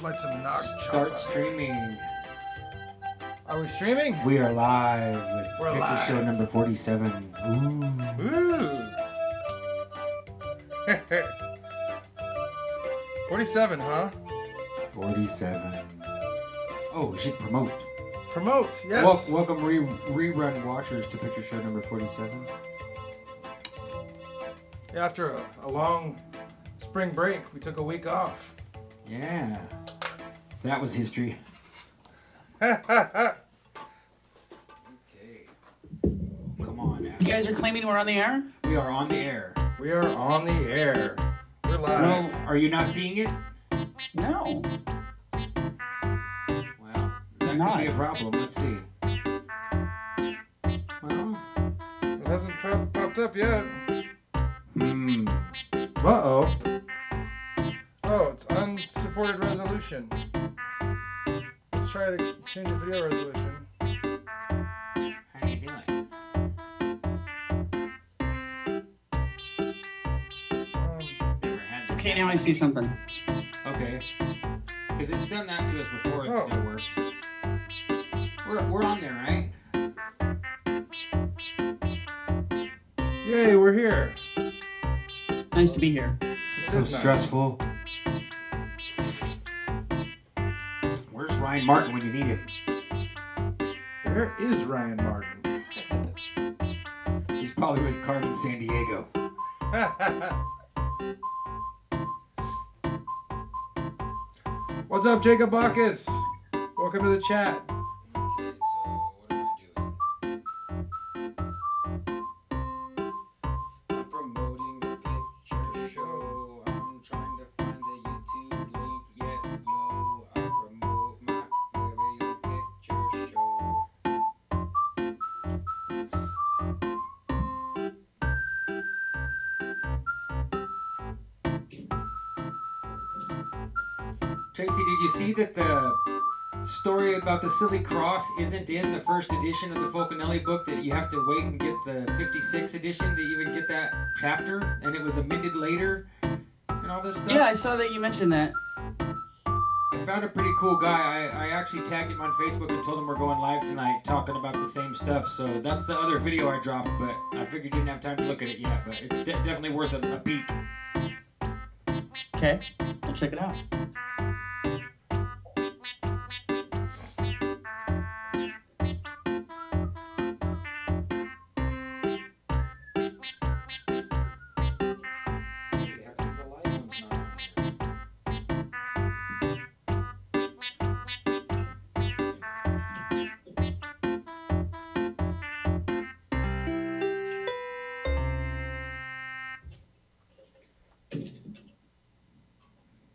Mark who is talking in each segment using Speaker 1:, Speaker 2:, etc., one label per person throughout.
Speaker 1: Like some knock
Speaker 2: Start streaming.
Speaker 1: Are we streaming?
Speaker 2: We are live with Picture
Speaker 1: live.
Speaker 2: Show number 47.
Speaker 1: Ooh. 47, huh?
Speaker 2: 47. Oh, we should promote.
Speaker 1: Promote, yes.
Speaker 2: Welcome rerun watchers to Picture Show number 47.
Speaker 1: Yeah, after a long spring break, we took a week off.
Speaker 2: Yeah. That was history.
Speaker 1: Okay.
Speaker 2: Come on now.
Speaker 3: You guys are claiming we're on the air?
Speaker 2: We are on the air.
Speaker 1: We are on the air. We're live.
Speaker 2: Well, are you not seeing it?
Speaker 3: No.
Speaker 2: Well, that could be a problem. Let's see. Well,
Speaker 1: It hasn't popped up yet. Uh-oh. Oh, it's unsupported resolution. Let's try to change the video resolution.
Speaker 2: How do you do it? Never had this.
Speaker 3: Okay, now I see something.
Speaker 2: Okay. Because it's done that to us before, it
Speaker 1: Oh.
Speaker 2: still worked. We're on there, right?
Speaker 1: Yay, we're here.
Speaker 3: Nice to be here.
Speaker 2: This is so stressful. Where's Ryan Martin when you need him?
Speaker 1: Where is Ryan Martin?
Speaker 2: He's probably with Carmen San Diego.
Speaker 1: What's up, Jacob Bacchus? Welcome to the chat.
Speaker 2: Okay, so what am I doing? I'm promoting the picture show. I'm trying to find the YouTube link. Yes, yo, I promote my very own picture show. Tracy, did you see that the story about the silly cross isn't in the first edition of the Fulcanelli book, that you have to wait and get the 56 edition to even get that chapter, and it was amended later and all this stuff?
Speaker 3: Yeah, I saw that you mentioned that.
Speaker 2: I found a pretty cool guy. I actually tagged him on Facebook and told him we're going live tonight talking about the same stuff. So that's the other video I dropped, but I figured you didn't have time to look at it yet. But it's definitely worth a peek.
Speaker 3: Okay, I'll check it out.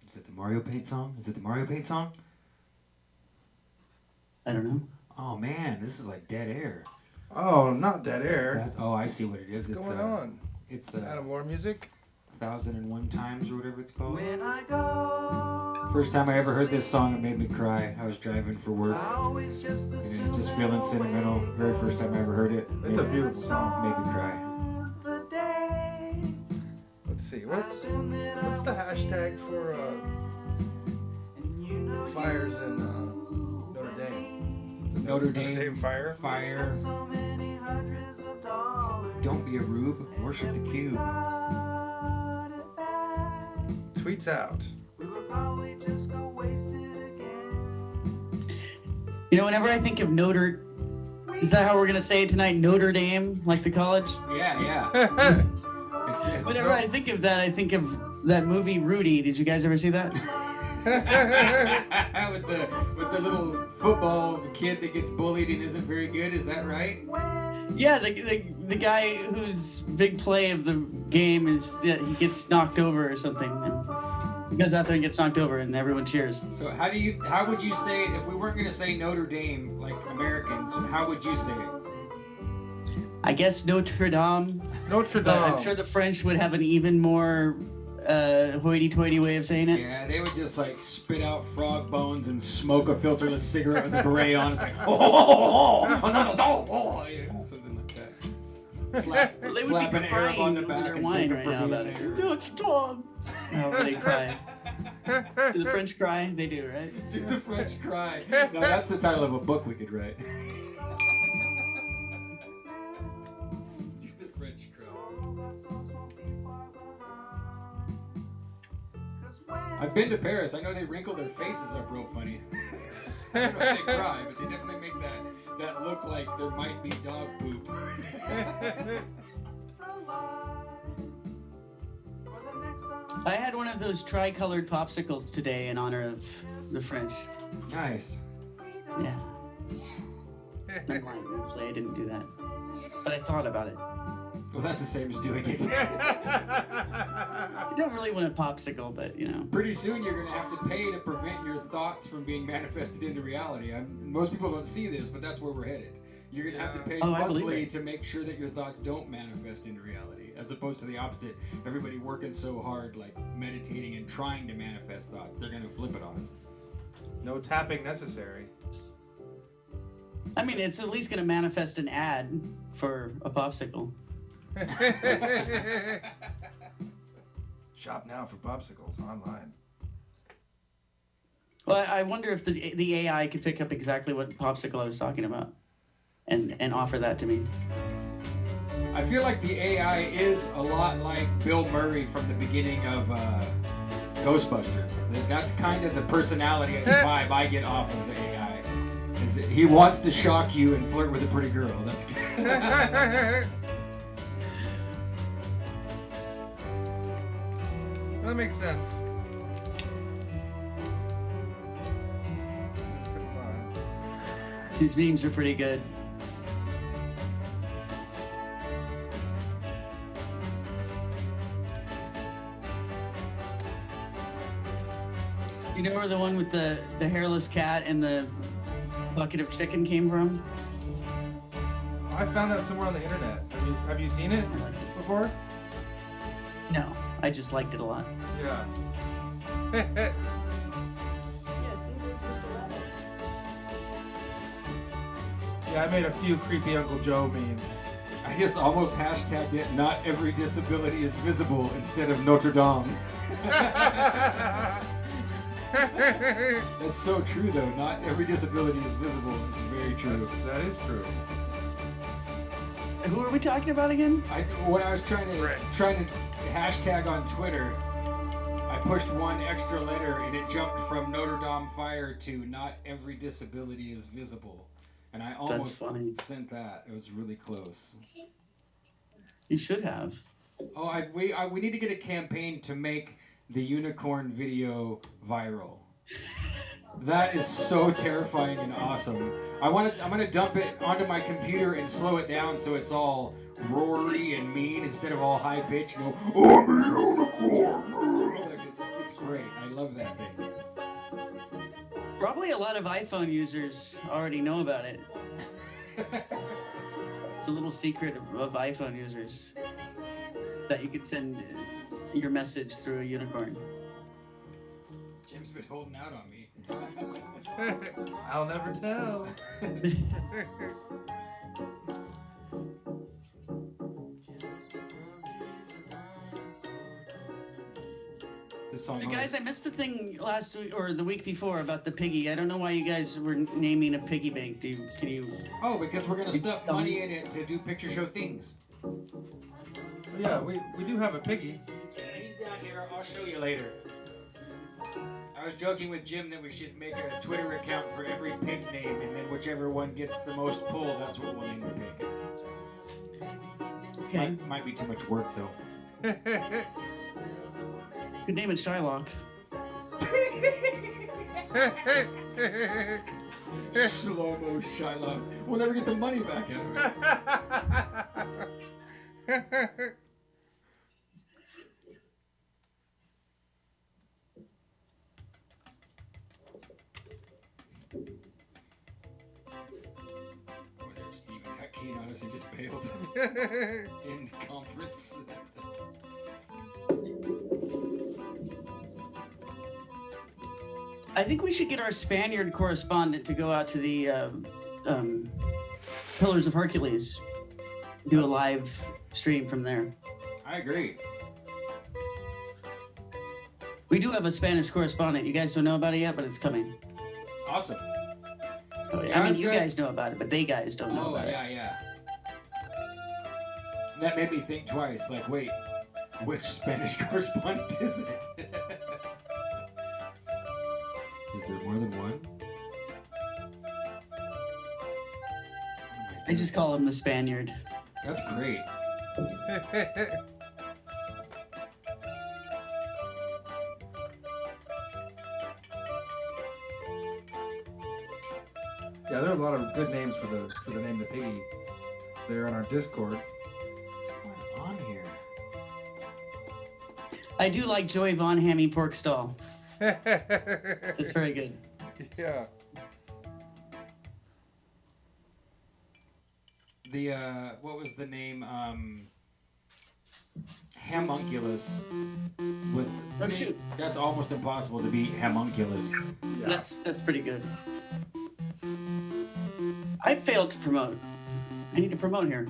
Speaker 2: Is it the Mario Paint song? Is it the Mario Paint song?
Speaker 3: I don't know.
Speaker 2: Oh man, this is like dead air.
Speaker 1: Oh, not dead air.
Speaker 2: Oh, I see what it is.
Speaker 1: What's going on?
Speaker 2: It's
Speaker 1: Add more music?
Speaker 2: 1001 Times or whatever it's called.
Speaker 4: When I go,
Speaker 2: First time I ever heard this song, it made me cry. I was driving for work,
Speaker 4: I always just
Speaker 2: and
Speaker 4: assume
Speaker 2: it was just feeling sentimental. Very first time I ever heard it.
Speaker 1: It's a beautiful song.
Speaker 2: Made me cry.
Speaker 4: the day.
Speaker 1: Let's see. What's the hashtag for
Speaker 4: And you know
Speaker 1: fires in Notre Dame? Is it
Speaker 2: Notre Dame
Speaker 1: fire?
Speaker 2: Fire.
Speaker 4: so many hundreds of dollars.
Speaker 2: Don't be a rube. Worship the cube.
Speaker 4: Got it back.
Speaker 1: Tweets out.
Speaker 4: We would probably just go waste it again.
Speaker 3: You know, whenever I think of is that how we're going to say it tonight? Notre Dame, like the college?
Speaker 2: Yeah. It's
Speaker 3: Whenever I think of that, I think of that movie Rudy. Did you guys ever see that?
Speaker 2: with the little football kid that gets bullied and isn't very good. Is that right?
Speaker 3: Yeah, the guy whose big play of the game is that he gets knocked over or something, and he goes out there and gets knocked over, and everyone cheers.
Speaker 2: So how would you say it if we weren't going to say Notre Dame like Americans? How would you say it?
Speaker 3: I guess Notre Dame.
Speaker 1: Notre
Speaker 3: But
Speaker 1: Dame.
Speaker 3: I'm sure the French would have an even more hoity-toity way of saying it.
Speaker 2: Yeah, they would just like spit out frog bones and smoke a filterless cigarette with a beret on. It's like something like that. Slap,
Speaker 3: Well, they would
Speaker 2: slap
Speaker 3: be
Speaker 2: an Arab on the
Speaker 3: crying
Speaker 2: back
Speaker 3: over their
Speaker 2: and
Speaker 3: wine
Speaker 2: thank him
Speaker 3: right
Speaker 2: for
Speaker 3: now
Speaker 2: being
Speaker 3: about it.
Speaker 2: there.
Speaker 3: Notre Dame. Oh, they cry. Do the French cry? They do, right?
Speaker 2: Do the French cry. Now that's the title of a book we could write. Do the French cry. I've been to Paris. I know they wrinkle their faces up real funny. I don't know if they cry, but they definitely make that look like there might be dog poop.
Speaker 3: I had one of those tri-colored popsicles today in honor of the French.
Speaker 2: Nice.
Speaker 3: Yeah. Never mind, usually I didn't do that. But I thought about it.
Speaker 2: Well, that's the same as doing it.
Speaker 3: I don't really want a popsicle, but you know.
Speaker 2: Pretty soon you're going to have to pay to prevent your thoughts from being manifested into reality. Most people don't see this, but that's where we're headed. You're going to have to pay monthly to make sure that your thoughts don't manifest into reality, as opposed to the opposite. Everybody working so hard, like meditating and trying to manifest thoughts. They're going to flip it on us.
Speaker 5: No tapping necessary.
Speaker 3: I mean, it's at least going to manifest an ad for a popsicle.
Speaker 5: Shop now for popsicles online.
Speaker 3: Well, I wonder if the AI could pick up exactly what popsicle I was talking about and offer that to me.
Speaker 2: I feel like the AI is a lot like Bill Murray from the beginning of Ghostbusters. That's kind of the personality and vibe I get off of the AI. Is that he wants to shock you and flirt with a pretty girl. That's
Speaker 1: That makes sense.
Speaker 3: These memes are pretty good. You know where the one with the hairless cat and the bucket of chicken came from?
Speaker 5: I found that somewhere on the internet. Have you seen it before?
Speaker 3: No, I just liked it a lot.
Speaker 5: Yeah. Yeah, I made a few creepy Uncle Joe memes.
Speaker 2: I just almost hashtagged it, not every disability is visible, instead of Notre Dame. That's so true, though. Not every disability is visible. It's very true.
Speaker 5: That is true.
Speaker 3: Who are we talking about again?
Speaker 2: When I was trying to hashtag on Twitter, I pushed one extra letter and it jumped from Notre Dame fire to not every disability is visible. And I almost sent that. It was really close.
Speaker 3: You should have.
Speaker 2: Oh, we need to get a campaign to make the unicorn video viral. That is so terrifying and awesome. I'm gonna dump it onto my computer and slow it down so it's all roary and mean instead of all high pitched. You know, oh, I'm a unicorn. Like, it's great. I love that thing.
Speaker 3: Probably a lot of iPhone users already know about it. It's a little secret of iPhone users that you could send your message through a unicorn.
Speaker 2: Jim's been holding out on me.
Speaker 5: I'll never tell.
Speaker 3: So guys, I missed the thing last week or the week before about the piggy. I don't know why you guys were naming a piggy bank. Can you?
Speaker 2: Oh, because we're gonna stuff money in it to do picture show things.
Speaker 5: Yeah, we do have a piggy.
Speaker 2: Yeah, he's down here. I'll show you later. I was joking with Jim that we should make a Twitter account for every pig name, and then whichever one gets the most pull, that's what we'll name the pig.
Speaker 3: Okay.
Speaker 2: Might be too much work, though.
Speaker 3: Could name it Shylock.
Speaker 2: Slow-mo Shylock. We'll never get the money back out of it. I wonder if Stephen got keen on us and just bailed in conference.
Speaker 3: I think we should get our Spaniard correspondent to go out to the Pillars of Hercules, do a live stream from there.
Speaker 2: I agree.
Speaker 3: We do have a Spanish correspondent. You guys don't know about it yet, but it's coming.
Speaker 2: Awesome.
Speaker 3: Oh,
Speaker 2: Yeah,
Speaker 3: I mean, you
Speaker 2: good.
Speaker 3: guys know about it, but they guys don't know
Speaker 2: Oh,
Speaker 3: about
Speaker 2: yeah,
Speaker 3: it.
Speaker 2: yeah. That made me think twice. Like, wait, which Spanish correspondent is it? Is there more than one?
Speaker 3: I just call him the Spaniard.
Speaker 2: That's great.
Speaker 5: Yeah, there are a lot of good names for the name the Piggy there on our Discord.
Speaker 2: What's going on here?
Speaker 3: I do like Joey Von Hammy pork stall.
Speaker 5: It's
Speaker 3: It's very good.
Speaker 5: Yeah.
Speaker 2: The what was the name? Homunculus was.
Speaker 3: Oh, shoot.
Speaker 2: That's almost impossible to beat homunculus.
Speaker 5: Yeah.
Speaker 3: That's pretty good. I failed to promote. I need to promote here.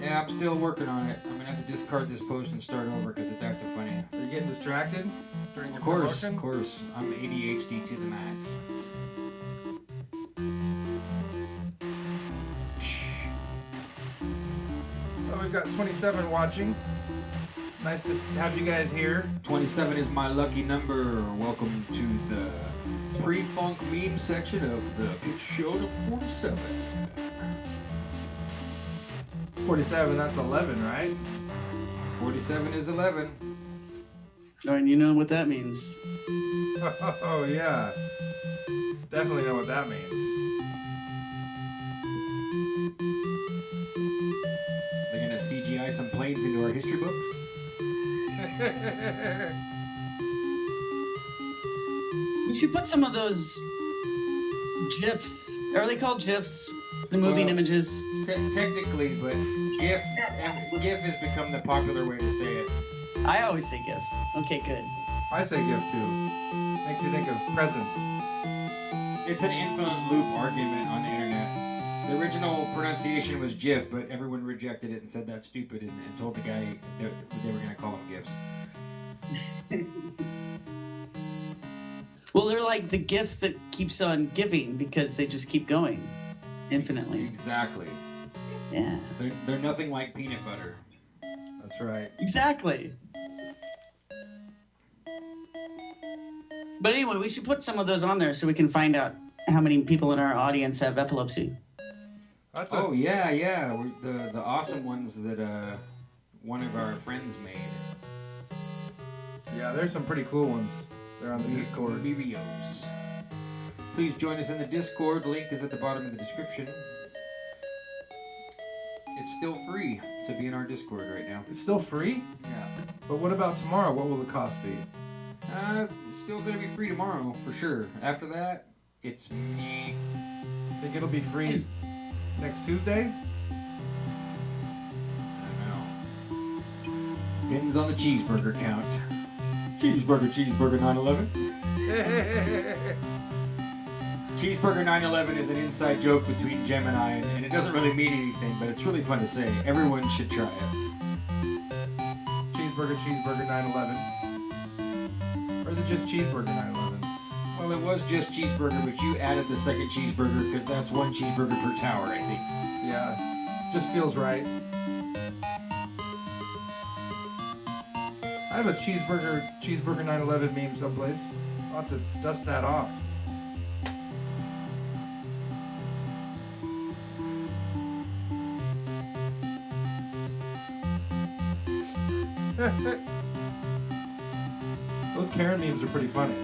Speaker 2: Yeah, I'm still working on it. I'm gonna have to discard this post and start over because it's acting funny.
Speaker 5: Are you getting distracted during your
Speaker 2: Of course,
Speaker 5: promotion?
Speaker 2: of course. I'm ADHD to the max.
Speaker 5: Oh, we've got 27 watching. Nice to have you guys here.
Speaker 2: 27 is my lucky number. Welcome to the pre-funk meme section of the picture show number 47.
Speaker 5: 47, that's 11, right?
Speaker 2: 47 is 11.
Speaker 3: Oh, and you know what that means.
Speaker 5: Oh, yeah. Definitely know what that means.
Speaker 2: They're gonna CGI some planes into our history books.
Speaker 3: We should put some of those GIFs. Are they called GIFs? The moving
Speaker 2: Well,
Speaker 3: images?
Speaker 2: Technically, but GIF has become the popular way to say it.
Speaker 3: I always say GIF. Okay, good.
Speaker 5: I say gift too. Makes me think of presents.
Speaker 2: It's an infinite loop argument on the internet. The original pronunciation was GIF, but everyone rejected it and said that's stupid and told the guy they were going to call them GIFs.
Speaker 3: Well, they're like the gift that keeps on giving because they just keep going infinitely.
Speaker 2: Exactly.
Speaker 3: Yeah,
Speaker 2: They're nothing like peanut butter.
Speaker 5: That's right.
Speaker 3: exactly. But anyway, we should put some of those on there so we can find out how many people in our audience have epilepsy.
Speaker 5: That's
Speaker 2: Oh, yeah. The awesome ones that one of our friends made.
Speaker 5: yeah, there's some pretty cool ones. They're on the Discord.
Speaker 2: BBOs. Please join us in the Discord. Link is at the bottom of the description. It's still free to be in our Discord right now.
Speaker 5: It's still free?
Speaker 2: Yeah.
Speaker 5: But what about tomorrow? What will the cost be?
Speaker 2: Still gonna be free tomorrow for sure. After that, it's me.
Speaker 5: Think it'll be free next Tuesday?
Speaker 2: I don't know. Depends on the cheeseburger count. Cheeseburger 9/11. Cheeseburger 9/11 is an inside joke between Jem and I, and it doesn't really mean anything, but it's really fun to say. Everyone should try it.
Speaker 5: Cheeseburger 9/11. Or is it just cheeseburger 9/11?
Speaker 2: Well, it was just cheeseburger, but you added the second cheeseburger because that's one cheeseburger per tower, I think.
Speaker 5: Yeah, just feels right. I have a cheeseburger 9/11 meme someplace. I'll have to dust that off. Those Karen memes are pretty funny.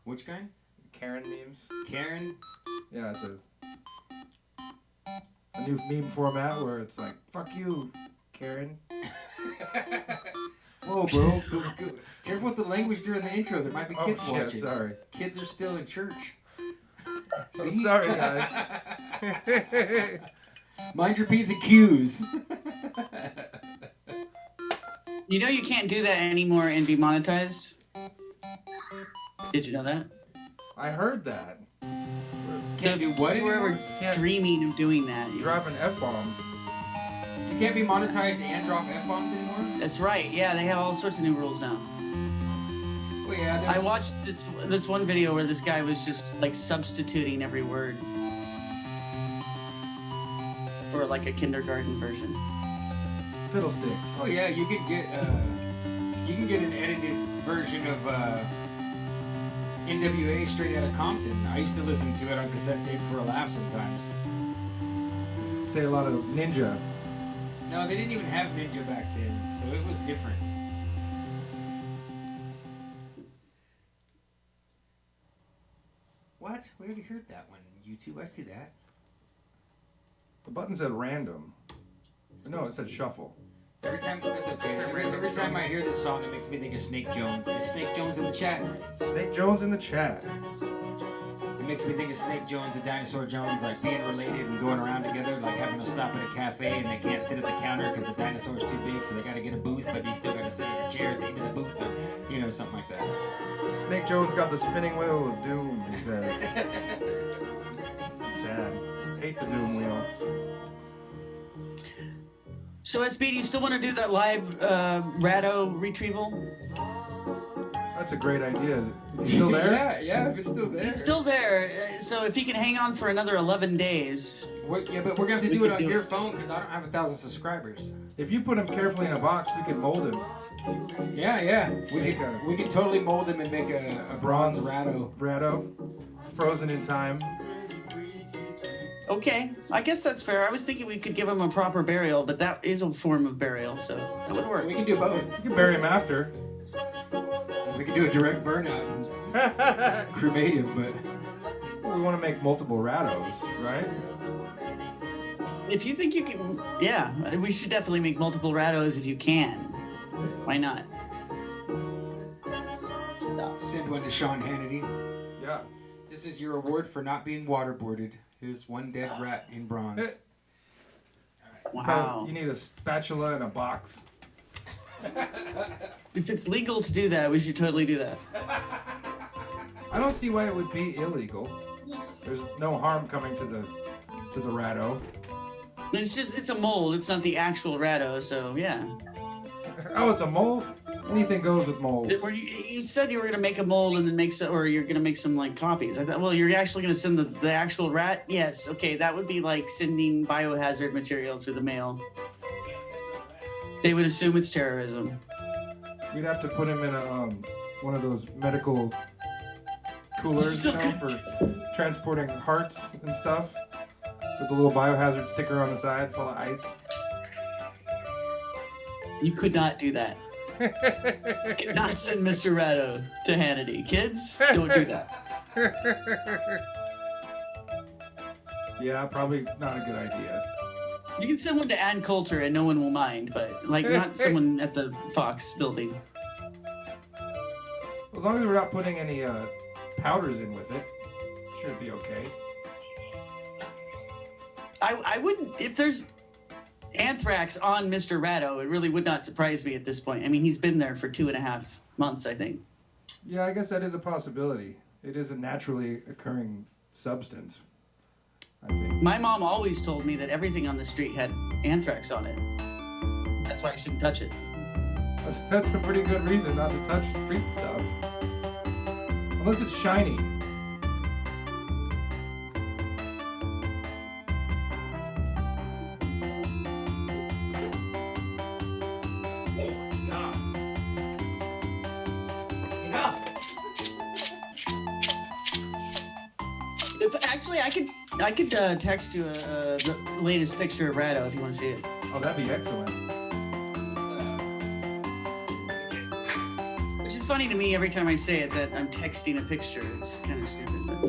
Speaker 2: Which kind?
Speaker 5: Karen memes?
Speaker 2: Karen?
Speaker 5: Yeah, it's a new meme format where it's like, fuck you, Karen.
Speaker 2: Whoa, bro. Go. Careful with the language during the intro. There might be kids
Speaker 5: shit,
Speaker 2: watching.
Speaker 5: sorry.
Speaker 2: Kids are still in church.
Speaker 5: Oh, sorry, guys.
Speaker 2: Mind your P's and Q's.
Speaker 3: You know you can't do that anymore and be monetized? Did you know that?
Speaker 5: I heard that.
Speaker 2: Can't do what
Speaker 3: If you were
Speaker 2: anymore?
Speaker 3: ever
Speaker 5: Can't
Speaker 3: dreaming of doing that.
Speaker 5: drop an F-bomb.
Speaker 2: You can't be monetized and drop F-bombs anymore?
Speaker 3: That's right. Yeah, they have all sorts of new rules now.
Speaker 2: But yeah,
Speaker 3: I
Speaker 2: there's...
Speaker 3: watched this one video where this guy was just like substituting every word for like a kindergarten version.
Speaker 1: Fiddlesticks.
Speaker 2: Oh yeah, you can get an edited version of NWA straight out of Compton. I used to listen to it on cassette tape for a laugh sometimes.
Speaker 1: Say a lot of ninja.
Speaker 2: No, they didn't even have Ninja back then, so it was different. What? We already heard that one on YouTube. I see that.
Speaker 1: The button said random. No, it said shuffle.
Speaker 2: Every time, that's okay. Every time I hear this song, it makes me think of Snake Jones. Is Snake Jones in the chat?
Speaker 1: Snake Jones in the chat.
Speaker 2: It makes me think of Snake Jones and Dinosaur Jones, like being related and going around together, like having to stop at a cafe and they can't sit at the counter because the dinosaur's too big, so they got to get a booth, but you still got to sit in a chair at the end of the booth, or, you know, something like that.
Speaker 1: Snake Jones got the spinning wheel of doom, he says. Sad. Hate the doom wheel.
Speaker 3: So SB, do you still want to do that live Ratto retrieval?
Speaker 1: That's a great idea. Is he still there?
Speaker 2: Yeah, if it's still there.
Speaker 3: He's still there. So if he can hang on for another 11 days.
Speaker 2: Yeah, but we're going to have to do it on your phone because I don't have 1,000 subscribers.
Speaker 1: If you put him carefully in a box, we can mold him.
Speaker 2: Yeah. We could totally mold him and make a bronze Ratto.
Speaker 1: Ratto. Frozen in time.
Speaker 3: Okay, I guess that's fair. I was thinking we could give him a proper burial, but that is a form of burial, so that would work.
Speaker 2: We can do both.
Speaker 1: You can bury him after.
Speaker 2: We can do a direct burnout and cremate him, but...
Speaker 1: Well, we want to make multiple Rattos, right?
Speaker 3: If you think you can, yeah, we should definitely make multiple Rattos if you can. Why not?
Speaker 2: Send one to Sean Hannity.
Speaker 1: Yeah.
Speaker 2: This is your award for not being waterboarded. Here's one dead rat in bronze.
Speaker 3: Wow.
Speaker 1: You need a spatula and a box.
Speaker 3: If it's legal to do that, we should totally do that.
Speaker 1: I don't see why it would be illegal. There's no harm coming to the Ratto.
Speaker 3: It's a mold. It's not the actual Ratto, so yeah.
Speaker 1: Oh, it's a mold? Anything goes with molds.
Speaker 3: You said you were gonna make a mold and then or you're gonna make some like copies. I thought, well, you're actually gonna send the actual rat? Yes. Okay, that would be like sending biohazard material through the mail. They would assume it's terrorism.
Speaker 1: We'd have to put him in a one of those medical coolers, you know, for transporting hearts and stuff, with a little biohazard sticker on the side full of ice.
Speaker 3: You could not do that. You could not send Mr. Ratto to Hannity. Kids, don't do that.
Speaker 1: Yeah, probably not a good idea.
Speaker 3: You can send one to Ann Coulter and no one will mind, but like not someone at the Fox building.
Speaker 1: As long as we're not putting any powders in with it, should be okay.
Speaker 3: I wouldn't, if there's anthrax on Mr. Ratto, it really would not surprise me at this point. I mean, he's been there for 2.5 months, I think.
Speaker 1: Yeah, I guess that is a possibility. It is a naturally occurring substance, I think.
Speaker 3: My mom always told me that everything on the street had anthrax on it. That's why I shouldn't touch it.
Speaker 1: That's a pretty good reason not to touch street stuff. Unless it's shiny.
Speaker 3: Actually, I could text you the latest picture of Ratto if you want to see it.
Speaker 1: Oh, that'd be excellent.
Speaker 3: Which is funny to me every time I say it that I'm texting a picture. It's kind of stupid, but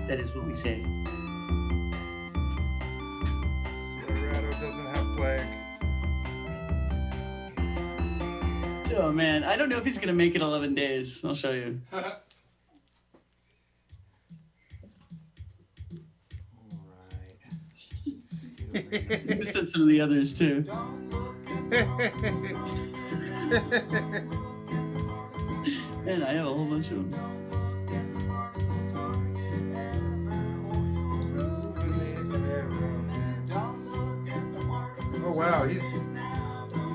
Speaker 3: that is what we say.
Speaker 1: Ratto doesn't have plague.
Speaker 3: Oh man, I don't know if he's gonna make it 11 days. I'll show you. You said some of the others too. And I have a whole bunch of them.
Speaker 1: Oh wow, he's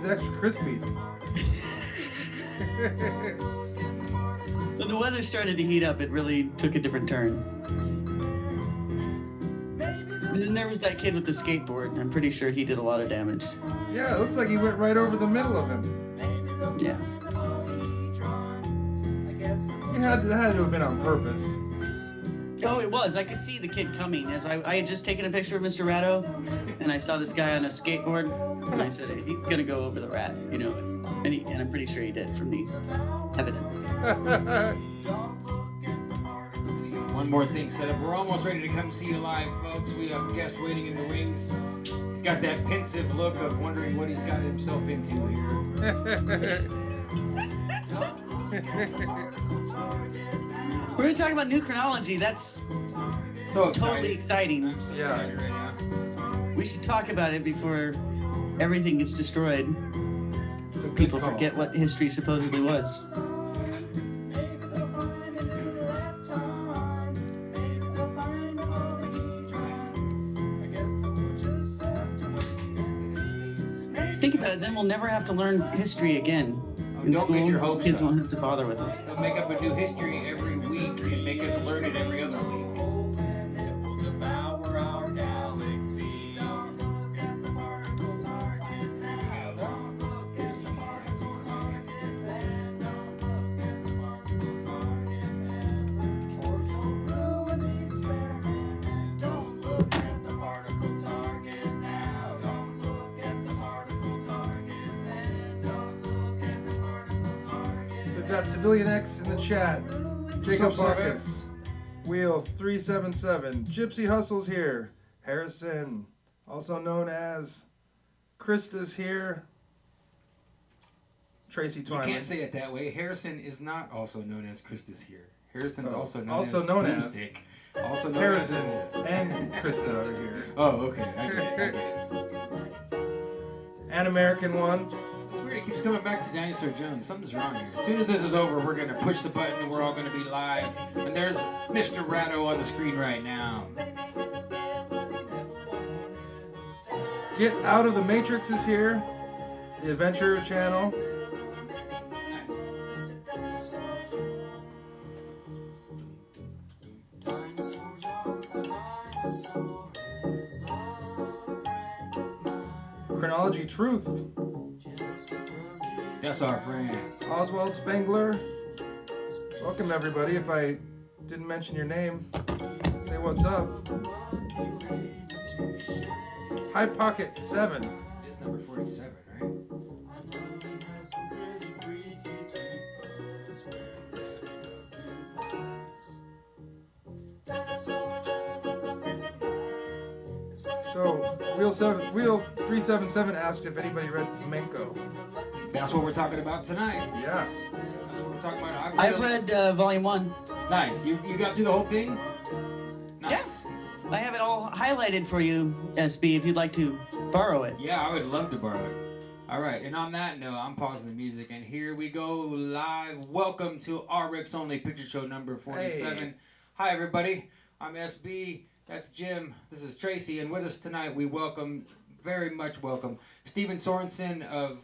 Speaker 1: extra crispy.
Speaker 3: When the weather started to heat up, it really took a different turn. And then there was that kid with the skateboard. I'm pretty sure he did a lot of damage.
Speaker 1: Yeah, it looks like he went right over the middle of him.
Speaker 3: Yeah.
Speaker 1: It had to have been on purpose.
Speaker 3: Oh, it was. I could see the kid coming as I had just taken a picture of Mr. Ratto, and I saw this guy on a skateboard, and I said, hey, he's gonna go over the rat, you know, and I'm pretty sure he did from the evidence.
Speaker 2: One more thing set up. We're almost ready to come see you live, folks. We have a guest waiting in the wings. He's got that pensive look of wondering what he's got himself into here.
Speaker 3: We're gonna talk about new chronology. That's
Speaker 2: So excited.
Speaker 3: totally exciting.
Speaker 2: I'm so excited right now.
Speaker 3: We should talk about it before everything gets destroyed.
Speaker 1: It's a good
Speaker 3: People
Speaker 1: call.
Speaker 3: forget what history supposedly was. Think about it, then we'll never have to learn history again. In
Speaker 2: don't
Speaker 3: school,
Speaker 2: get your hopes
Speaker 3: kids
Speaker 2: up.
Speaker 3: won't have to bother with it.
Speaker 2: They'll make up a new history every week and make us learn it every other week.
Speaker 1: We've got Civilian X in the chat. Jacob
Speaker 2: What's up,
Speaker 1: Bacchus. Wheel 377. Gypsy Hustle's here. Harrison, also known as Christus here. Tracy
Speaker 2: You
Speaker 1: Twyman.
Speaker 2: can't say it that way. Harrison is not also known as Christus here. Harrison's
Speaker 1: Oh,
Speaker 2: also known
Speaker 1: also
Speaker 2: as
Speaker 1: known as
Speaker 2: Boomstick. Also known
Speaker 1: Harrison
Speaker 2: as
Speaker 1: and Krista are here.
Speaker 2: Oh, okay. I get it. I get it.
Speaker 1: An American one.
Speaker 2: It's weird. It keeps coming back to Dinosaur Jones. Something's wrong here. As soon as this is over, we're going to push the button and we're all going to be live. And there's Mr. Ratto on the screen right now.
Speaker 1: Get Out of the Matrix is here. The Adventure Channel. Chronology Truth.
Speaker 2: That's our friend.
Speaker 1: Oswald Spengler. Welcome everybody. If I didn't mention your name, say what's up. High Pocket 7.
Speaker 2: It is number 47, right?
Speaker 1: So Wheel 377 asked if anybody read Fomenko.
Speaker 2: That's what we're talking about tonight.
Speaker 1: Yeah.
Speaker 2: That's what we're talking about.
Speaker 3: I've read Volume 1.
Speaker 2: Nice. You got through the whole thing? Nice.
Speaker 3: I have it all highlighted for you, SB, if you'd like to borrow it.
Speaker 2: Yeah, I would love to borrow it. All right, and on that note, I'm pausing the music, and here we go live. Welcome to RX Only Picture Show number 47.
Speaker 1: Hey.
Speaker 2: Hi, everybody. I'm SB. That's Jim. This is Tracy, and with us tonight, we very much welcome, Stephen Sorenson of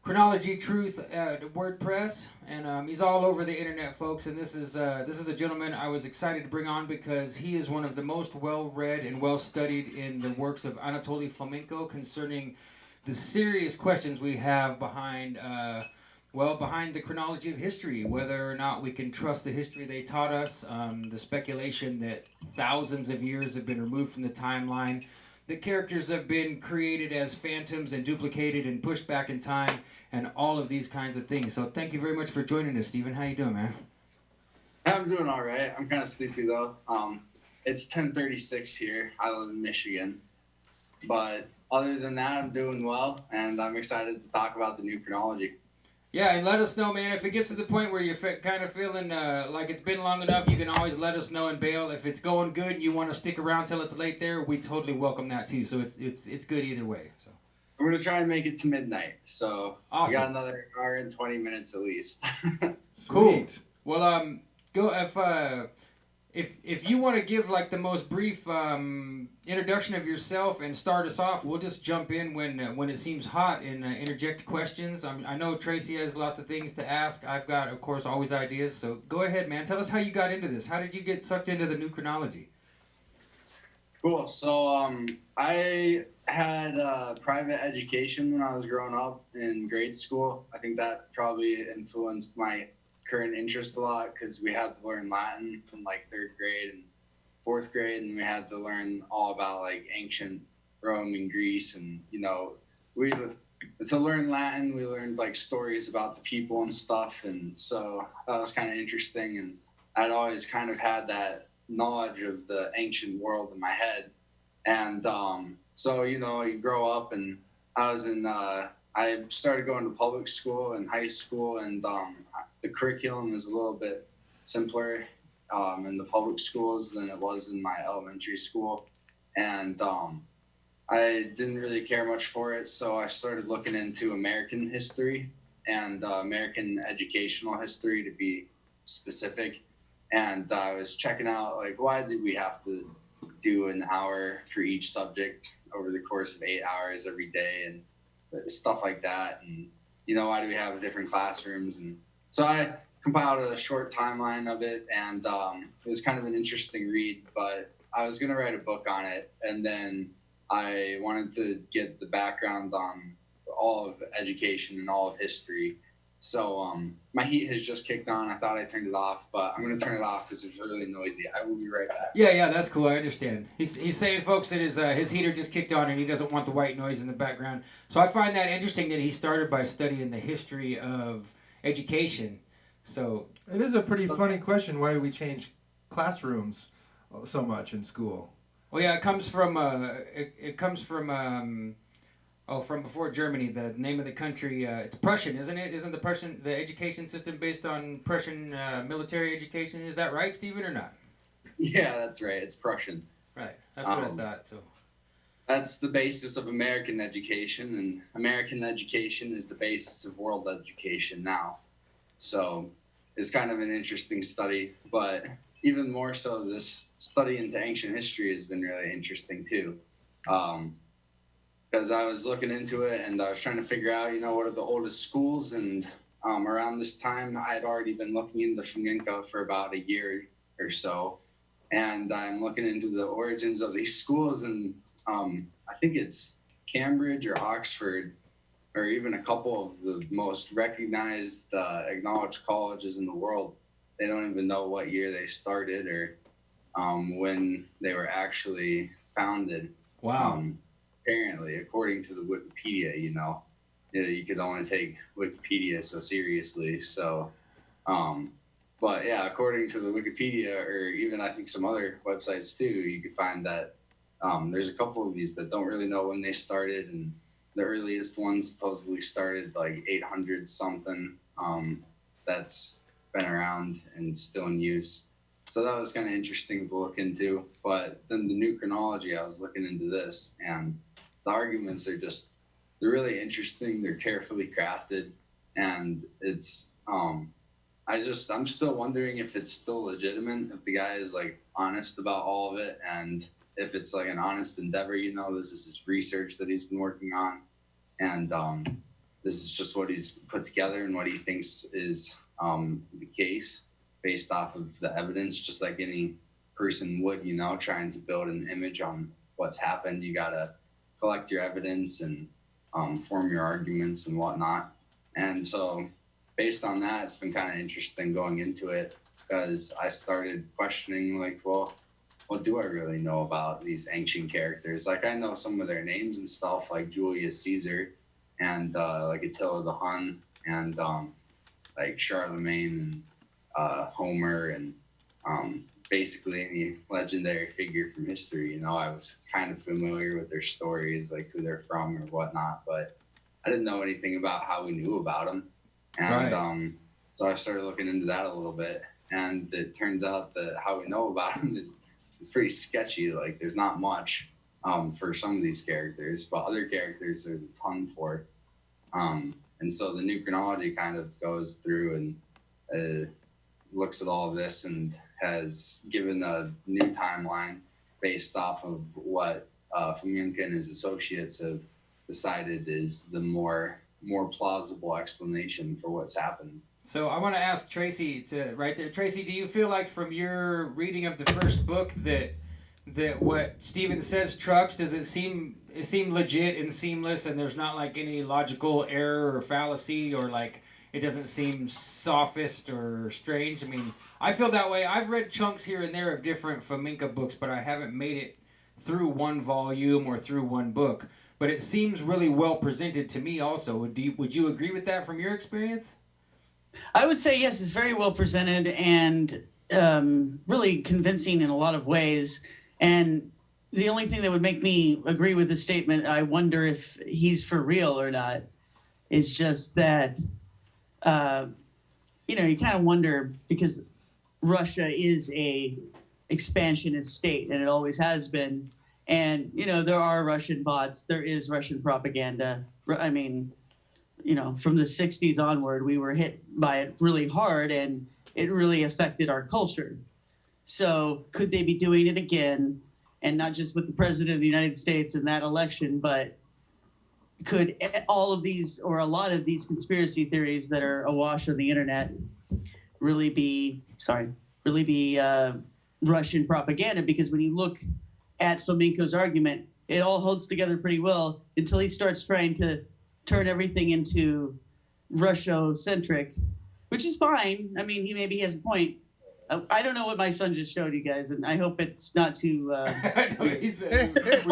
Speaker 2: Chronology Truth at WordPress, and he's all over the internet, folks. And this is a gentleman I was excited to bring on because he is one of the most well-read and well-studied in the works of Anatoly Fomenko concerning the serious questions we have behind the chronology of history, whether or not we can trust the history they taught us, the speculation that thousands of years have been removed from the timeline. The characters have been created as phantoms and duplicated and pushed back in time, and all of these kinds of things. So thank you very much for joining us, Stephen. How you doing, man?
Speaker 6: I'm doing all right. I'm kind of sleepy though. It's 10:36 here. I live in Michigan, but other than that, I'm doing well, and I'm excited to talk about the new chronology.
Speaker 2: Yeah, and let us know, man. If it gets to the point where you're kind of feeling like it's been long enough, you can always let us know and bail. If it's going good and you want to stick around till it's late there, we totally welcome that too. So it's good either way. So
Speaker 6: I'm gonna try and make it to midnight, so
Speaker 2: awesome.
Speaker 6: we got another hour and 20 minutes at least.
Speaker 2: Cool.
Speaker 1: Sweet.
Speaker 2: Well, go if you want to give like the most brief introduction of yourself and start us off, we'll just jump in when it seems hot and interject questions. I know Tracy has lots of things to ask. I've got, of course, always ideas. So go ahead, man. Tell us how you got into this. How did you get sucked into the new chronology?
Speaker 6: Cool. So I had private education when I was growing up in grade school. I think that probably influenced my current interest a lot because we had to learn Latin in like 3rd grade and 4th grade, and we had to learn all about like ancient Rome and Greece. And to learn Latin, we learned like stories about the people and stuff, and so that was kind of interesting. And I'd always kind of had that knowledge of the ancient world in my head. And so you grow up, and I started going to public school in high school, and the curriculum is a little bit simpler in the public schools than it was in my elementary school. And I didn't really care much for it, so I started looking into American history and American educational history, to be specific. And I was checking out, like, why did we have to do an hour for each subject over the course of 8 hours every day, and stuff like that. And why do we have different classrooms? And so I compiled a short timeline of it, and it was kind of an interesting read, but I was going to write a book on it, and then I wanted to get the background on all of education and all of history. So my heat has just kicked on. I thought I turned it off, but I'm going to turn it off because it's really noisy. I will be right back.
Speaker 2: Yeah, that's cool. I understand. He's saying, folks, that his heater just kicked on and he doesn't want the white noise in the background. So I find that interesting that he started by studying the history of education. So
Speaker 1: it is a pretty funny question why we change classrooms so much in school.
Speaker 2: Well, yeah, it comes from from before Germany. The name of the country, it's Prussian, isn't it? Isn't the education system based on Prussian military education? Is that right, Stephen, or not?
Speaker 6: Yeah, that's right. It's Prussian.
Speaker 2: Right. That's what I thought. So
Speaker 6: that's the basis of American education, and American education is the basis of world education now. So it's kind of an interesting study, but even more so, this study into ancient history has been really interesting too. Because I was looking into it and I was trying to figure out, what are the oldest schools. And around this time, I had already been looking into Fomenko for about a year or so. And I'm looking into the origins of these schools. And I think it's Cambridge or Oxford, or even a couple of the most recognized, acknowledged colleges in the world. They don't even know what year they started or when they were actually founded.
Speaker 2: Wow.
Speaker 6: Apparently, according to the Wikipedia, you could only take Wikipedia so seriously. So, but yeah, according to the Wikipedia, or even I think some other websites too, you could find that there's a couple of these that don't really know when they started, and the earliest one supposedly started like 800 something. That's been around and still in use. So that was kind of interesting to look into. But then the new chronology, I was looking into this, and the arguments are they're really interesting. They're carefully crafted, and it's, I'm still wondering if it's still legitimate, if the guy is like honest about all of it, and if it's like an honest endeavor. This is his research that he's been working on, and this is just what he's put together and what he thinks is the case based off of the evidence, just like any person would, trying to build an image on what's happened. You gotta collect your evidence and form your arguments and whatnot. And so based on that, it's been kind of interesting going into it, because I started questioning, like, well, what do I really know about these ancient characters? Like, I know some of their names and stuff, like Julius Caesar and like Attila the Hun and like Charlemagne and Homer and basically any legendary figure from history. I was kind of familiar with their stories, like who they're from or whatnot, but I didn't know anything about how we knew about them. And
Speaker 2: Right.
Speaker 6: So I started looking into that a little bit, and it turns out that how we know about them is pretty sketchy. Like, there's not much for some of these characters, but other characters there's a ton for. And so the new chronology kind of goes through and looks at all of this and has given a new timeline based off of what Fomenko and his associates have decided is the more plausible explanation for what's happened.
Speaker 2: So I want to ask Tracy right there. Tracy, do you feel like from your reading of the first book that what Stephen says trucks, does it seem legit and seamless, and there's not like any logical error or fallacy, or like it doesn't seem sophist or strange? I mean, I feel that way. I've read chunks here and there of different Fomenko books, but I haven't made it through one volume or through one book. But it seems really well presented to me also. Would you agree with that from your experience?
Speaker 3: I would say yes, it's very well presented and really convincing in a lot of ways. And the only thing that would make me agree with the statement, I wonder if he's for real or not, is just that, you kind of wonder, because Russia is a expansionist state, and it always has been. And, there are Russian bots, there is Russian propaganda. I mean, from the 60s onward, we were hit by it really hard, and it really affected our culture. So could they be doing it again? And not just with the president of the United States in that election, but could all of these, or a lot of these conspiracy theories that are awash on the internet really be Russian propaganda? Because when you look at Fomenko's argument, it all holds together pretty well until he starts trying to turn everything into Russia-centric, which is fine. I mean, maybe has a point. I don't know what my son just showed you guys, and I hope it's not too...
Speaker 2: No, we've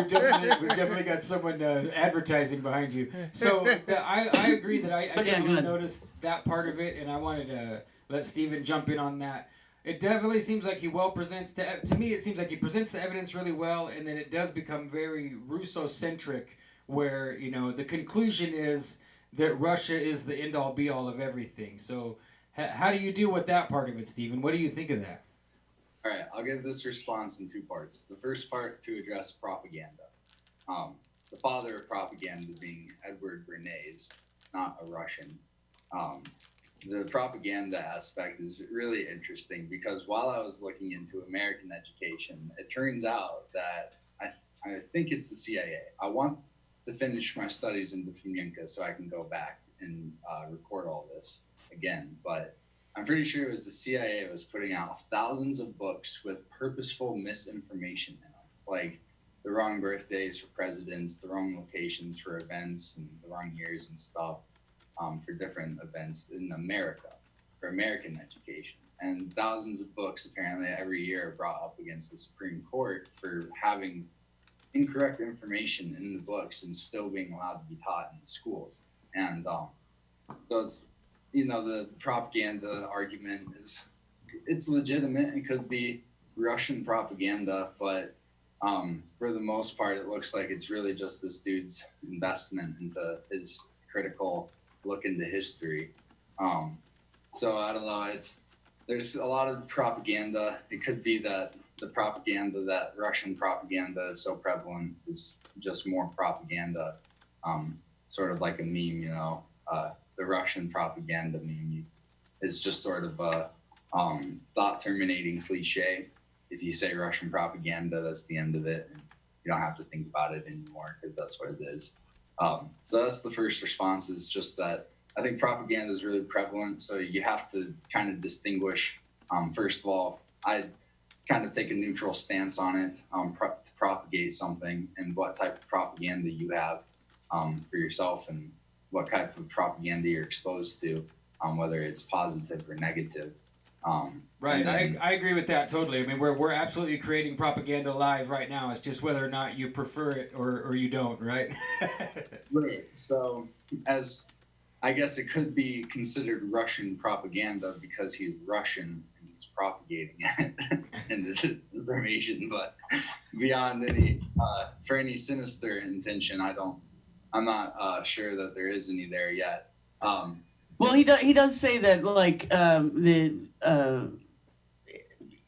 Speaker 2: definitely got someone advertising behind you. So I agree that I definitely noticed that part of it, and I wanted to let Stephen jump in on that. It definitely seems like he presents, to me it seems like he presents the evidence really well, and then it does become very Russo-centric, where, the conclusion is that Russia is the end-all be-all of everything. So how do you deal with that part of it, Stephen? What do you think of that?
Speaker 6: All right, I'll give this response in two parts. The first part to address propaganda. The father of propaganda being Edward Bernays, not a Russian. The propaganda aspect is really interesting because while I was looking into American education, it turns out that I think it's the CIA. I want to finish my studies into Fomenko so I can go back and record all this again, but I'm pretty sure it was the CIA was putting out thousands of books with purposeful misinformation in them, like the wrong birthdays for presidents, the wrong locations for events, and the wrong years and stuff for different events in America, for American education. And thousands of books apparently every year are brought up against the Supreme Court for having incorrect information in the books and still being allowed to be taught in schools. And so it's, the propaganda argument it's legitimate and could be Russian propaganda, but for the most part, it looks like it's really just this dude's investment into his critical look into history. So I don't know, there's a lot of propaganda. It could be that the propaganda, that Russian propaganda is so prevalent is just more propaganda, sort of like a meme, the Russian propaganda meme is just sort of a thought-terminating cliche. If you say Russian propaganda, that's the end of it, and you don't have to think about it anymore because that's what it is. So that's the first response, is just that I think propaganda is really prevalent, so you have to kind of distinguish. First of all, I kind of take a neutral stance on it to propagate something, and what type of propaganda you have for yourself, and what type of propaganda you're exposed to, whether it's positive or negative.
Speaker 2: Right,
Speaker 6: then,
Speaker 2: I agree with that totally. I mean, we're absolutely creating propaganda live right now. It's just whether or not you prefer it or you don't, right?
Speaker 6: Right. So, as I guess it could be considered Russian propaganda because he's Russian and he's propagating it and this is information. But beyond any for any sinister intention, I'm not sure that there is any there yet.
Speaker 3: Well, he does say that, like,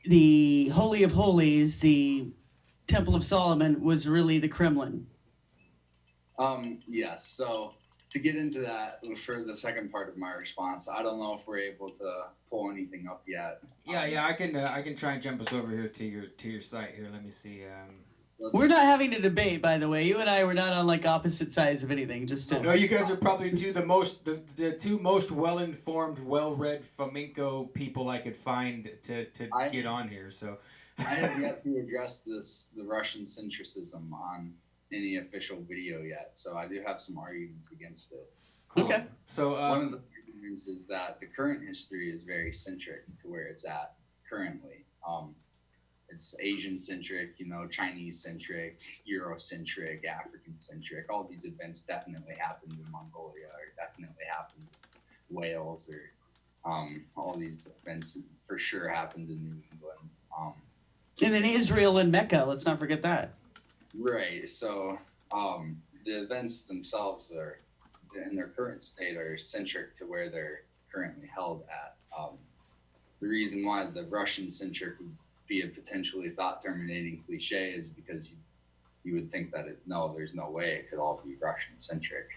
Speaker 3: the Holy of Holies, the Temple of Solomon, was really the Kremlin.
Speaker 6: Yes. So to get into that for the second part of my response, I don't know if we're able to pull anything up yet.
Speaker 2: Yeah, I can try and jump us over here to your site here. Let me see.
Speaker 3: We're not having a debate, by the way. You and I were not on like opposite sides of anything. Just to...
Speaker 2: No, you guys are probably the two most well-informed, well-read Fomenko people I could find to get on here. So
Speaker 6: I have yet to address the Russian centricism on any official video yet, so I do have some arguments against it.
Speaker 2: Cool.
Speaker 3: Okay.
Speaker 2: So
Speaker 6: one of the arguments is that the current history is very centric to where it's at currently. It's Asian-centric, Chinese-centric, Eurocentric, African-centric. All these events definitely happened in Mongolia, or definitely happened in Wales, or all these events for sure happened in New England.
Speaker 3: And then Israel and Mecca. Let's not forget that.
Speaker 6: Right. So the events themselves are, in their current state, are centric to where they're currently held at. The reason why the Russian-centric would be a potentially thought-terminating cliche is because you would think that there's no way it could all be Russian-centric.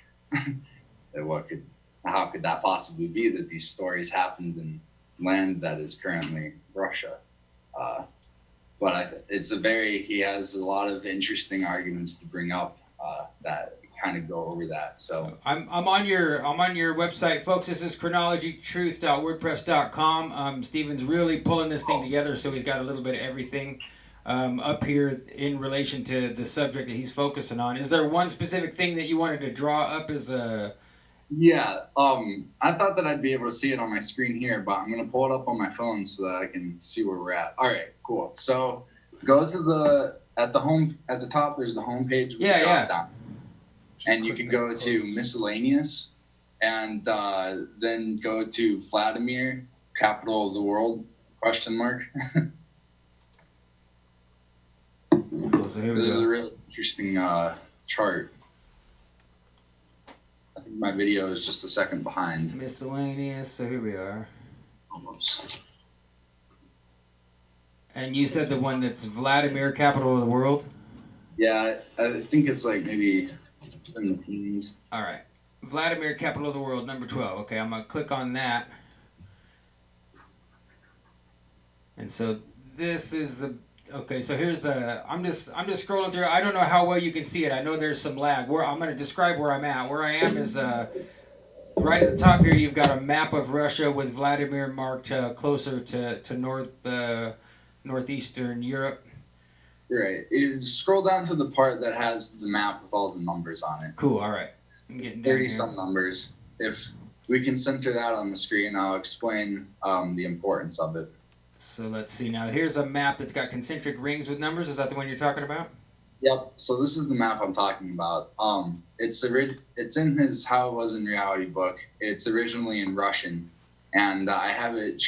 Speaker 6: How could that possibly be that these stories happened in land that is currently Russia? But he has a lot of interesting arguments to bring up that kind of go over that. So
Speaker 2: I'm on your website, folks. This is chronologytruth.wordpress.com. Stephen's really pulling this thing together, so he's got a little bit of everything up here in relation to the subject that he's focusing on. Is there one specific thing that you wanted to draw up as a?
Speaker 6: Yeah, I thought that I'd be able to see it on my screen here, but I'm gonna pull it up on my phone so that I can see where we're at. All right, cool. So go to at the top. There's the home page. Down. And you can go to miscellaneous, and then go to Vladimir, capital of the world, ?
Speaker 2: Cool, so here we
Speaker 6: This
Speaker 2: go.
Speaker 6: is a really interesting chart. I think my video is just a second behind.
Speaker 2: Miscellaneous. So here we are.
Speaker 6: Almost.
Speaker 2: And you said the one that's Vladimir, capital of the world?
Speaker 6: Yeah, I think it's like maybe in the teens.
Speaker 2: All right. Vladimir, capital of the world, number 12. Okay, I'm going to click on that. And so this is the... Okay, so here's I'm just scrolling through. I don't know how well you can see it. I know there's some lag. I'm going to describe where I'm at. Where I am is right at the top here. You've got a map of Russia with Vladimir marked closer to northeastern Europe.
Speaker 6: Right. You scroll down to the part that has the map with all the numbers on it.
Speaker 2: Cool. All right. I'm getting down
Speaker 6: 30
Speaker 2: here.
Speaker 6: some numbers. If we can center that on the screen, I'll explain the importance of it.
Speaker 2: So let's see now. Here's a map that's got concentric rings with numbers. Is that the one you're talking about?
Speaker 6: Yep. So this is the map I'm talking about. It's in his How It Was in Reality book. It's originally in Russian, and I have it.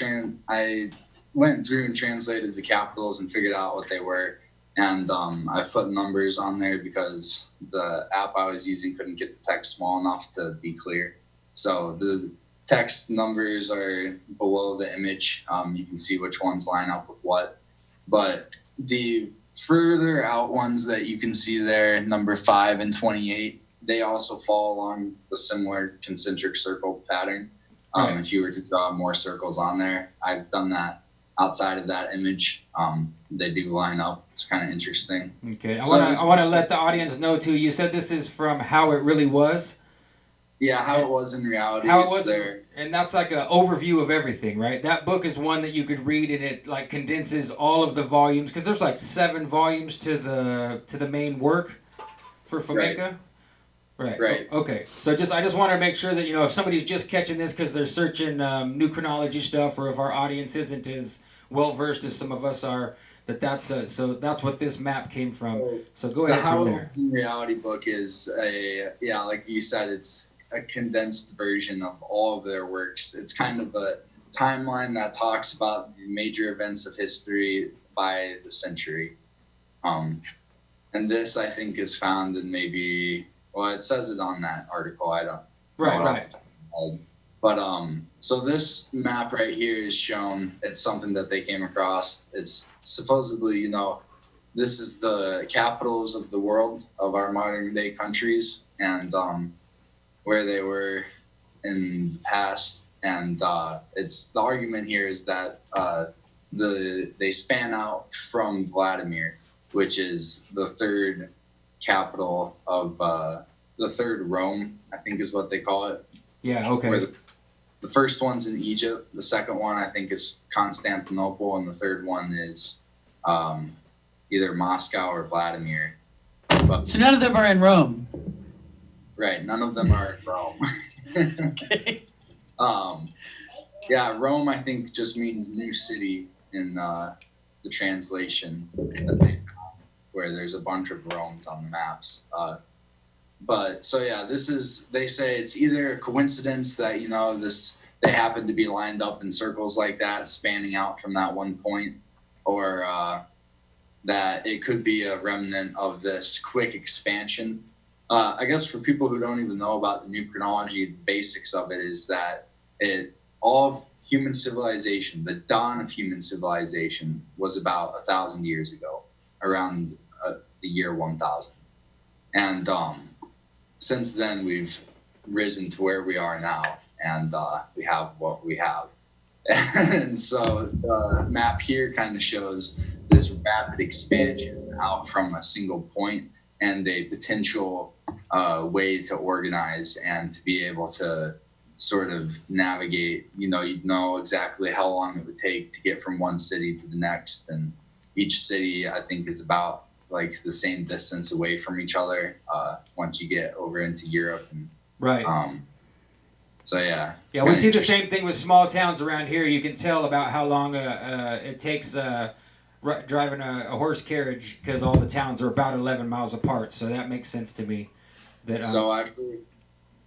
Speaker 6: I went through and translated the capitals and figured out what they were, and I put numbers on there because the app I was using couldn't get the text small enough to be clear. So the text numbers are below the image. You can see which ones line up with what. But the further out ones that you can see there, number 5 and 28, they also fall along the similar concentric circle pattern.
Speaker 2: Right.
Speaker 6: If you were to draw more circles on there, I've done that outside of that image. They do line up. It's kind of interesting.
Speaker 2: Okay. I
Speaker 6: So
Speaker 2: want to let the audience know too. You said this is from How It Really Was.
Speaker 6: Yeah, How It Was in Reality.
Speaker 2: How It
Speaker 6: It's
Speaker 2: Was,
Speaker 6: there.
Speaker 2: and that's like an overview of everything, right? That book is one that you could read, and it like condenses all of the volumes because there's like 7 volumes to the main work for Fomenko. Right.
Speaker 6: Right.
Speaker 2: Okay. So I just want to make sure that if somebody's just catching this because they're searching new chronology stuff, or if our audience isn't as well versed as some of us are, that's what this map came from. So go ahead
Speaker 6: The How
Speaker 2: from
Speaker 6: It
Speaker 2: there.
Speaker 6: Was in Reality book is like you said, it's a condensed version of all of their works. It's kind of a timeline that talks about the major events of history by the century. And this, I think, is found in maybe, it says it on that article. I don't know off the top of my head. But so this map right here is shown. It's something that they came across. It's supposedly, this is the capitals of the world, of our modern day countries. And where they were in the past, and it's the argument here is that they span out from Vladimir, which is the third capital of the third Rome, I think is what they call it.
Speaker 2: Yeah. Okay.
Speaker 6: Where the first one's in Egypt, the second one I think is Constantinople, and the third one is either Moscow or Vladimir. But,
Speaker 3: So none of them are in Rome.
Speaker 6: right, none of them are in Rome.
Speaker 3: Okay.
Speaker 6: Yeah, Rome I think just means new city in the translation that they found, where there's a bunch of Romes on the maps. But so yeah, they say it's either a coincidence that they happen to be lined up in circles like that, spanning out from that one point, or that it could be a remnant of this quick expansion. I guess for people who don't even know about the new chronology, the basics of it is that all of human civilization, the dawn of human civilization, was about 1,000 years ago, around the year 1000, and since then we've risen to where we are now, and we have what we have. And so the map here kind of shows this rapid expansion out from a single point and a potential way to organize and to be able to sort of navigate. You'd know exactly how long it would take to get from one city to the next, and each city I think is about like the same distance away from each other once you get over into Europe. And
Speaker 2: Right.
Speaker 6: So yeah.
Speaker 2: Yeah, we see the same thing with small towns around here. You can tell about how long it takes driving a horse carriage, because all the towns are about 11 miles apart. So that makes sense to me.
Speaker 6: So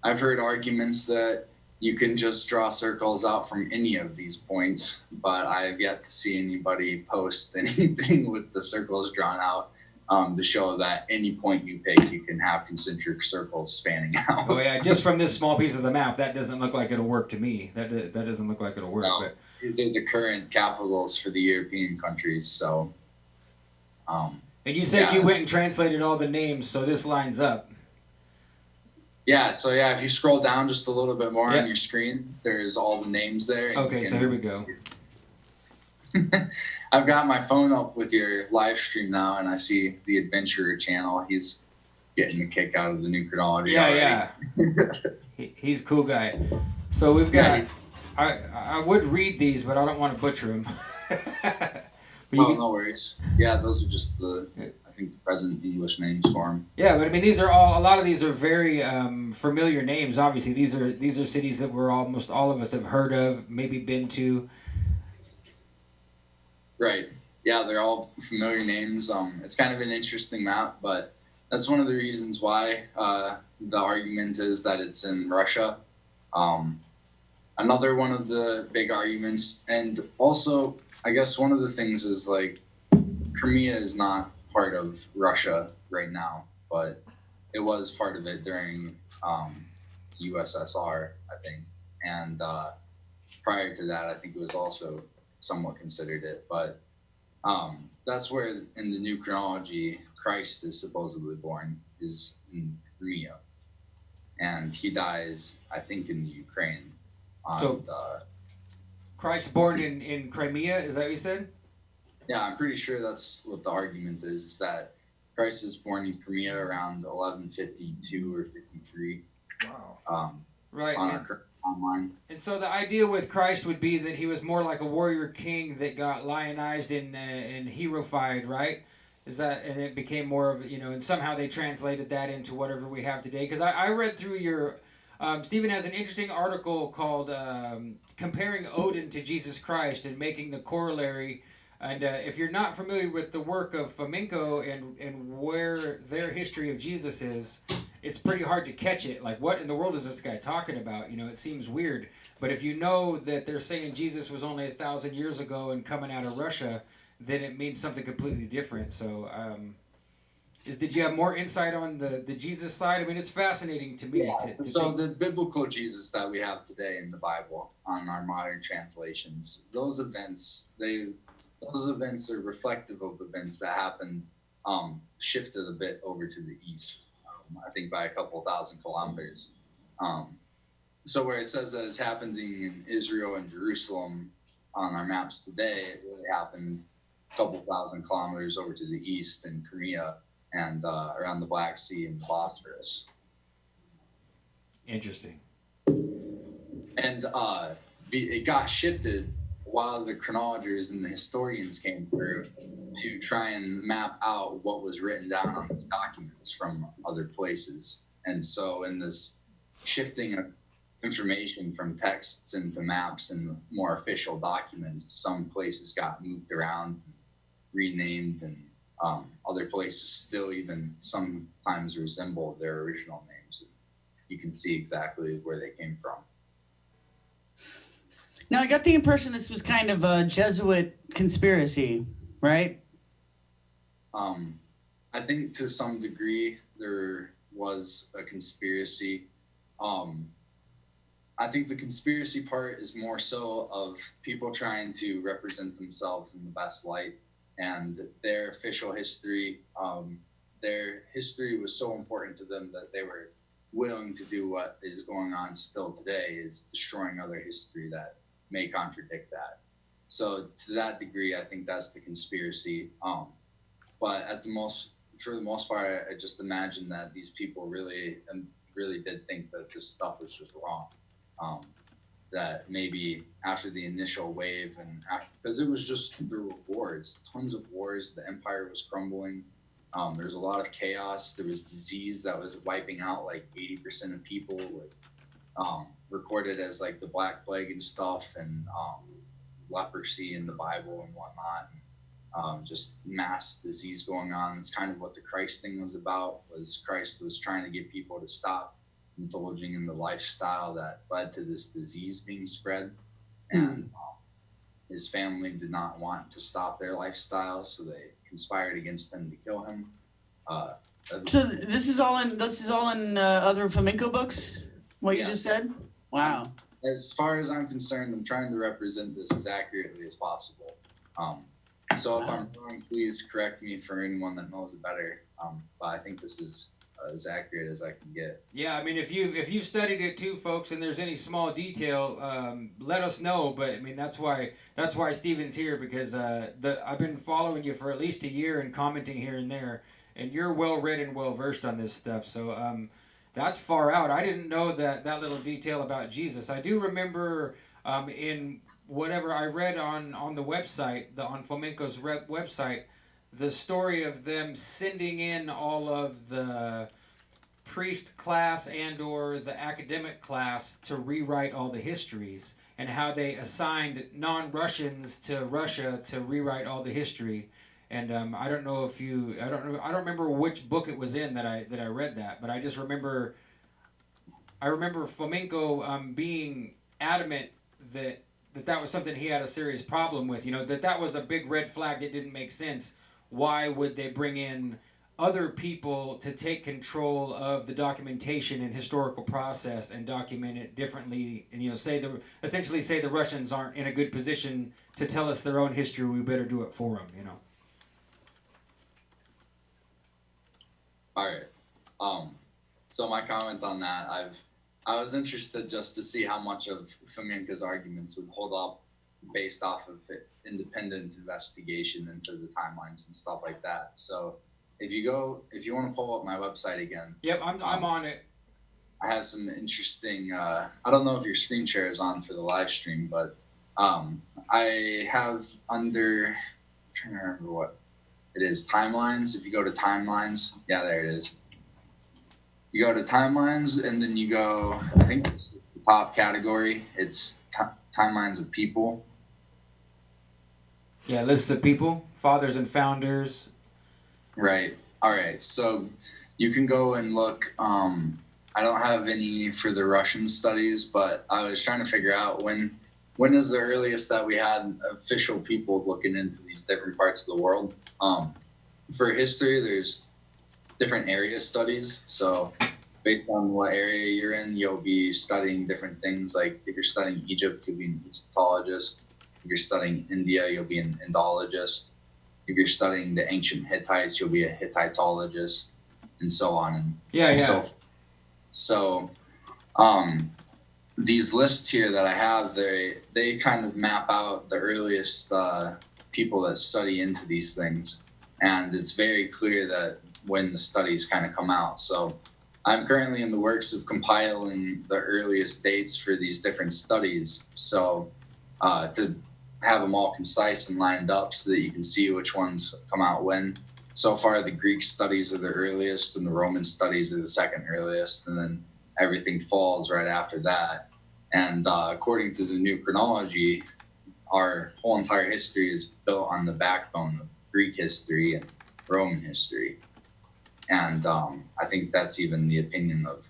Speaker 6: I've heard arguments that you can just draw circles out from any of these points, but I have yet to see anybody post anything with the circles drawn out to show that any point you pick, you can have concentric circles spanning out.
Speaker 2: Oh yeah, just from this small piece of the map, that doesn't look like it'll work to me. That doesn't look like it'll work.
Speaker 6: No,
Speaker 2: but
Speaker 6: these are the current capitals for the European countries. So.
Speaker 2: And you said you went and translated all the names, so this lines up.
Speaker 6: Yeah, so if you scroll down just a little bit more on your screen, there's all the names there.
Speaker 2: Okay, so here we go.
Speaker 6: I've got my phone up with your live stream now, and I see the Adventurer channel. He's getting a kick out of the new chronology already.
Speaker 2: Yeah. He's a cool guy. So we've got, I would read these, but I don't want to butcher them.
Speaker 6: No worries. Yeah, those are just the present English names for them.
Speaker 2: Yeah, but I mean, these are a lot of these are very familiar names. Obviously, these are cities that almost all of us have heard of, maybe been to.
Speaker 6: Right. Yeah, they're all familiar names. It's kind of an interesting map, but that's one of the reasons why the argument is that it's in Russia. Another one of the big arguments, and also I guess one of the things is like Crimea is not part of Russia right now, but it was part of it during USSR, I think, and prior to that, I think it was also somewhat considered it. But that's where in the new chronology Christ is supposedly born, is in Crimea, and he dies, I think, in the Ukraine.
Speaker 2: Christ born in Crimea, is that what you said?
Speaker 6: Yeah, I'm pretty sure that's what the argument is that Christ is born in Crimea around 1152 or 53.
Speaker 1: Wow.
Speaker 2: Right.
Speaker 6: Online.
Speaker 2: And so the idea with Christ would be that he was more like a warrior king that got lionized and heroified, right? And it became more of, and somehow they translated that into whatever we have today. Because I read through your, Stephen has an interesting article called Comparing Odin to Jesus Christ and making the corollary. And if you're not familiar with the work of Fomenko and where their history of Jesus is, it's pretty hard to catch it. Like, what in the world is this guy talking about? It seems weird. But if you know that they're saying Jesus was only 1,000 years ago and coming out of Russia, then it means something completely different. So, did you have more insight on the Jesus side? I mean, it's fascinating to me.
Speaker 6: Yeah. The biblical Jesus that we have today in the Bible on our modern translations, those events are reflective of events that happened, shifted a bit over to the east, I think by a couple thousand kilometers. So where it says that it's happening in Israel and Jerusalem on our maps today, it really happened a couple thousand kilometers over to the east in Crimea and around the Black Sea and the Bosphorus.
Speaker 2: Interesting.
Speaker 6: And it got shifted while the chronologers and the historians came through to try and map out what was written down on these documents from other places. And so in this shifting of information from texts into maps and more official documents, some places got moved around, renamed, and other places still even sometimes resemble their original names. You can see exactly where they came from.
Speaker 3: Now, I got the impression this was kind of a Jesuit conspiracy, right?
Speaker 6: I think to some degree there was a conspiracy. I think the conspiracy part is more so of people trying to represent themselves in the best light, and their official history, their history was so important to them that they were willing to do what is going on still today, is destroying other history that may contradict that. So to that degree, I think that's the conspiracy. But for the most part, I just imagine that these people really did think that this stuff was just wrong. That maybe after the initial wave and because it was just, there were wars, tons of wars, the empire was crumbling. There was a lot of chaos. There was disease that was wiping out like 80% of people, recorded as like the Black Plague and stuff, and leprosy in the Bible and whatnot. Just mass disease going on. It's kind of what the Christ thing was about. Was Christ was trying to get people to stop indulging in the lifestyle that led to this disease being spread, and his family did not want to stop their lifestyle, so they conspired against him to kill him.
Speaker 3: So this is all in other Fomenko books. What you just said? Wow.
Speaker 6: As far as I'm concerned, I'm trying to represent this as accurately as possible. So if I'm wrong, please correct me for anyone that knows it better. But I think this is as accurate as I can get.
Speaker 2: Yeah, I mean, if you've studied it too, folks, and there's any small detail, let us know. But I mean, that's why Stephen's here, because I've been following you for at least a year and commenting here and there, and you're well read and well versed on this stuff. So that's far out. I didn't know that little detail about Jesus. I do remember in whatever I read on the website, on Fomenko's website, the story of them sending in all of the priest class and or the academic class to rewrite all the histories, and how they assigned non-Russians to Russia to rewrite all the history. And I don't remember which book it was in that I read that, but I just remember Fomenko being adamant that was something he had a serious problem with. That was a big red flag that didn't make sense. Why would they bring in other people to take control of the documentation and historical process and document it differently? And essentially say the Russians aren't in a good position to tell us their own history. We better do it for them.
Speaker 6: All right. So my comment on that, I was interested just to see how much of Fomenko's arguments would hold up based off of independent investigation into the timelines and stuff like that. So if you want to pull up my website again.
Speaker 2: Yep, I'm on it.
Speaker 6: I have some interesting, I don't know if your screen share is on for the live stream, but I have I'm trying to remember what it is, timelines. If you go to timelines, yeah, there it is. You go to timelines, and then you go, I think it's the top category. It's timelines of people.
Speaker 2: Yeah, lists of people, fathers and founders.
Speaker 6: Right. All right. So you can go and look. I don't have any for the Russian studies, but I was trying to figure out when is the earliest that we had official people looking into these different parts of the world. For history, there's different area studies. So based on what area you're in, you'll be studying different things. Like if you're studying Egypt, you'll be an Egyptologist. If you're studying India, you'll be an Indologist. If you're studying the ancient Hittites, you'll be a Hittitologist, and so on.
Speaker 2: Yeah.
Speaker 6: So These lists here that I have, they kind of map out the earliest people that study into these things, and it's very clear that when the studies kind of come out. So I'm currently in the works of compiling the earliest dates for these different studies, so to have them all concise and lined up so that you can see which ones come out when. So far, the Greek studies are the earliest, and the Roman studies are the second earliest, and then everything falls right after that. And according to the new chronology, our whole entire history is built on the backbone of Greek history and Roman history. And I think that's even the opinion of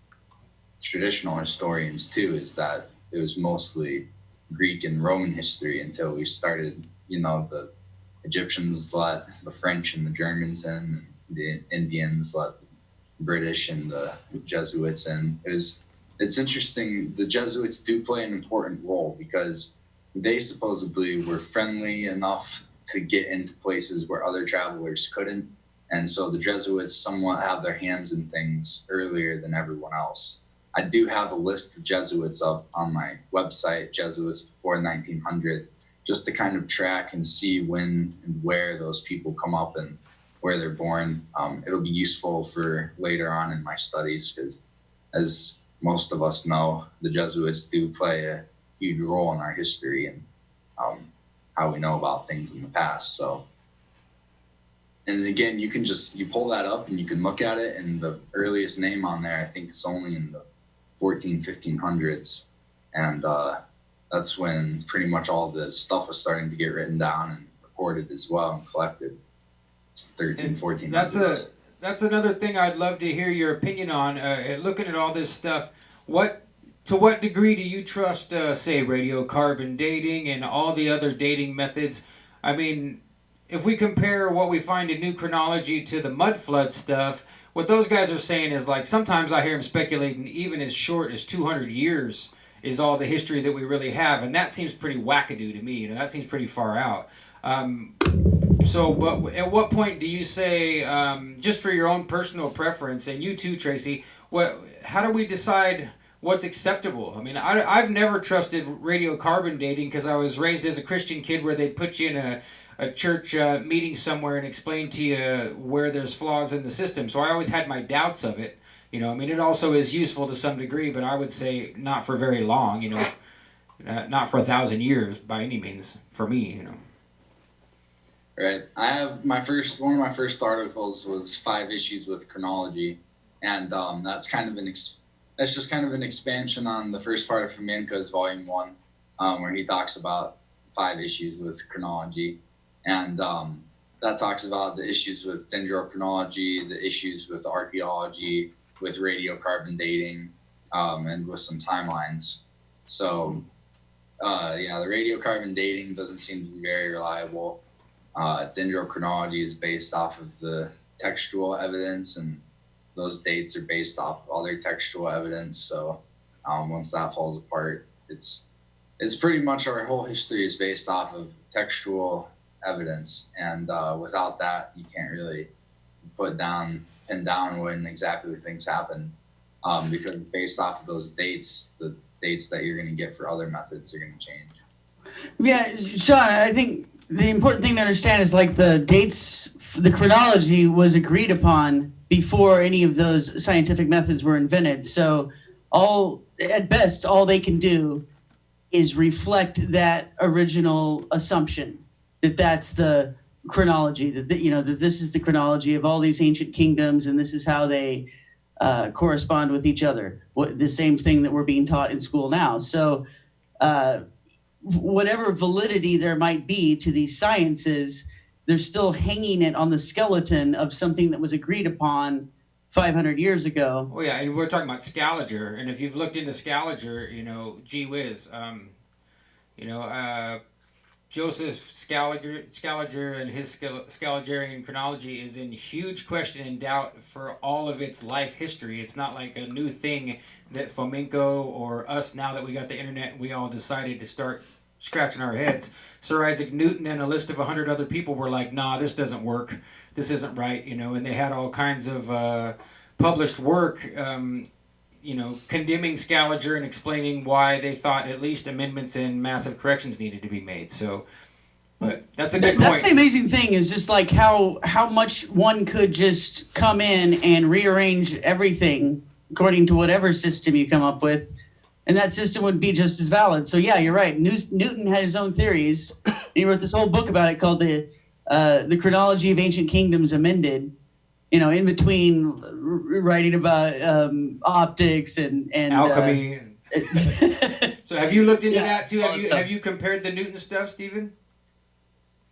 Speaker 6: traditional historians too, is that it was mostly Greek and Roman history until we started, the Egyptians let the French and the Germans in, and the Indians let the British and the Jesuits in. It's interesting. The Jesuits do play an important role because they supposedly were friendly enough to get into places where other travelers couldn't. And so the Jesuits somewhat have their hands in things earlier than everyone else. I do have a list of Jesuits up on my website, Jesuits before 1900, just to kind of track and see when and where those people come up and where they're born. It'll be useful for later on in my studies because, as most of us know, the Jesuits do play a huge role in our history and how we know about things in the past. So, and again, you pull that up and you can look at it, and the earliest name on there, I think, is only in the 1500s. And that's when pretty much all the stuff was starting to get written down and recorded as well and collected. It's 1400s.
Speaker 2: That's another thing I'd love to hear your opinion on. Looking at all this stuff, to what degree do you trust, say, radiocarbon dating and all the other dating methods? I mean, if we compare what we find in new chronology to the mud flood stuff, what those guys are saying is, like, sometimes I hear them speculating even as short as 200 years is all the history that we really have, and that seems pretty wackadoo to me. That seems pretty far out. But at what point do you say, just for your own personal preference, and you too, Tracy, how do we decide what's acceptable? I mean, I've never trusted radiocarbon dating because I was raised as a Christian kid where they'd put you in a church meeting somewhere and explain to you where there's flaws in the system. So I always had my doubts of it. I mean, it also is useful to some degree, but I would say not for very long, not for 1,000 years by any means, for me,
Speaker 6: Right. I have one of my first articles was 5 issues with chronology, and that's kind of just kind of an expansion on the first part of Fomenko's volume 1, where he talks about 5 issues with chronology, and that talks about the issues with dendrochronology, the issues with archaeology, with radiocarbon dating, and with some timelines. So, the radiocarbon dating doesn't seem to be very reliable. Dendrochronology is based off of the textual evidence, and those dates are based off of other textual evidence. So once that falls apart, it's pretty much our whole history is based off of textual evidence, and without that, you can't really pin down when exactly things happen, because based off of those dates, the dates that you're going to get for other methods are going to change.
Speaker 3: Yeah, Sean, I think the important thing to understand is, like, the dates, the chronology was agreed upon before any of those scientific methods were invented. So at best, all they can do is reflect that original assumption that that's the chronology, that this is the chronology of all these ancient kingdoms, and this is how they correspond with each other. The same thing that we're being taught in school now. So whatever validity there might be to these sciences, they're still hanging it on the skeleton of something that was agreed upon 500 years ago.
Speaker 2: Oh yeah, and we're talking about Scaliger, and if you've looked into Scaliger, gee whiz, Joseph Scaliger and his Scaligerian chronology is in huge question and doubt for all of its life history. It's not like a new thing that Fomenko or us, now that we got the internet, we all decided to start scratching our heads. Sir Isaac Newton and a list of 100 other people were like, nah, this doesn't work. This isn't right, and they had all kinds of published work, condemning Scaliger and explaining why they thought at least amendments and massive corrections needed to be made. So, but that's a good point.
Speaker 3: That's the amazing thing is just like how much one could just come in and rearrange everything according to whatever system you come up with, and that system would be just as valid. So yeah, you're right. Newton had his own theories. He wrote this whole book about it called the Chronology of Ancient Kingdoms Amended. In between writing about optics and
Speaker 2: alchemy. So have you looked into that too?
Speaker 6: all that
Speaker 2: Have you compared the Newton stuff, Stephen?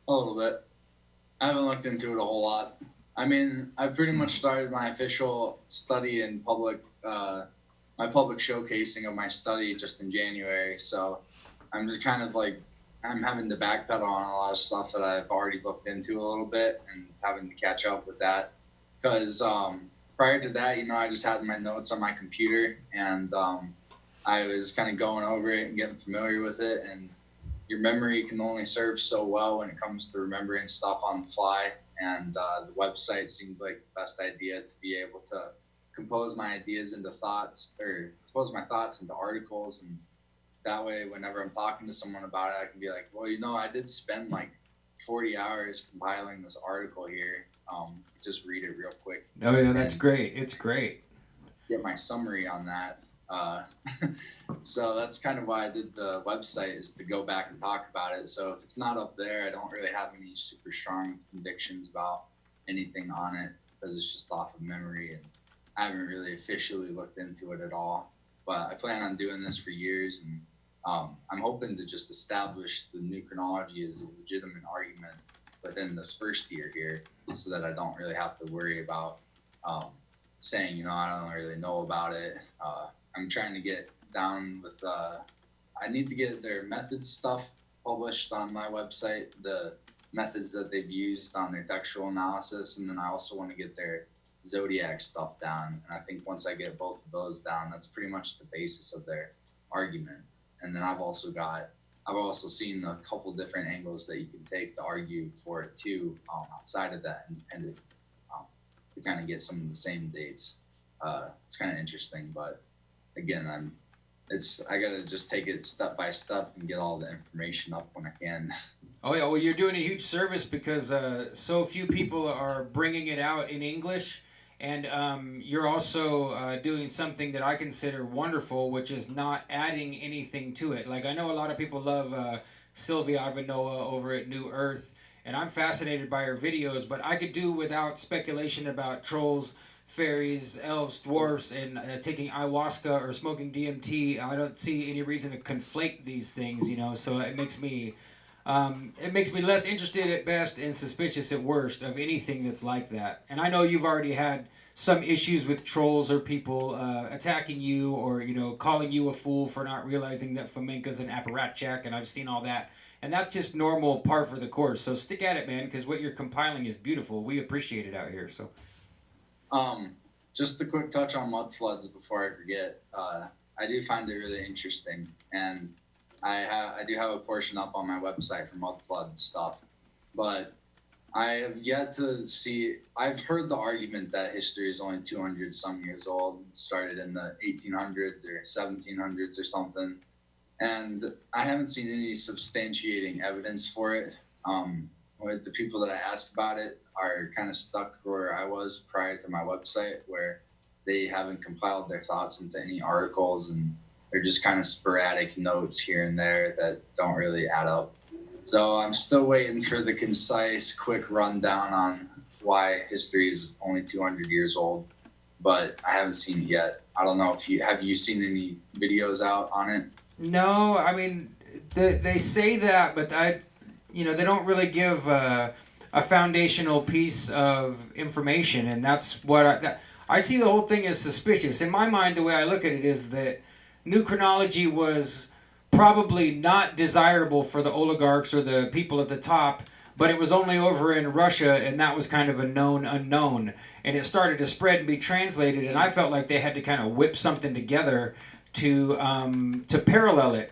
Speaker 6: A little bit. I haven't looked into it a whole lot. I mean, I've pretty much started my official study in public, my public showcasing of my study just in January. So I'm just kind of like, I'm having to backpedal on a lot of stuff that I've already looked into a little bit and having to catch up with that. Because prior to that, I just had my notes on my computer and I was kind of going over it and getting familiar with it. And your memory can only serve so well when it comes to remembering stuff on the fly. And the website seemed like the best idea to be able to compose my ideas into thoughts, or compose my thoughts into articles. And that way, whenever I'm talking to someone about it, I can be like, well, I did spend like 40 hours compiling this article here. Just read it real quick.
Speaker 2: Oh yeah, that's great. It's great.
Speaker 6: Get my summary on that. So that's kind of why I did the website, is to go back and talk about it. So if it's not up there, I don't really have any super strong convictions about anything on it, because it's just off of memory, and I haven't really officially looked into it at all. But I plan on doing this for years, and I'm hoping to just establish the new chronology as a legitimate argument within this first year here, so that I don't really have to worry about saying, I don't really know about it. I'm trying to get down with, I need to get their methods stuff published on my website, the methods that they've used on their textual analysis, and then I also want to get their zodiac stuff down. And I think once I get both of those down, that's pretty much the basis of their argument. And then I've also seen a couple different angles that you can take to argue for it too, outside of that independent, to kind of get some of the same dates. It's kind of interesting, but again, I gotta just take it step by step and get all the information up when I can.
Speaker 2: Oh yeah, well you're doing a huge service, because so few people are bringing it out in English, and you're also doing something that I consider wonderful, which is not adding anything to it. Like, I know a lot of people love Sylvia Ivanova over at New Earth, and I'm fascinated by her videos, but I could do without speculation about trolls, fairies, elves, dwarfs, and taking ayahuasca or smoking DMT. I don't see any reason to conflate these things, so it makes me less interested at best and suspicious at worst of anything that's like that. And I know you've already had some issues with trolls or people attacking you, or calling you a fool for not realizing that Fomenko's an apparatchik, and I've seen all that. And that's just normal par for the course. So stick at it, man, because what you're compiling is beautiful. We appreciate it out here. So.
Speaker 6: Just a quick touch on mud floods before I forget. I do find it really interesting, and I do have a portion up on my website for mud flood stuff, but I have yet to see. I've heard the argument that history is only 200 some years old, started in the 1800s or 1700s or something, and I haven't seen any substantiating evidence for it. With the people that I ask about it are kind of stuck where I was prior to my website, where they haven't compiled their thoughts into any articles, and they're just kind of sporadic notes here and there that don't really add up. So I'm still waiting for the concise, quick rundown on why history is only 200 years old, but I haven't seen it yet. I don't know if have you seen any videos out on it?
Speaker 2: No, I mean, they say that, but they don't really give a foundational piece of information, and that's what I see the whole thing as suspicious. In my mind, the way I look at it is that new chronology was probably not desirable for the oligarchs or the people at the top, but it was only over in Russia, and that was kind of a known unknown. And it started to spread and be translated, and I felt like they had to kind of whip something together to parallel it,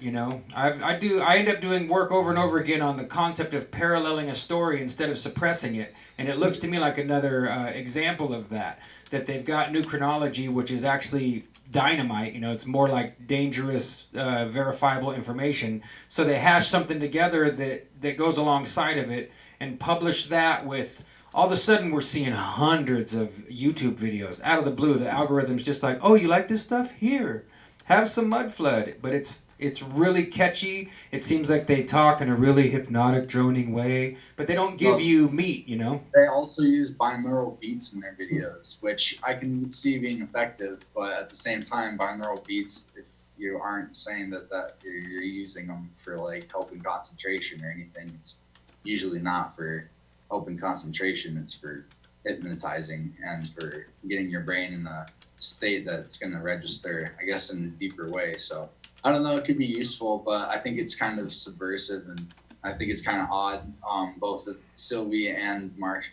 Speaker 2: I end up doing work over and over again on the concept of paralleling a story instead of suppressing it, and it looks to me like another example of that they've got new chronology, which is actually dynamite. It's more like dangerous, verifiable information. So they hash something together that goes alongside of it and publish that with. All of a sudden, we're seeing hundreds of YouTube videos out of the blue. The algorithm's just like, oh, you like this stuff? Here, have some mud flood. But it's really catchy. It seems like they talk in a really hypnotic, droning way, but they don't give you meat,
Speaker 6: They also use binaural beats in their videos, which I can see being effective, but at the same time, binaural beats, if you aren't saying that you're using them for like helping concentration or anything, it's usually not for helping concentration. It's for hypnotizing and for getting your brain in a state that's going to register, I guess, in a deeper way. So I don't know, it could be useful, but I think it's kind of subversive, and I think it's kind of odd. Both with Sylvie and Mark,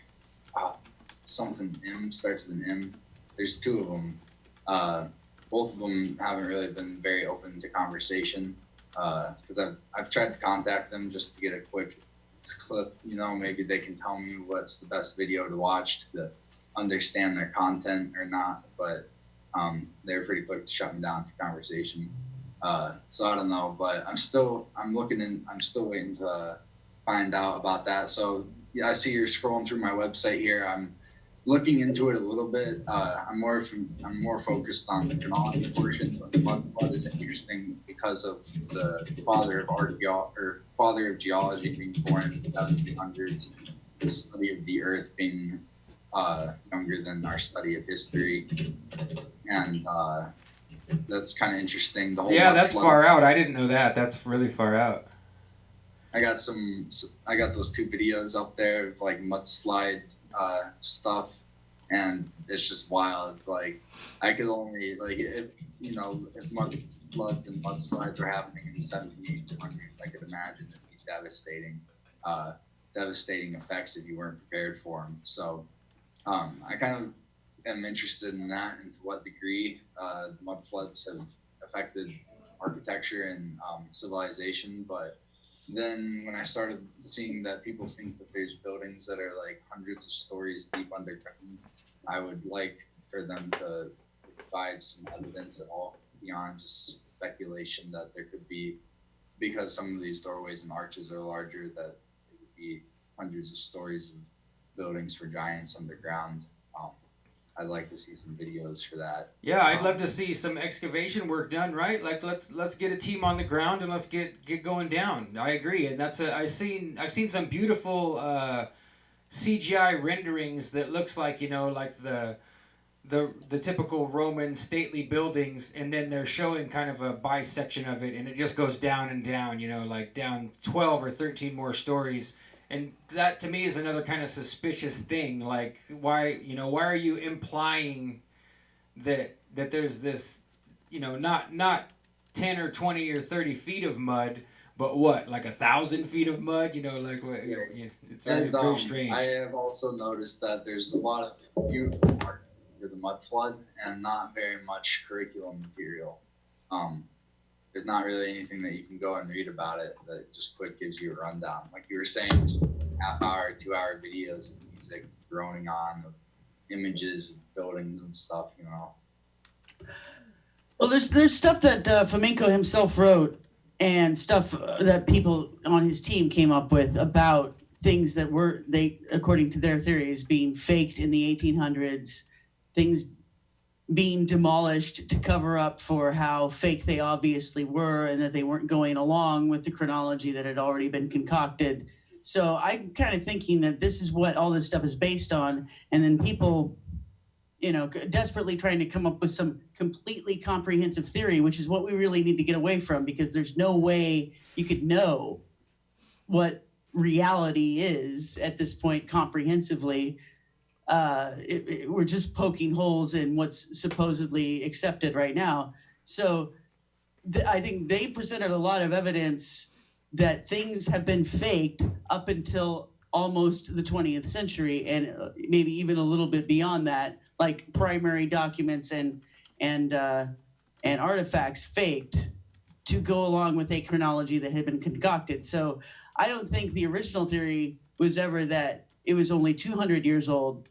Speaker 6: something M starts with an M. There's two of them. Both of them haven't really been very open to conversation, because I've tried to contact them just to get a quick clip. Maybe they can tell me what's the best video to watch to understand their content or not. But they were pretty quick to shut me down to conversation. So I don't know, but I'm still waiting to find out about that. So yeah, I see you're scrolling through my website here. I'm looking into it a little bit. I'm more focused on the chronology portion, but the mud flood is interesting because of the father of geology being born in the 1700s, the study of the earth being younger than our study of history, and that's kind of interesting. The whole
Speaker 2: that's far out. I didn't know that. That's really far out.
Speaker 6: I got those two videos up there of like mudslide stuff, and it's just wild. Like I could only if mud floods and mudslides are happening in the 1700s, I could imagine it'd be devastating effects if you weren't prepared for them. So I kind of am interested in that, and to what degree mud floods have affected architecture and civilization. But then when I started seeing that people think that there's buildings that are like hundreds of stories deep underground, I would like for them to provide some evidence at all beyond just speculation that there could be, because some of these doorways and arches are larger, that it would be hundreds of stories of buildings for giants underground. I'd like to see some videos for that.
Speaker 2: Yeah, I'd love to see some excavation work done, right? Like let's get a team on the ground and let's get going down. I agree, and I've seen some beautiful CGI renderings that looks like like the typical Roman stately buildings, and then they're showing kind of a bisection of it, and it just goes down and down, like down 12 or 13 more stories. And that to me is another kind of suspicious thing. Like why are you implying that there's this, not 10 or 20 or 30 feet of mud, but what, like 1,000 feet of mud? Like what? It's very strange.
Speaker 6: I have also noticed that there's a lot of beautiful art for the mud flood and not very much curriculum material. There's not really anything that you can go and read about it that just quick gives you a rundown. Like you were saying, half-hour, 2-hour videos of music droning on, of images of buildings and stuff,
Speaker 3: Well, there's stuff that Fomenko himself wrote, and stuff that people on his team came up with about things that were, according to their theories, being faked in the 1800s, things being demolished to cover up for how fake they obviously were, and that they weren't going along with the chronology that had already been concocted. So I'm kind of thinking that this is what all this stuff is based on, and then people, desperately trying to come up with some completely comprehensive theory, which is what we really need to get away from, because there's no way you could know what reality is at this point comprehensively. We're just poking holes in what's supposedly accepted right now. So I think they presented a lot of evidence that things have been faked up until almost the 20th century, and maybe even a little bit beyond that, like primary documents and artifacts faked to go along with a chronology that had been concocted. So I don't think the original theory was ever that it was only 200 years old,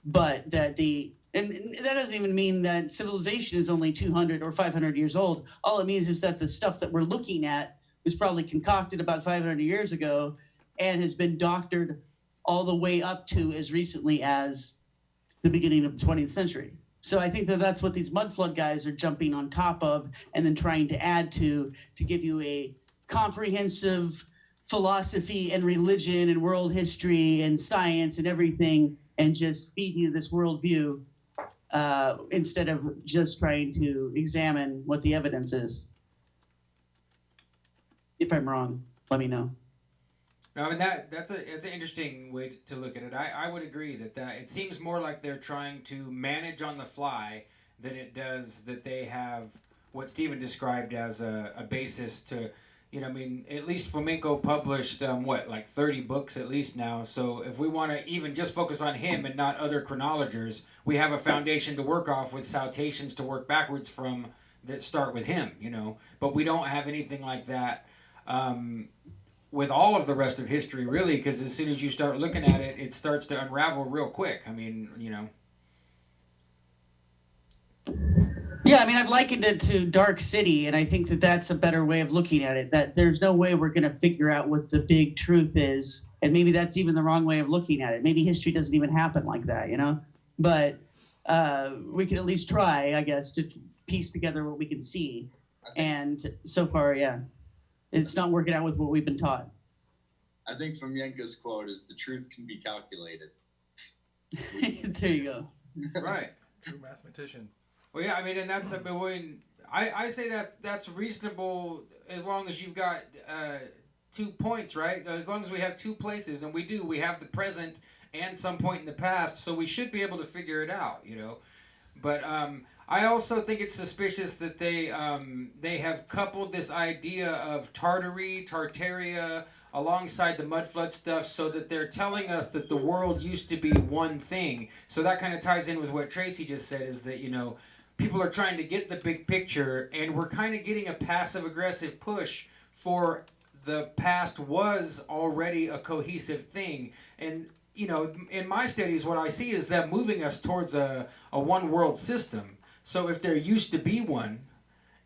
Speaker 3: but that the And that doesn't even mean that civilization is only 200 or 500 years old. All it means is that the stuff that we're looking at was probably concocted about 500 years ago and has been doctored all the way up to as recently as the beginning of the 20th century. So I think that that's what these mud flood guys are jumping on top of and then trying to add to give you a comprehensive philosophy and religion and world history and science and everything, and just feed you this worldview instead of just trying to examine what the evidence is. If I'm wrong, let me know.
Speaker 2: No, I mean that's an interesting way to look at it. I would agree that it seems more like they're trying to manage on the fly than it does that they have what Stephen described as a basis to, I mean, at least Fomenko published like 30 books at least now. So if we want to even just focus on him and not other chronologers, we have a foundation to work off with citations to work backwards from that start with him, But we don't have anything like that. With all of the rest of history, really, because as soon as you start looking at it, it starts to unravel real quick. I mean,
Speaker 3: Yeah, I mean, I've likened it to Dark City, and I think that that's a better way of looking at it, that there's no way we're going to figure out what the big truth is, and maybe that's even the wrong way of looking at it. Maybe history doesn't even happen like that, But we can at least try, I guess, to piece together what we can see. And so far, yeah. It's not working out with what we've been taught.
Speaker 6: I think Fomenko's quote is, "The truth can be calculated."
Speaker 3: There you go.
Speaker 2: Right.
Speaker 1: True mathematician.
Speaker 2: Well, yeah, I mean, and that's, I say that's reasonable as long as you've got 2 points, right? As long as we have 2 places, and we have the present and some point in the past, so we should be able to figure it out, But I also think it's suspicious that they have coupled this idea of Tartaria, alongside the mud flood stuff, so that they're telling us that the world used to be one thing. So that kind of ties in with what Tracy just said, is that, people are trying to get the big picture, and we're kind of getting a passive-aggressive push for the past was already a cohesive thing. And, in my studies, what I see is them moving us towards a one-world system. So if there used to be one,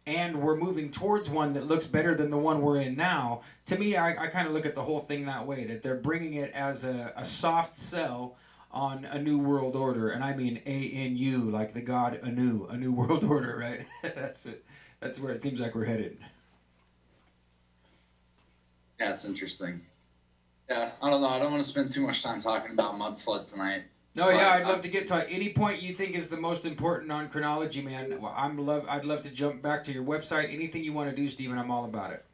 Speaker 2: and we're moving towards one that looks better than the one we're in now, to me, I kind of look at the whole thing that way, that they're bringing it as a soft sell on a new world order. And I mean A-N-U, like the god Anu, a new world order, right? That's it. That's where it seems like we're headed.
Speaker 6: Yeah, it's interesting. Yeah, I don't know. I don't want to spend too much time talking about mud flood tonight.
Speaker 2: No, yeah, I'd love to get to any point you think is the most important on chronology, man. Well, I'd love to jump back to your website. Anything you want to do, Stephen, I'm all about it.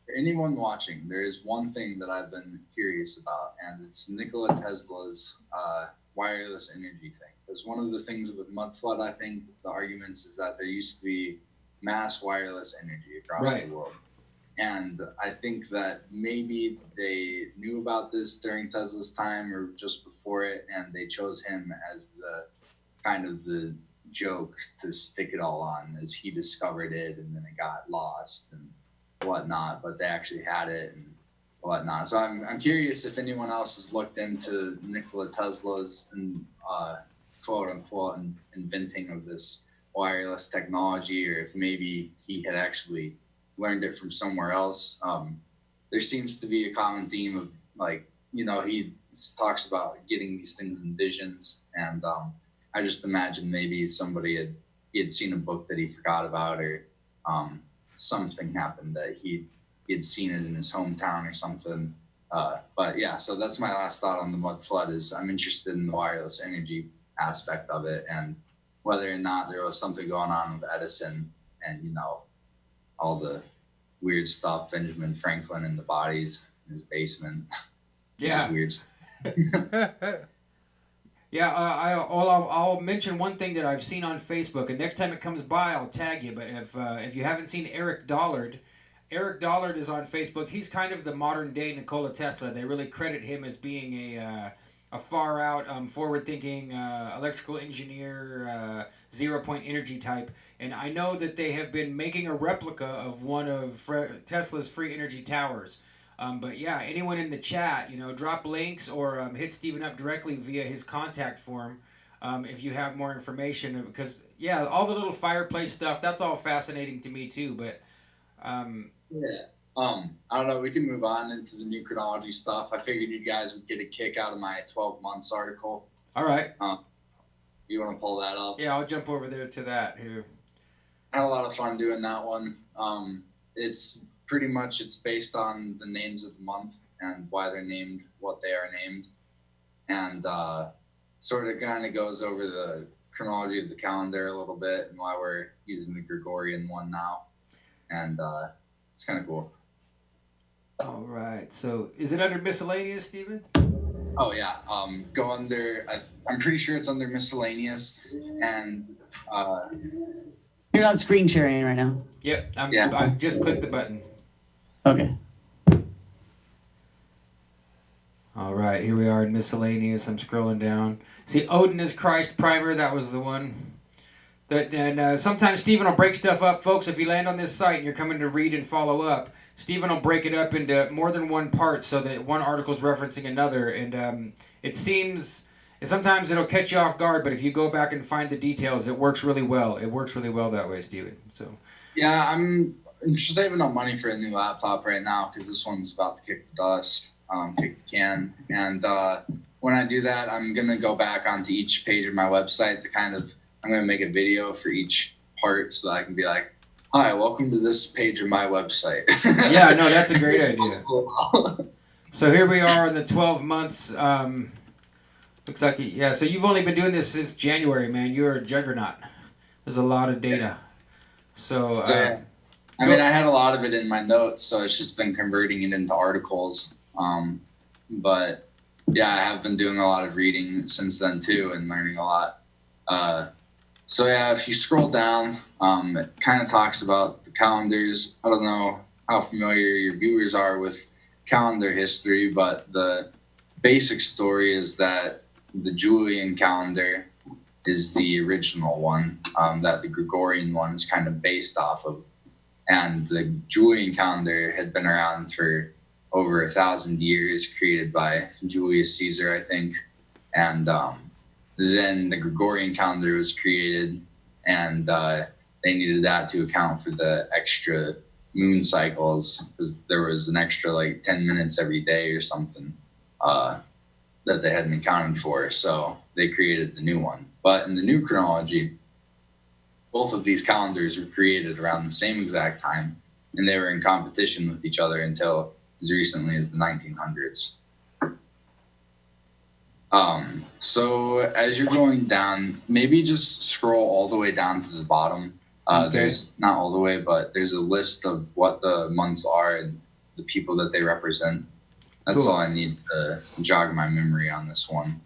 Speaker 6: For anyone watching, there is one thing that I've been curious about, and it's Nikola Tesla's wireless energy thing. Because one of the things with mud flood, I think, the arguments is that there used to be mass wireless energy across the world. And I think that maybe they knew about this during Tesla's time or just before it, and they chose him as the kind of the joke to stick it all on, as he discovered it and then it got lost and whatnot, but they actually had it and whatnot. So I'm curious if anyone else has looked into Nikola Tesla's quote unquote inventing of this wireless technology, or if maybe he had actually learned it from somewhere else. There seems to be a common theme of, like, he talks about getting these things in visions, and I just imagine maybe he had seen a book that he forgot about, or something happened that he had seen it in his hometown or something. But yeah, so that's my last thought on the mud flood, is I'm interested in the wireless energy aspect of it, and whether or not there was something going on with Edison and, all the weird stuff, Benjamin Franklin and the bodies in his basement.
Speaker 2: Yeah.
Speaker 6: Weird.
Speaker 2: Yeah, I'll mention one thing that I've seen on Facebook, and next time it comes by, I'll tag you. But if you haven't seen Eric Dollard is on Facebook. He's kind of the modern day Nikola Tesla. They really credit him as being a far out, forward thinking electrical engineer, 0-point energy type. And I know that they have been making a replica of one of Tesla's free energy towers. But yeah, anyone in the chat, drop links or hit Stephen up directly via his contact form. if you have more information, because yeah, all the little fireplace stuff, that's all fascinating to me too. But
Speaker 6: Yeah. I don't know. We can move on into the new chronology stuff. I figured you guys would get a kick out of my 12 months article.
Speaker 2: all right,
Speaker 6: You want to pull that up?
Speaker 2: yeah, I'll jump over there to that here.
Speaker 6: I had a lot of fun doing that one. It's pretty much it's based on the names of the month and why they're named what they are named, and sort of kind of goes over the chronology of the calendar a little bit and why we're using the Gregorian one now, and it's kind of cool.
Speaker 2: All right, so is it under miscellaneous, Stephen?
Speaker 6: Oh yeah, go under. I'm pretty sure it's under miscellaneous, and
Speaker 3: You're not screen sharing right now.
Speaker 2: Yep,
Speaker 6: Yeah.
Speaker 2: I just clicked the button.
Speaker 3: Okay.
Speaker 2: All right, here we are in miscellaneous. I'm scrolling down. See, Odin is Christ primer. That was the one. And sometimes Stephen will break stuff up, folks. If you land on this site and you're coming to read and follow up, Stephen will break it up into more than one part so that one article is referencing another. And it seems sometimes it'll catch you off guard, but if you go back and find the details, it works really well. It works really well that way, Stephen. So.
Speaker 6: yeah, I'm saving up money for a new laptop right now because this one's about to kick the dust, kick the can, and when I do that, I'm gonna go back onto each page of my website to kind of. I'm going to make a video for each part so that I can be like, hi, welcome to this page of my website.
Speaker 2: Yeah, no, that's a great idea. So here we are in the 12 months. Looks like, yeah, so you've only been doing this since January, man. You're a juggernaut. There's a lot of data. So,
Speaker 6: I mean, I had a lot of it in my notes, so it's just been converting it into articles. But yeah, I have been doing a lot of reading since then too and learning a lot. So yeah, if you scroll down, it kind of talks about the calendars. I don't know how familiar your viewers are with calendar history, but the basic story is that the Julian calendar is the original one, that the Gregorian one is kind of based off of. And the Julian calendar had been around for over 1,000 years, created by Julius Caesar, I think. And then the Gregorian calendar was created, and they needed that to account for the extra moon cycles, because there was an extra like 10 minutes every day or something that they hadn't accounted for. So they created the new one. But in the new chronology, both of these calendars were created around the same exact time, and they were in competition with each other until as recently as the 1900s. So as you're going down, maybe just scroll all the way down to the bottom.
Speaker 2: Okay.
Speaker 6: There's not all the way, but there's a list of what the months are and the people that they represent. That's
Speaker 2: Cool.
Speaker 6: all I need to jog my memory on this one.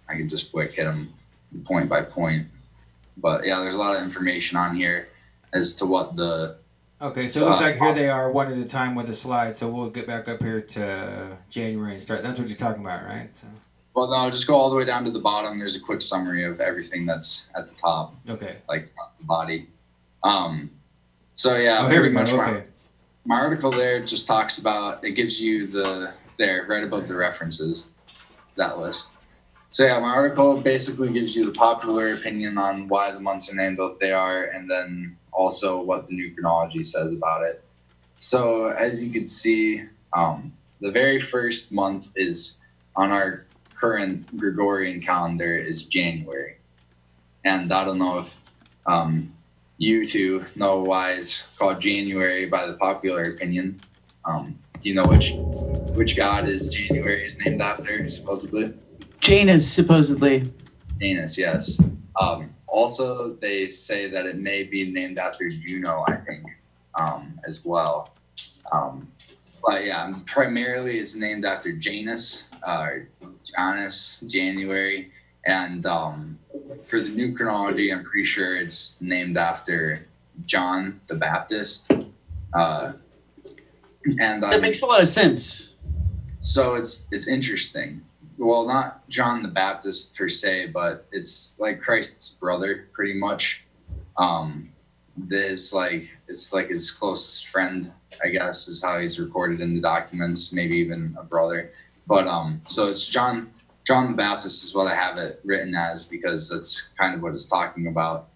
Speaker 6: I can just quick hit them point by point. But yeah, there's a lot of information on here as to what the
Speaker 2: Okay, so it looks like here they are one at a time with a slide. So we'll get back up here to January and start. That's what you're talking about, right? So.
Speaker 6: well, no, just go all the way down to the bottom. There's a quick summary of everything that's at the top,
Speaker 2: Okay.
Speaker 6: like the body. So yeah,
Speaker 2: Oh, here we
Speaker 6: pretty
Speaker 2: go.
Speaker 6: much
Speaker 2: Okay.
Speaker 6: my article there just talks about, it gives you there right above the references, that list. So yeah, my article basically gives you the popular opinion on why the months are named what they are, and then also what the new chronology says about it. So as you can see, the very first month is on our current Gregorian calendar is January. And I don't know if you two know why it's called January by the popular opinion. Do you know which god is January is named after, supposedly?
Speaker 3: Janus, supposedly.
Speaker 6: Janus, yes. Also, they say that it may be named after Juno, I think, as well. But yeah, primarily it's named after Janus, January. And for the new chronology, I'm pretty sure it's named after John the Baptist. And
Speaker 3: That makes a lot of sense.
Speaker 6: so it's interesting. Well, not John the Baptist per se, but it's like Christ's brother, pretty much. It's like his closest friend, I guess, is how he's recorded in the documents. Maybe even a brother. But so it's John John the Baptist is what I have it written as, because that's kind of what it's talking about.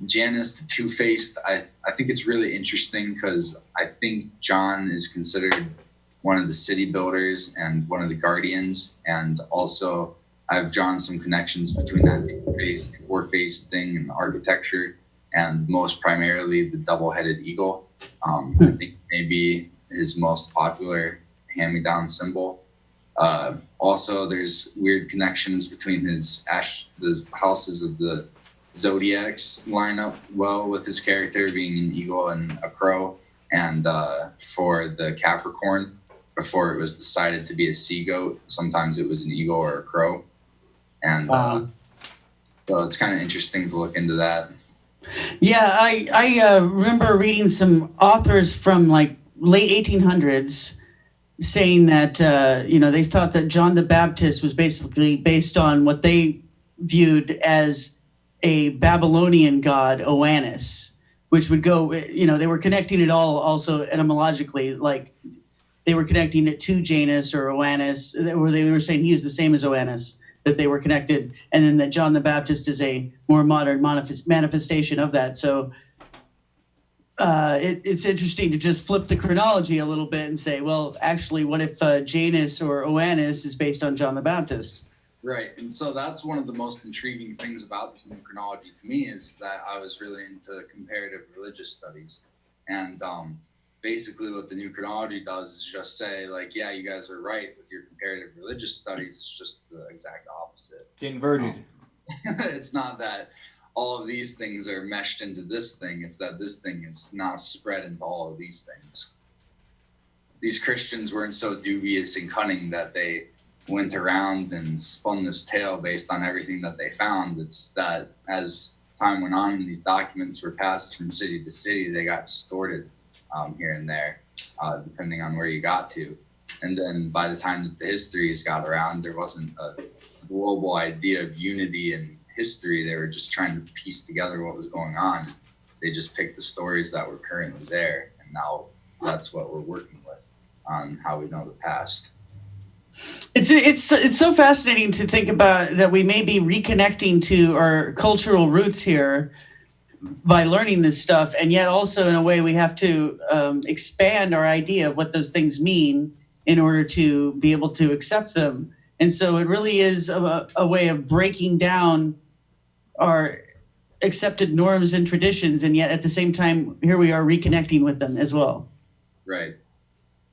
Speaker 6: Janus, the two-faced, I think it's really interesting because I think John is considered one of the city builders and one of the guardians, and also I have drawn some connections between that two-faced, four-faced thing and architecture, and most primarily the double-headed eagle. I think maybe his most popular hand-me-down symbol. Also, there's weird connections between the houses of the zodiacs line up well with his character being an eagle and a crow, and for the Capricorn, before it was decided to be a sea goat, sometimes it was an eagle or a crow, and so it's kind of interesting to look into that.
Speaker 3: Yeah, I remember reading some authors from like late 1800s saying that they thought that John the Baptist was basically based on what they viewed as a Babylonian god, Oannes, which would go, they were connecting it all also etymologically, like they were connecting it to Janus or Oannes, or they were saying he is the same as Oannes, that they were connected, and then that John the Baptist is a more modern manifestation of that. So it's interesting to just flip the chronology a little bit and say, well, actually, what if Janus or Oannes is based on John the Baptist?
Speaker 6: Right, and so that's one of the most intriguing things about this new chronology to me, is that I was really into comparative religious studies, and basically what the new chronology does is just say, like, yeah, you guys are right with your comparative religious studies, it's just the exact opposite.
Speaker 2: It's inverted.
Speaker 6: It's not that all of these things are meshed into this thing, it's that this thing is now spread into all of these things. These Christians weren't so dubious and cunning that they went around and spun this tale based on everything that they found. It's that as time went on and these documents were passed from city to city, they got distorted here and there, depending on where you got to. And then by the time that the histories got around, there wasn't a global idea of unity and history. They were just trying to piece together what was going on. They just picked the stories that were currently there, and now that's what we're working with on how we know the past.
Speaker 3: It's so fascinating to think about that we may be reconnecting to our cultural roots here by learning this stuff, and yet also in a way we have to expand our idea of what those things mean in order to be able to accept them. And so it really is a way of breaking down our accepted norms and traditions, and yet at the same time, here we are reconnecting with them as well.
Speaker 6: Right.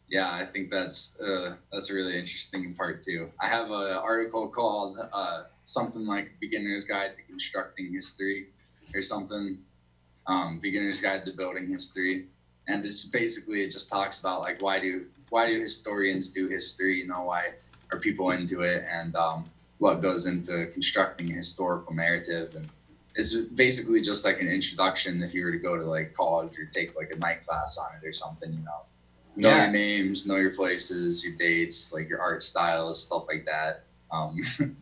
Speaker 6: Yeah, I think that's a really interesting part too. I have an article called something like Beginner's Guide to Constructing History or something, Beginner's Guide to Building History. And it's basically, it just talks about like, why do historians do history? Why are people into it? And what goes into constructing a historical narrative. And it's basically just like an introduction if you were to go to like college or take like a night class on it or something, Know your names, know your places, your dates, like your art styles, stuff like that.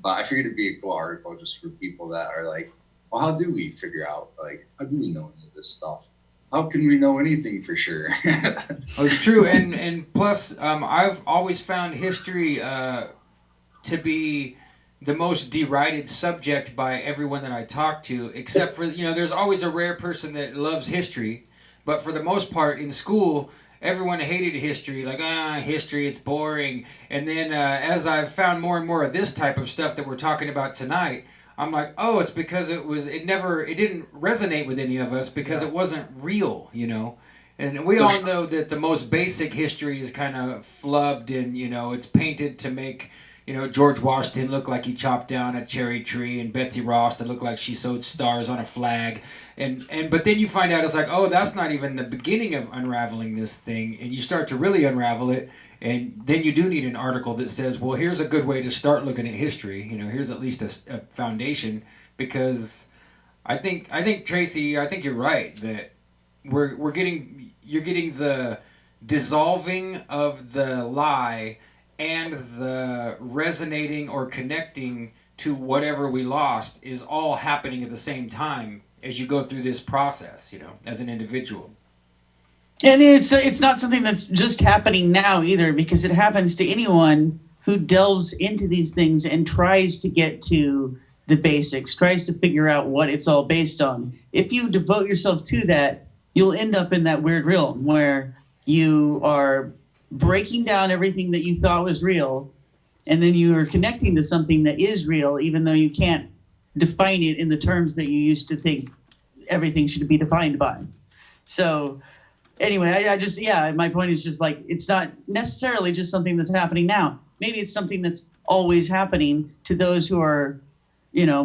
Speaker 6: But I figured it'd be a cool article just for people that are like, well, how do we figure out, like, how do we know any of this stuff? How can we know anything for sure?
Speaker 2: Oh, it's true. And plus, I've always found history to be the most derided subject by everyone that I talk to, except for, there's always a rare person that loves history. But for the most part, in school, everyone hated history, like, history, it's boring. And then as I've found more and more of this type of stuff that we're talking about tonight, I'm like, oh, it's because it didn't resonate with any of us because it wasn't real, And we all know that the most basic history is kind of flubbed and, it's painted to make, George Washington look like he chopped down a cherry tree, and Betsy Ross to look like she sewed stars on a flag. But then you find out it's like, oh, that's not even the beginning of unraveling this thing. And you start to really unravel it. And then you do need an article that says, well, here's a good way to start looking at history. Here's at least a foundation. Because I think Tracy, I think you're right that you're getting the dissolving of the lie and the resonating or connecting to whatever we lost is all happening at the same time as you go through this process, as an individual.
Speaker 3: And it's not something that's just happening now either, because it happens to anyone who delves into these things and tries to get to the basics, tries to figure out what it's all based on. If you devote yourself to that, you'll end up in that weird realm where you are breaking down everything that you thought was real, and then you are connecting to something that is real, even though you can't define it in the terms that you used to think everything should be defined by. So anyway, I just, my point is just like, it's not necessarily just something that's happening now. Maybe it's something that's always happening to those who are,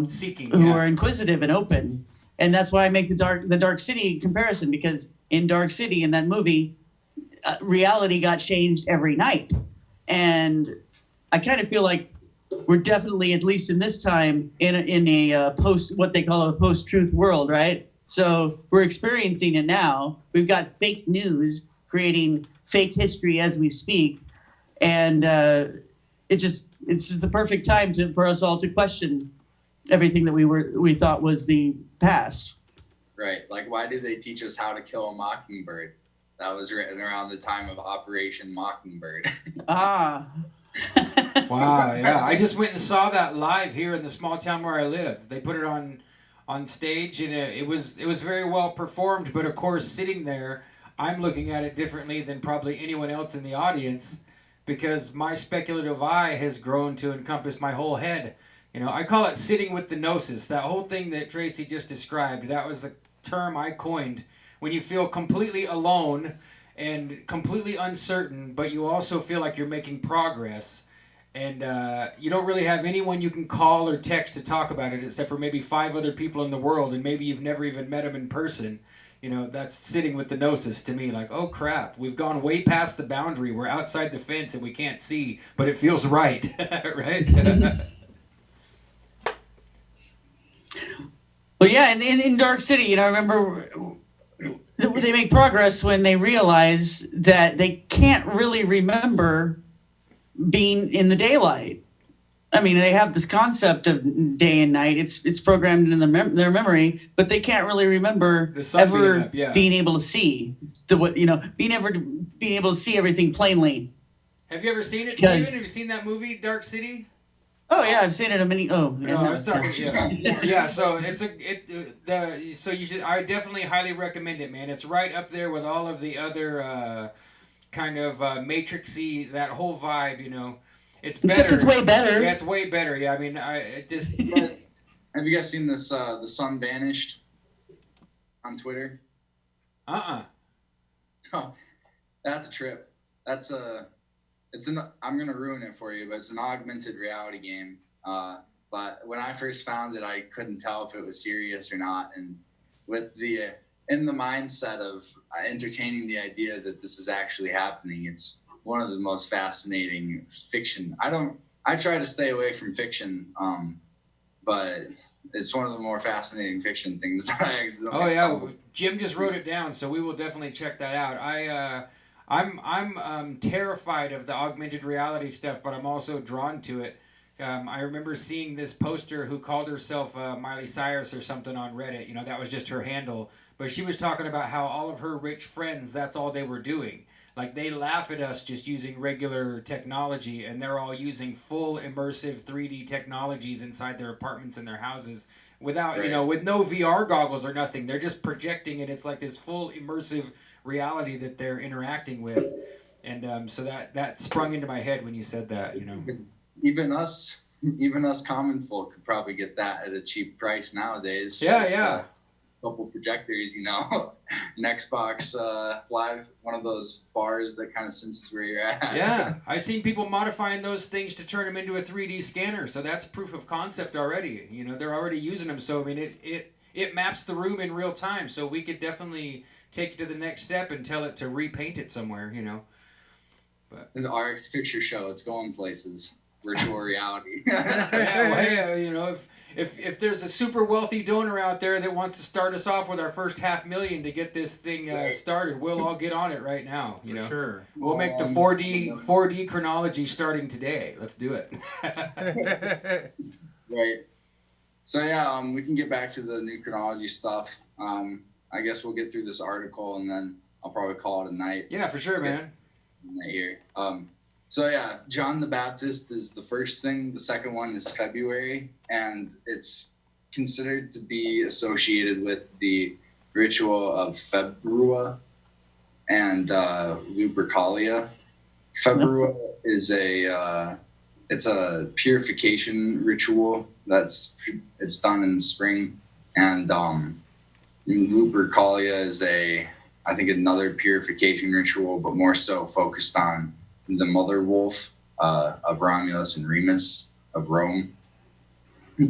Speaker 2: seeking,
Speaker 3: who are inquisitive and open. And that's why I make the Dark City comparison, because in Dark City, in that movie, reality got changed every night. And I kind of feel like we're definitely, at least in this time, in a post, what they call a post-truth world, right? So we're experiencing it now. We've got fake news creating fake history as we speak. And it's just the perfect time for us all to question everything that we thought was the past.
Speaker 6: Right. Like, why did they teach us how to kill a mockingbird? That was written around the time of Operation Mockingbird.
Speaker 3: Ah.
Speaker 2: Wow, yeah. I just went and saw that live here in the small town where I live. They put it on stage, and it was very well performed. But of course, sitting there, I'm looking at it differently than probably anyone else in the audience, because my speculative eye has grown to encompass my whole head. I call it sitting with the gnosis. That whole thing that Tracy just described, that was the term I coined. When you feel completely alone and completely uncertain, but you also feel like you're making progress, and you don't really have anyone you can call or text to talk about it, except for maybe 5 other people in the world, and maybe you've never even met them in person. That's sitting with the gnosis to me. Like, oh crap, we've gone way past the boundary. We're outside the fence and we can't see, but it feels right, right?
Speaker 3: Well, yeah, and in Dark City, I remember they make progress when they realize that they can't really remember being in the daylight. I mean, they have this concept of day and night. It's programmed in their memory, but they can't really remember
Speaker 2: The sun
Speaker 3: ever
Speaker 2: being up, yeah.
Speaker 3: being able to see being able to see everything plainly.
Speaker 2: Have you ever seen it, Stephen?
Speaker 3: Because-
Speaker 2: Have you seen that movie, Dark City?
Speaker 3: Oh yeah, I've seen it a many. Oh,
Speaker 2: No, I was talking. Yeah. So so you should. I definitely highly recommend it, man. It's right up there with all of the other kind of Matrixy, that whole vibe. It's better.
Speaker 3: Except it's way better.
Speaker 2: Yeah, it's way better. Yeah, I mean,
Speaker 6: Have you guys seen this? The Sun Vanished on Twitter. Oh, that's a trip. I'm gonna ruin it for you, but it's an augmented reality game. But when I first found it, I couldn't tell if it was serious or not. And with in the mindset of entertaining the idea that this is actually happening, it's one of the most fascinating fiction. I try to stay away from fiction, but it's one of the more fascinating fiction things that I accidentally stumbled.
Speaker 2: Jim just wrote it down, so we will definitely check that out. I'm terrified of the augmented reality stuff, but I'm also drawn to it. I remember seeing this poster who called herself Miley Cyrus or something on Reddit. That was just her handle. But she was talking about how all of her rich friends, that's all they were doing. Like, they laugh at us just using regular technology, and they're all using full immersive 3D technologies inside their apartments and their houses without, with no VR goggles or nothing. They're just projecting it. It's like this full immersive reality that they're interacting with. And so that sprung into my head when you said that,
Speaker 6: Even us common folk could probably get that at a cheap price nowadays.
Speaker 2: Yeah.
Speaker 6: Couple projectors, an Xbox Live, one of those bars that kind of senses where you're at.
Speaker 2: Yeah, I've seen people modifying those things to turn them into a 3D scanner, so that's proof of concept already. They're already using them, so I mean, it maps the room in real time, so we could definitely take it to the next step and tell it to repaint it somewhere, But
Speaker 6: in the RX Picture Show, it's going places. Virtual reality.
Speaker 2: If there's a super wealthy donor out there that wants to start us off with our first $500,000 to get this thing started, we'll all get on it right now.
Speaker 1: For sure.
Speaker 2: We'll make the 4D chronology starting today. Let's do it.
Speaker 6: Right. So we can get back to the new chronology stuff. I guess we'll get through this article and then I'll probably call it a night.
Speaker 2: Yeah, for sure, man.
Speaker 6: Here. So yeah, John the Baptist is the first thing. The second one is February, and it's considered to be associated with the ritual of Februa and Lupercalia. Februa is it's a purification ritual it's done in the spring, and Lupercalia is I think another purification ritual, but more so focused on the mother wolf of Romulus and Remus of Rome.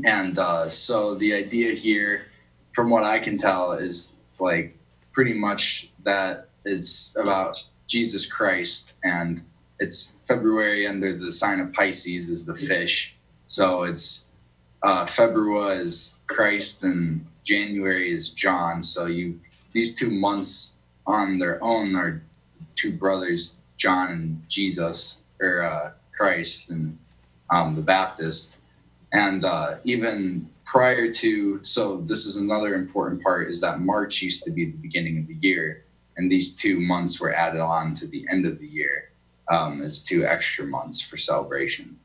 Speaker 6: And so the idea here, from what I can tell, is like pretty much that it's about Jesus Christ, and it's February under the sign of Pisces is the fish. So it's Februa is Christ and January is John. So these 2 months on their own are two brothers, John and Jesus, or Christ and the Baptist. And even prior to, so this is another important part, is that March used to be the beginning of the year, and these 2 months were added on to the end of the year as 2 extra months for celebration.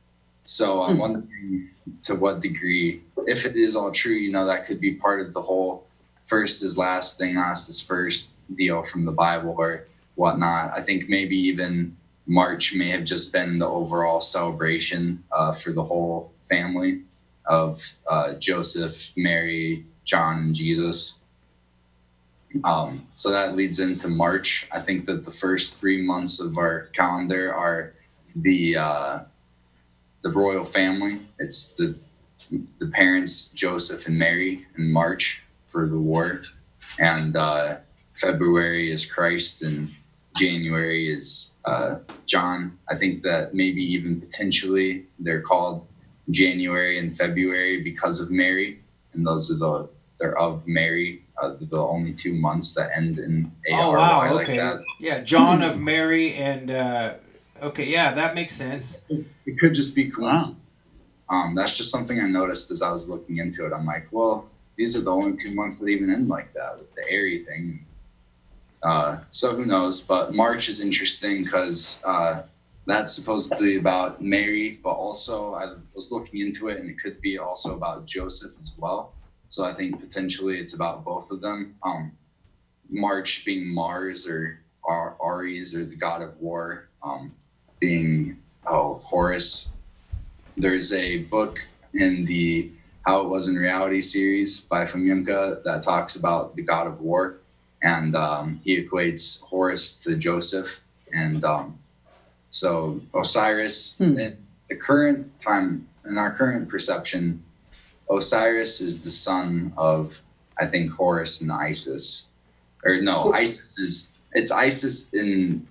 Speaker 6: So I'm wondering to what degree, if it is all true, that could be part of the whole first is last thing, last is first deal from the Bible or whatnot. I think maybe even March may have just been the overall celebration for the whole family of Joseph, Mary, John, and Jesus. So that leads into March. I think that the first 3 months of our calendar are the royal family. It's the parents, Joseph and Mary, in March for the war. And February is Christ, and January is John. I think that maybe even potentially they're called January and February because of Mary, and those are they're of Mary, the only 2 months that end in ARY.
Speaker 2: Oh wow, okay.
Speaker 6: Like that.
Speaker 2: Yeah, John of Mary and okay, yeah, that makes sense.
Speaker 6: It could just be coincidence. Wow. That's just something I noticed as I was looking into it. I'm like, well, these are the only 2 months that even end like that with the airy thing. So who knows? But March is interesting because that's supposedly about Mary, but also I was looking into it, and it could be also about Joseph as well. So I think potentially it's about both of them. March being Mars or Ares, or the god of war, being Horus. There's a book in the How It Was in Reality series by Fomenko that talks about the god of war, and he equates Horus to Joseph, and so Osiris in the current time, in our current perception, Osiris is the son of, I think, Horus and Isis, or no, Isis and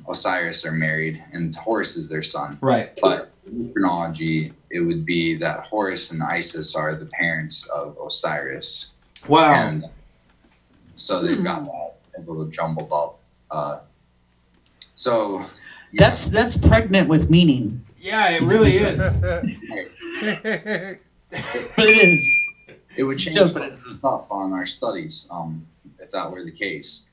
Speaker 6: Osiris are married, and Horus is their son.
Speaker 2: Right.
Speaker 6: But in chronology, it would be that Horus and Isis are the parents of Osiris.
Speaker 2: Wow.
Speaker 6: And so they've got that a little jumbled up. So yeah.
Speaker 3: That's pregnant with meaning.
Speaker 2: Yeah, it really is.
Speaker 3: But it is.
Speaker 6: It would change stuff on our studies if that were the case.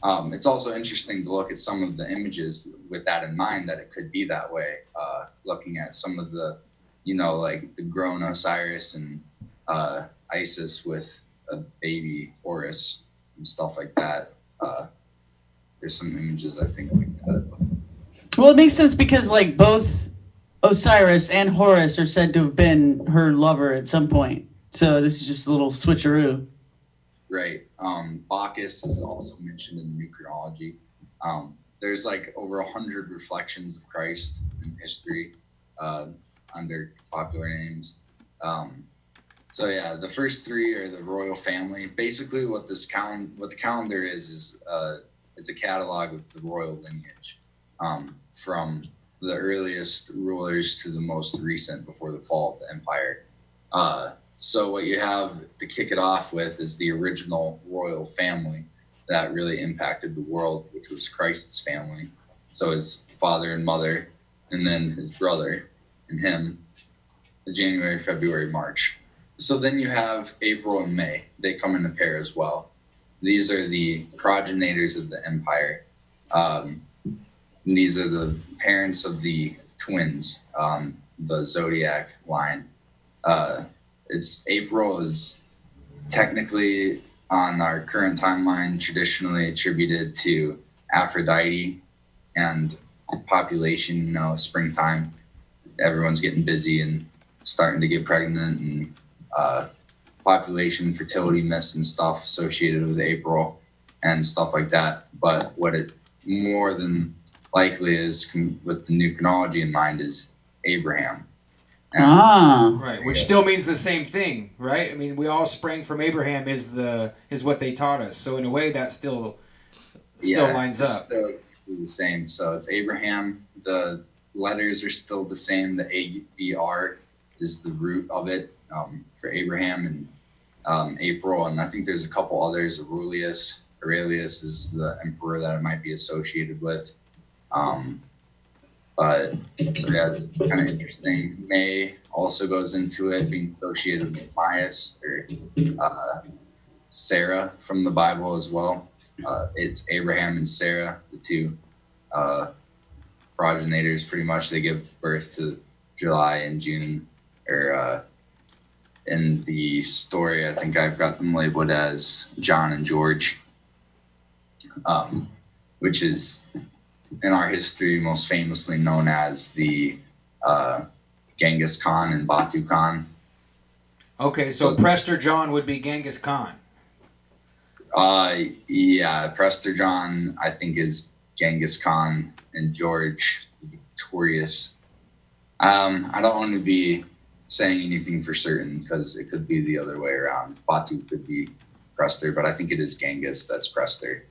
Speaker 6: It's also interesting to look at some of the images with that in mind, that it could be that way. Looking at some of the, like the grown Osiris and Isis with a baby Horus and stuff like that. There's some images I think like that.
Speaker 3: Well, it makes sense because like both Osiris and Horus are said to have been her lover at some point. So this is just a little switcheroo.
Speaker 6: Right. Bacchus is also mentioned in the New Chronology. There's like over 100 reflections of Christ in history under popular names. So yeah, the first 3 are the royal family. Basically, what the calendar is it's a catalog of the royal lineage, from the earliest rulers to the most recent before the fall of the empire. So what you have to kick it off with is the original royal family that really impacted the world, which was Christ's family. So his father and mother, and then his brother and him, the January, February, March. So then you have April and May. They come in a pair as well. These are the progenitors of the empire. these are the parents of the twins, the zodiac line. It's April is technically on our current timeline traditionally attributed to Aphrodite and population, springtime. Everyone's getting busy and starting to get pregnant, and population fertility myths and stuff associated with April and stuff like that. But what it more than likely is, with the new chronology in mind, is Abraham. And
Speaker 2: Right, which still means the same thing, right? I mean, we all sprang from Abraham is what they taught us. So in a way, that still lines up.
Speaker 6: Still the same. So it's Abraham. The letters are still the same. The ABR is the root of it for Abraham, and April. And I think there's a couple others. Aurelius is the emperor that it might be associated with. But so yeah, it's kind of interesting. May also goes into it being associated with Maias or Sarah from the Bible as well. It's Abraham and Sarah, the two progenitors. Pretty much, they give birth to July and June. Or in the story, I think I've got them labeled as John and George, which is in our history most famously known as the Genghis Khan and Batu Khan.
Speaker 2: Okay, so Prester John would be Genghis Khan.
Speaker 6: Yeah, Prester John I think is Genghis Khan, and George the Victorious. I don't want to be saying anything for certain because it could be the other way around. Batu could be Prester, but I think it is Genghis that's Prester.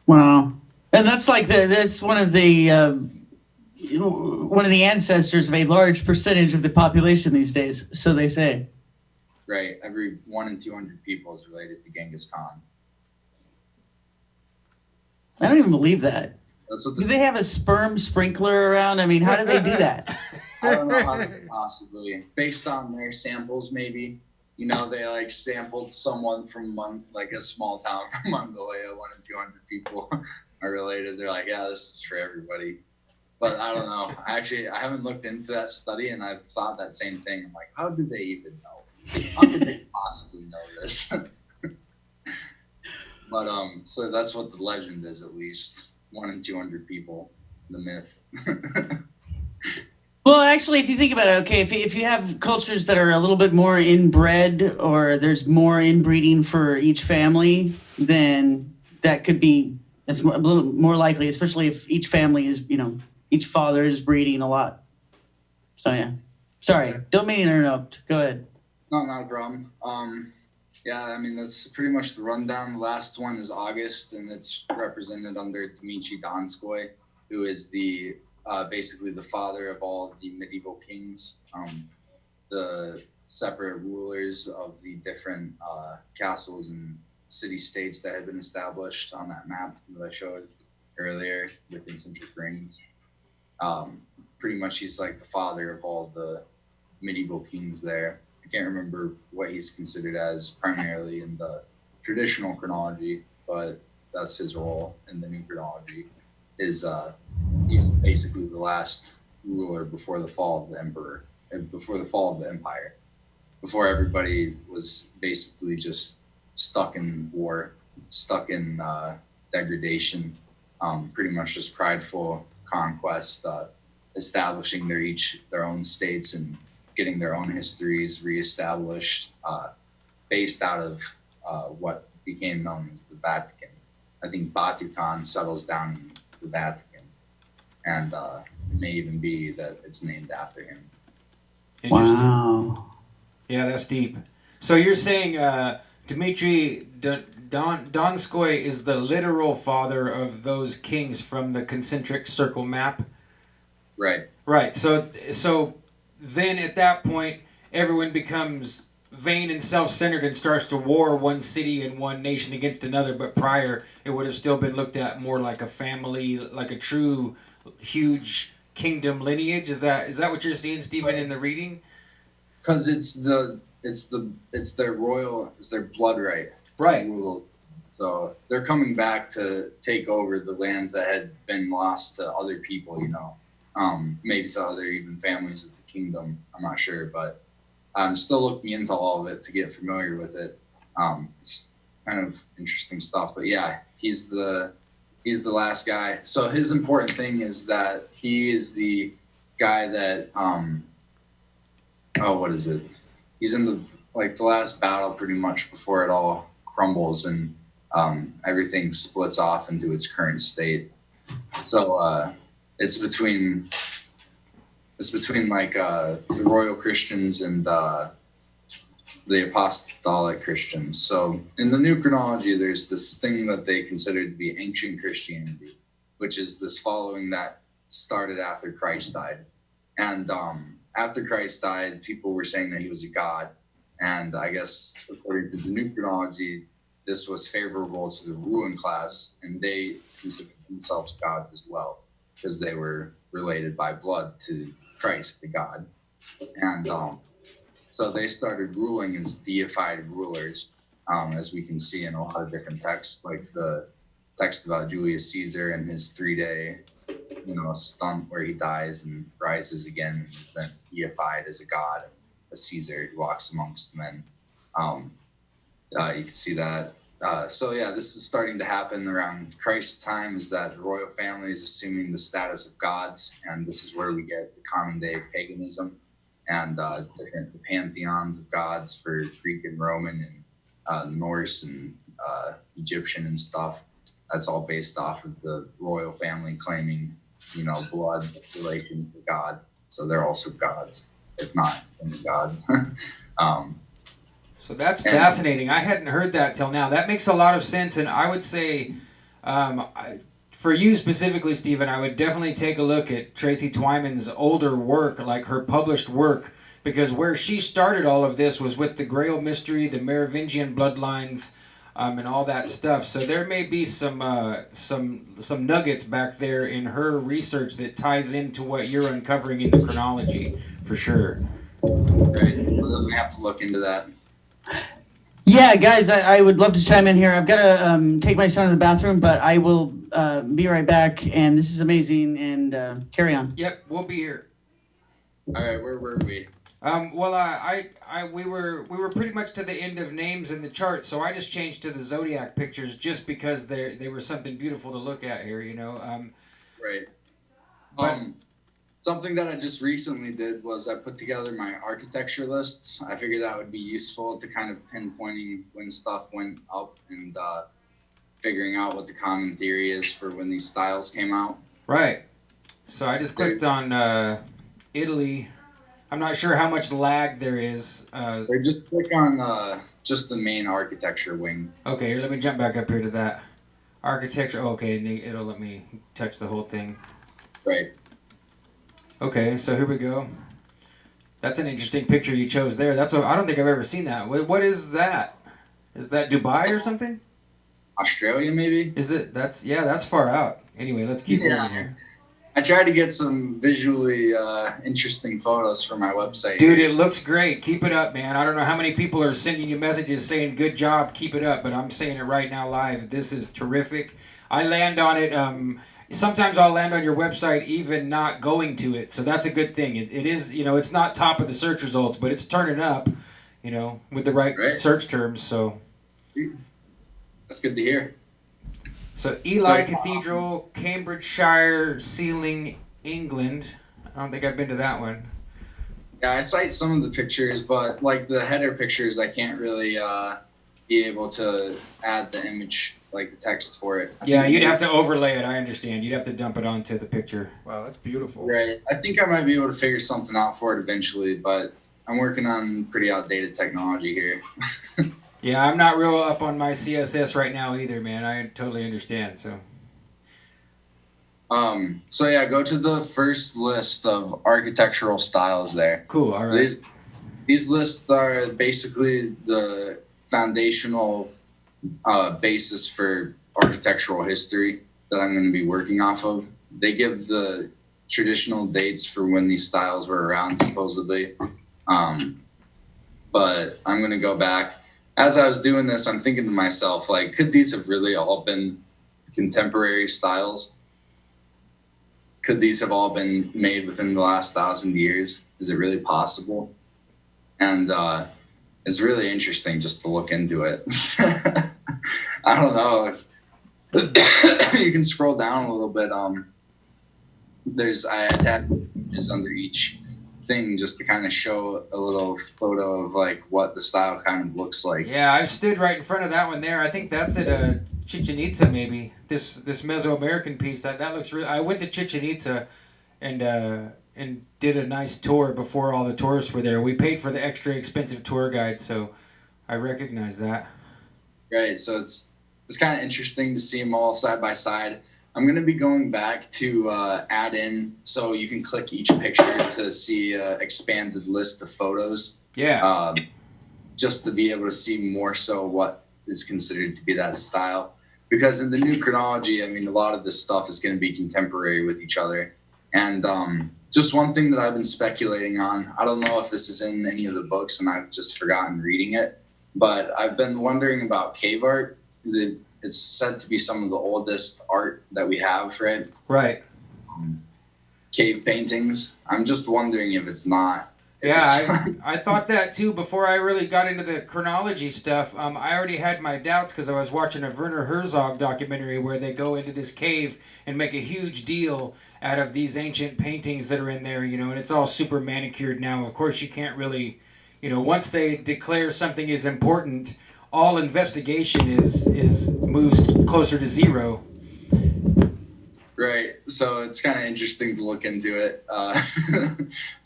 Speaker 3: Wow. And that's like that's one of the ancestors of a large percentage of the population these days, so they say.
Speaker 6: Right. Every 1 in 200 people is related to Genghis Khan.
Speaker 3: I don't even believe that.
Speaker 6: That's what
Speaker 3: Do they have a sperm sprinkler around? I mean, how do they do that?
Speaker 6: I don't know how they could possibly, based on their samples, maybe. They like sampled someone from a small town from Mongolia. 1 in 200 people are related. They're like, yeah, this is for everybody. But I don't know. I haven't looked into that study, and I've thought that same thing. I'm like, how do they even know? How could they possibly know this? But so that's what the legend is, at least. 1 in 200 people, the myth.
Speaker 3: Well, actually, if you think about it, okay, if you have cultures that are a little bit more inbred, or there's more inbreeding for each family, then that could be, it's a little more likely, especially if each family is, each father is breeding a lot. So, yeah. Sorry, don't mean to interrupt. Go ahead.
Speaker 6: No, not a problem. Yeah, I mean, that's pretty much the rundown. The last one is August, and it's represented under Dmitri Donskoy, who is the basically the father of all the medieval kings, the separate rulers of the different castles and city-states that had been established on that map that I showed earlier, the concentric rings. Pretty much he's like the father of all the medieval kings there. I can't remember what he's considered as primarily in the traditional chronology, but that's his role in the new chronology. He's basically the last ruler before the fall of the emperor, and before the fall of the empire, before everybody was basically just stuck in war, stuck in degradation, pretty much just prideful conquest, establishing their own states and getting their own histories reestablished, based out of what became known as the Vatican. I think Batu Khan settles down in the Vatican, and it may even be that it's named after him.
Speaker 2: Interesting.
Speaker 3: Wow.
Speaker 2: Yeah, that's deep. So you're saying Dmitri Donskoy is the literal father of those kings from the concentric circle map?
Speaker 6: Right.
Speaker 2: Right. So then at that point, everyone becomes vain and self-centered and starts to war one city and one nation against another. But prior, it would have still been looked at more like a family, like a true huge kingdom lineage. Is that what you're seeing, Stephen, in the reading?
Speaker 6: Because it's their blood right.
Speaker 2: Right.
Speaker 6: To rule So they're coming back to take over the lands that had been lost to other people, maybe to other even families of the kingdom. I'm not sure, but I'm still looking into all of it to get familiar with it. It's kind of interesting stuff, but yeah, he's the last guy. So his important thing is that he is the guy that what is it? He's in the last battle pretty much before it all crumbles and everything splits off into its current state. So it's between the royal Christians and the apostolic Christians. So in the new chronology, there's this thing that they consider to be ancient Christianity, which is this following that started after Christ died. And after Christ died, people were saying that he was a god. And I guess according to the new chronology, this was favorable to the ruling class, and they considered themselves gods as well, because they were related by blood to Christ, the God. And so they started ruling as deified rulers, as we can see in a lot of different texts, like the text about Julius Caesar and his 3-day, stunt where he dies and rises again, and is then deified as a god, a Caesar who walks amongst men. You can see that. So yeah, this is starting to happen around Christ's time, is that the royal family is assuming the status of gods, and this is where we get the common day paganism and the pantheons of gods for Greek and Roman and Norse and Egyptian and stuff. That's all based off of the royal family claiming, blood relation to God. So they're also gods, if not gods.
Speaker 2: So that's fascinating. I hadn't heard that till now. That makes a lot of sense, and I would say, for you specifically, Stephen, I would definitely take a look at Tracy Twyman's older work, like her published work, because where she started all of this was with the Grail mystery, the Merovingian bloodlines, and all that stuff. So there may be some nuggets back there in her research that ties into what you're uncovering in the chronology, for sure.
Speaker 6: Right. We'll definitely have to look into that.
Speaker 3: Yeah, guys, I would love to chime in here. I've got to take my son to the bathroom, but I will be right back. And this is amazing. And carry on.
Speaker 2: Yep, we'll be here.
Speaker 6: All right, where were we?
Speaker 2: We were pretty much to the end of names in the chart, so I just changed to the zodiac pictures just because they were something beautiful to look at here,
Speaker 6: Right.
Speaker 2: But,
Speaker 6: something that I just recently did was I put together my architecture lists. I figured that would be useful to kind of pinpointing when stuff went up and figuring out what the common theory is for when these styles came out.
Speaker 2: Right. So I just clicked on Italy. I'm not sure how much lag there is.
Speaker 6: Or just click on just the main architecture wing.
Speaker 2: Okay, here, let me jump back up here to that. Architecture, okay, and it'll let me touch the whole thing.
Speaker 6: Right.
Speaker 2: Okay, so here we go. That's an interesting picture you chose there. I don't think I've ever seen that. What is that? Is that Dubai or something?
Speaker 6: Australia, maybe?
Speaker 2: Is it? That's far out. Anyway, let's keep moving here.
Speaker 6: I tried to get some visually interesting photos for my website.
Speaker 2: Dude, it looks great. Keep it up, man. I don't know how many people are sending you messages saying, good job, keep it up, but I'm saying it right now live. This is terrific. I land on it. Sometimes I'll land on your website even not going to it, so that's a good thing. It is, it's not top of the search results, but it's turning up, with the right search terms, so.
Speaker 6: That's good to hear.
Speaker 2: So Ely Cathedral, Cambridgeshire, Sealing, England. I don't think I've been to that one.
Speaker 6: Yeah, I cite some of the pictures, but like the header pictures, I can't really be able to add the image, like the text for it.
Speaker 2: Yeah, you'd have to overlay it, I understand. You'd have to dump it onto the picture.
Speaker 1: Wow, that's beautiful.
Speaker 6: Right. I think I might be able to figure something out for it eventually, but I'm working on pretty outdated technology here.
Speaker 2: Yeah, I'm not real up on my CSS right now either, man. I totally understand, so.
Speaker 6: So yeah, go to the first list of architectural styles there.
Speaker 2: Cool, all right.
Speaker 6: These lists are basically the foundational basis for architectural history that I'm going to be working off of. They give the traditional dates for when these styles were around, supposedly. But I'm going to go back. as I was doing this, I'm thinking to myself, like, could these have really all been contemporary styles? Could these have all been made within the last 1,000 years? Is it really possible? And it's really interesting just to look into it. I don't know if you can scroll down a little bit. I attached images under each thing just to kind of show a little photo of like what the style kind of looks like.
Speaker 2: Yeah, I've stood right in front of that one there. I think that's at Chichen Itza, maybe. This Mesoamerican piece that looks really. I went to Chichen Itza, and did a nice tour before all the tourists were there. We paid for the extra expensive tour guide, so I recognize that.
Speaker 6: Right, so it's kind of interesting to see them all side by side. I'm going to be going back to add in, so you can click each picture to see an expanded list of photos.
Speaker 2: Yeah.
Speaker 6: Just to be able to see more so what is considered to be that style. Because in the new chronology, I mean, a lot of this stuff is going to be contemporary with each other. And just one thing that I've been speculating on, I don't know if this is in any of the books and I've just forgotten reading it, but I've been wondering about cave art. It's said to be some of the oldest art that we have, right?
Speaker 2: Right.
Speaker 6: Cave paintings. I'm just wondering if it's not.
Speaker 2: Yeah, I thought that too before I really got into the chronology stuff. I already had my doubts because I was watching a Werner Herzog documentary where they go into this cave and make a huge deal out of these ancient paintings that are in there, you know, and it's all super manicured now. Of course, you can't really, you know, once they declare something is important, all investigation is moves closer to zero.
Speaker 6: Right, so it's kind of interesting to look into it,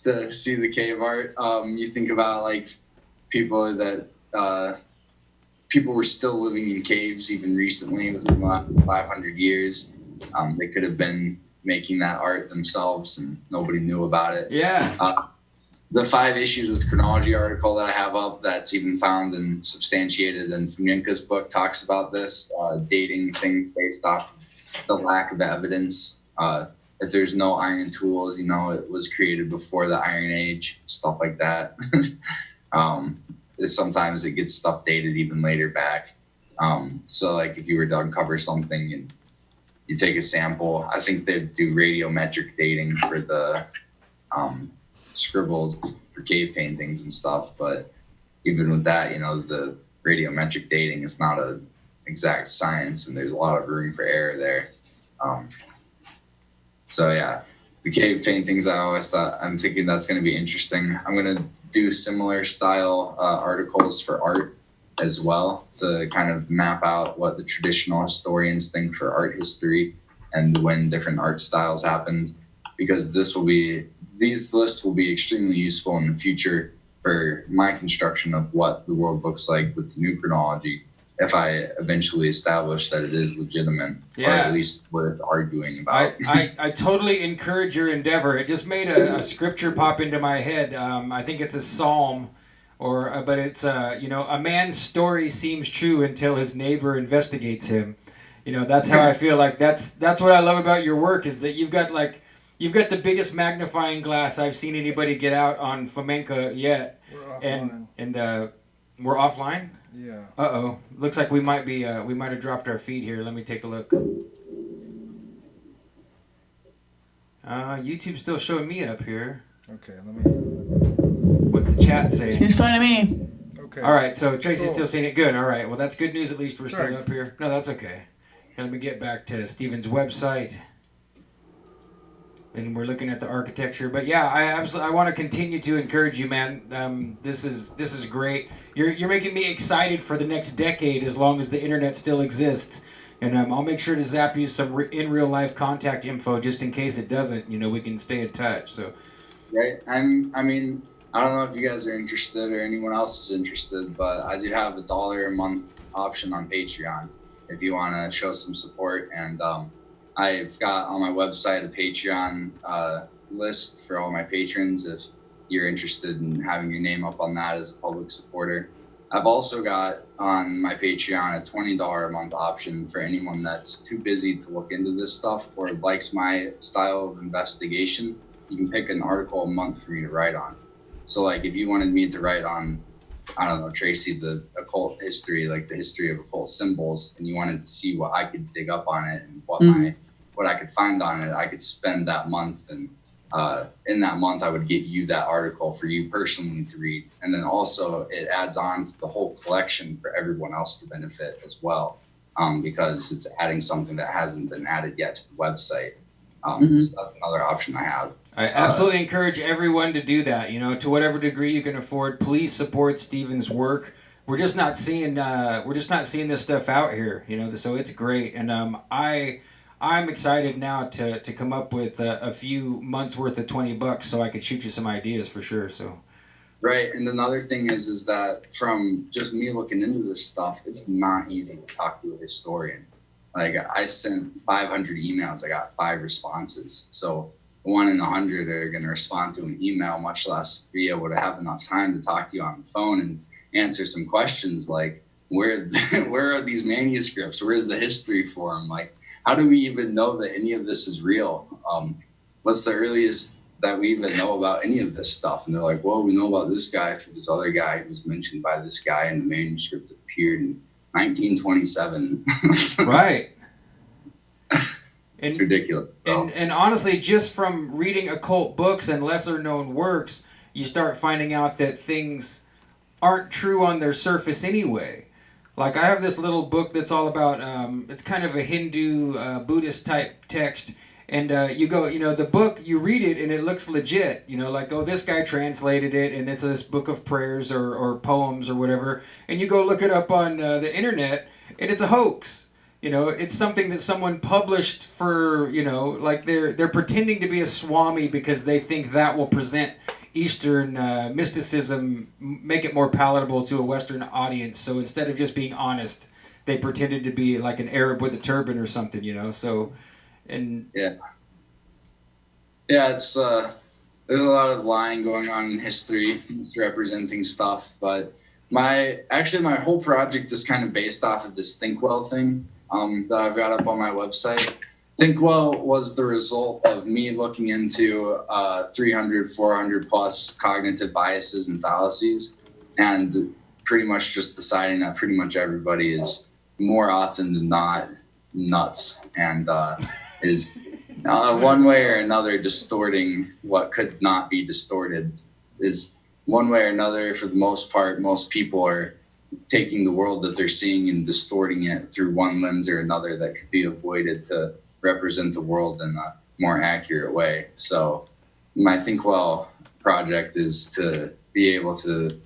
Speaker 6: to see the cave art. You think about like people were still living in caves even recently within the last 500 years. They could have been making that art themselves and nobody knew about it.
Speaker 2: Yeah.
Speaker 6: The 5 issues with chronology article that I have up that's even found and substantiated in Fomenko's book talks about this dating thing based off the lack of evidence. If there's no iron tools, you know, it was created before the Iron Age, stuff like that. Sometimes it gets stuff dated even later back. So like if you were to uncover something and you take a sample, I think they do radiometric dating for the scribbles for cave paintings and stuff. But even with that, you know, the radiometric dating is not a exact science and there's a lot of room for error there. So yeah, the cave paintings, I'm thinking that's going to be interesting. I'm going to do similar style articles for art as well to kind of map out what the traditional historians think for art history and when different art styles happened, because these lists will be extremely useful in the future for my construction of what the world looks like with the new chronology, if I eventually establish that it is legitimate, or at least worth arguing about.
Speaker 2: I totally encourage your endeavor. It just made a scripture pop into my head. I think it's a psalm, but it's you know, a man's story seems true until his neighbor investigates him. You know, that's how I feel like that's what I love about your work is that you've got the biggest magnifying glass I've seen anybody get out on Fomenko yet.
Speaker 1: We're offline.
Speaker 2: And we're offline?
Speaker 1: Yeah.
Speaker 2: Uh-oh. Looks like we might have dropped our feed here. Let me take a look. YouTube's still showing me up here.
Speaker 1: Okay, let me.
Speaker 2: What's the chat saying?
Speaker 3: Seems fine to me.
Speaker 1: Okay.
Speaker 2: All right, so Tracy's still seeing it. Good. All right. Well, that's good news. At least we're
Speaker 1: Sorry.
Speaker 2: still up here. No, that's okay. Now, let me get back to Stephen's website. And we're looking at the architecture, but yeah, I want to continue to encourage you, man. This is great. You're making me excited for the next decade, as long as the internet still exists. And I'll make sure to zap you some in real life contact info, just in case it doesn't. You know, we can stay in touch. So,
Speaker 6: right. I mean, I don't know if you guys are interested or anyone else is interested, but I do have $1 a month option on Patreon if you want to show some support. And I've got on my website a Patreon list for all my patrons if you're interested in having your name up on that as a public supporter. I've also got on my Patreon a $20 a month option for anyone that's too busy to look into this stuff or likes my style of investigation. You can pick an article a month for me to write on. So like if you wanted me to write on I don't know, Tracy, the occult history, like the history of occult symbols, and you wanted to see what I could dig up on it and what I could find on it, I could spend that month, and in that month I would get you that article for you personally to read, and then also it adds on to the whole collection for everyone else to benefit as well, because it's adding something that hasn't been added yet to the website. So that's another option I have.
Speaker 2: I absolutely encourage everyone to do that. You know, to whatever degree you can afford, please support Stephen's work. We're just not seeing this stuff out here. You know, so it's great, and I'm excited now to come up with a few months worth of $20 so I could shoot you some ideas for sure. So.
Speaker 6: Right, and another thing is that from just me looking into this stuff, it's not easy to talk to a historian. Like, I sent 500 emails, I got 5 responses. So 1 in 100 are going to respond to an email, much less be able to have enough time to talk to you on the phone and answer some questions like, where are these manuscripts? Where's the history for them? Like, how do we even know that any of this is real? What's the earliest that we even know about any of this stuff? And they're like, well, we know about this guy through this other guy who was mentioned by this guy in the manuscript that appeared in 1927.
Speaker 2: Right.
Speaker 6: It's ridiculous.
Speaker 2: And honestly, just from reading occult books and lesser known works, you start finding out that things aren't true on their surface anyway. Like, I have this little book that's all about, it's kind of a Hindu, Buddhist type text. And you go, you know, the book, you read it and it looks legit. You know, like, oh, this guy translated it and it's this book of prayers or poems or whatever. And you go look it up on the internet and it's a hoax. You know, it's something that someone published for, you know, like they're pretending to be a Swami because they think that will present Eastern mysticism, make it more palatable to a Western audience. So instead of just being honest, they pretended to be like an Arab with a turban or something, you know. So, and
Speaker 6: yeah, it's there's a lot of lying going on in history, misrepresenting stuff. But my whole project is kind of based off of this Think Well thing that I've got up on my website. Think Well was the result of me looking into 300, 400 plus cognitive biases and fallacies, and pretty much just deciding that pretty much everybody is more often than not nuts and is one way or another distorting what could not be distorted. Is one way or another, for the most part, most people are taking the world that they're seeing and distorting it through one lens or another that could be avoided to represent the world in a more accurate way. So my Think Well project is to be able to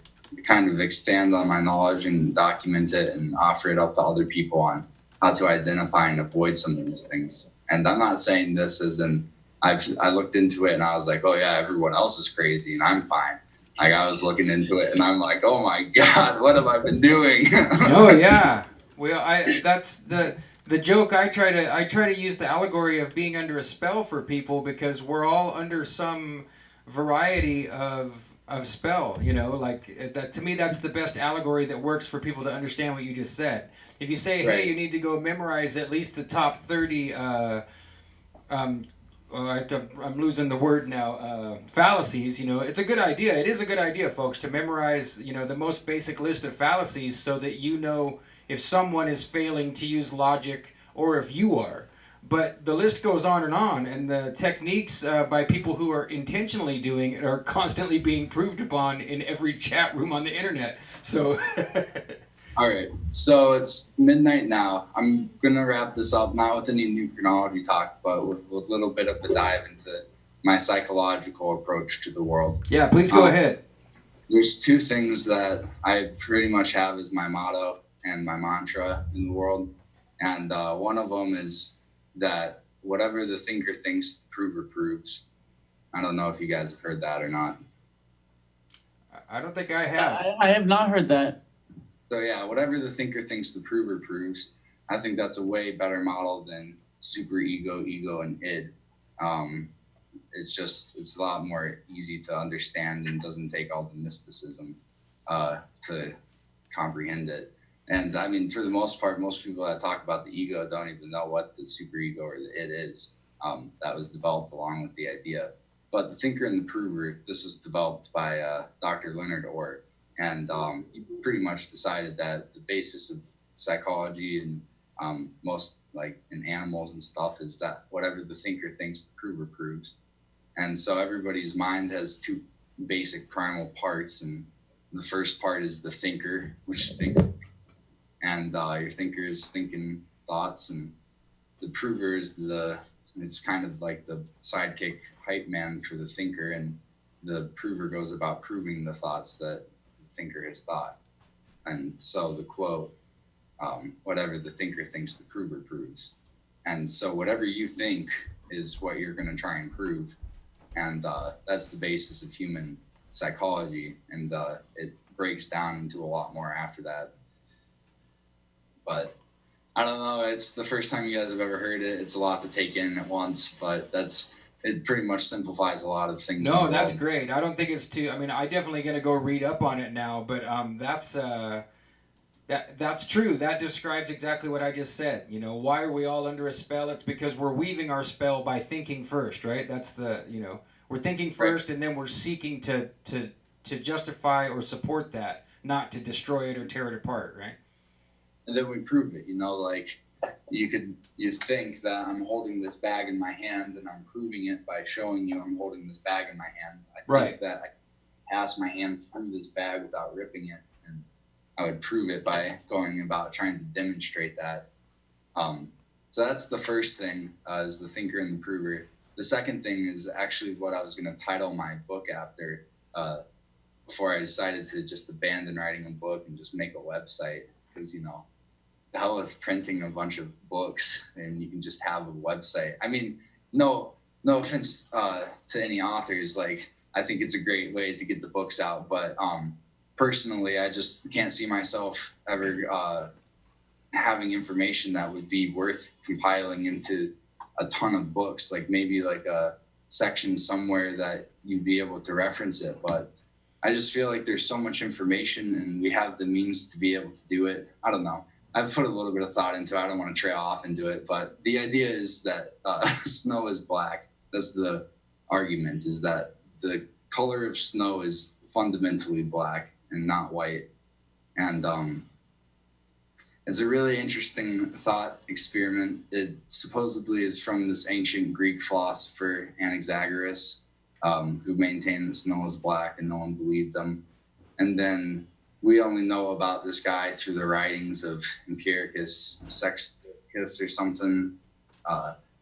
Speaker 6: kind of expand on my knowledge and document it and offer it up to other people on how to identify and avoid some of these things. And I'm not saying this as in I looked into it and I was like, oh yeah, everyone else is crazy and I'm fine. Like, I was looking into it and I'm like, oh my God, what have I been doing?
Speaker 2: Oh yeah. Well, that's the joke. I try to use the allegory of being under a spell for people, because we're all under some variety of spell, you know, like that. To me, that's the best allegory that works for people to understand what you just said. If you say, hey, you need to go memorize at least the top 30 I'm losing the word now, fallacies, you know, it's a good idea. It is a good idea, folks, to memorize, you know, the most basic list of fallacies so that you know if someone is failing to use logic or if you are. But the list goes on, and the techniques by people who are intentionally doing it are constantly being proved upon in every chat room on the internet. So...
Speaker 6: All right, so it's midnight now. I'm going to wrap this up, not with any new chronology talk, but with a little bit of a dive into my psychological approach to the world.
Speaker 2: Yeah, please go ahead.
Speaker 6: There's 2 things that I pretty much have as my motto and my mantra in the world. And one of them is that whatever the thinker thinks, the prover proves. I don't know if you guys have heard that or not.
Speaker 2: I don't think I have.
Speaker 3: I have not heard that.
Speaker 6: So yeah, whatever the thinker thinks, the prover proves. I think that's a way better model than super ego, and id. It's a lot more easy to understand and doesn't take all the mysticism to comprehend it. And I mean, for the most part, most people that talk about the ego don't even know what the superego or the id is. That was developed along with the idea. But the thinker and the prover, this is developed by Dr. Leonard Orr. and he pretty much decided that the basis of psychology and most like in animals and stuff is that whatever the thinker thinks, the prover proves. And so everybody's mind has two basic primal parts, and the first part is the thinker, which thinks, and your thinker is thinking thoughts, and the prover is it's kind of like the sidekick hype man for the thinker, and the prover goes about proving the thoughts that the thinker has thought. And so the quote, whatever the thinker thinks, the prover proves. And so whatever you think is what you're going to try and prove. And that's the basis of human psychology. And it breaks down into a lot more after that. But I don't know. It's the first time you guys have ever heard it. It's a lot to take in at once, but it pretty much simplifies a lot of things.
Speaker 2: No, that's great. I don't think it's too. I mean, I definitely gonna go read up on it now. But that's true. That describes exactly what I just said. You know, why are we all under a spell? It's because we're weaving our spell by thinking first, right? That's we're thinking first, right, and then we're seeking to justify or support that, not to destroy it or tear it apart, right?
Speaker 6: And then we prove it. Like you think that I'm holding this bag in my hand, and I'm proving it by showing you I'm holding this bag in my hand. I think that I pass my hand through this bag without ripping it, and I would prove it by going about trying to demonstrate that. So that's the first thing, is the thinker and the prover. The second thing is actually what I was going to title my book after, before I decided to just abandon writing a book and just make a website. Because, the hell with printing a bunch of books and you can just have a website. I mean, no offense to any authors. Like, I think it's a great way to get the books out. But personally, I just can't see myself ever having information that would be worth compiling into a ton of books. Like maybe like a section somewhere that you'd be able to reference it. But I just feel like there's so much information and we have the means to be able to do it. I don't know. I've put a little bit of thought into it. I don't want to trail off into it, but the idea is that snow is black. That's the argument, is that the color of snow is fundamentally black and not white. And it's a really interesting thought experiment. It supposedly is from this ancient Greek philosopher, Anaxagoras, who maintained that snow is black and no one believed him. And then we only know about this guy through the writings of Empiricus, Sextus or something,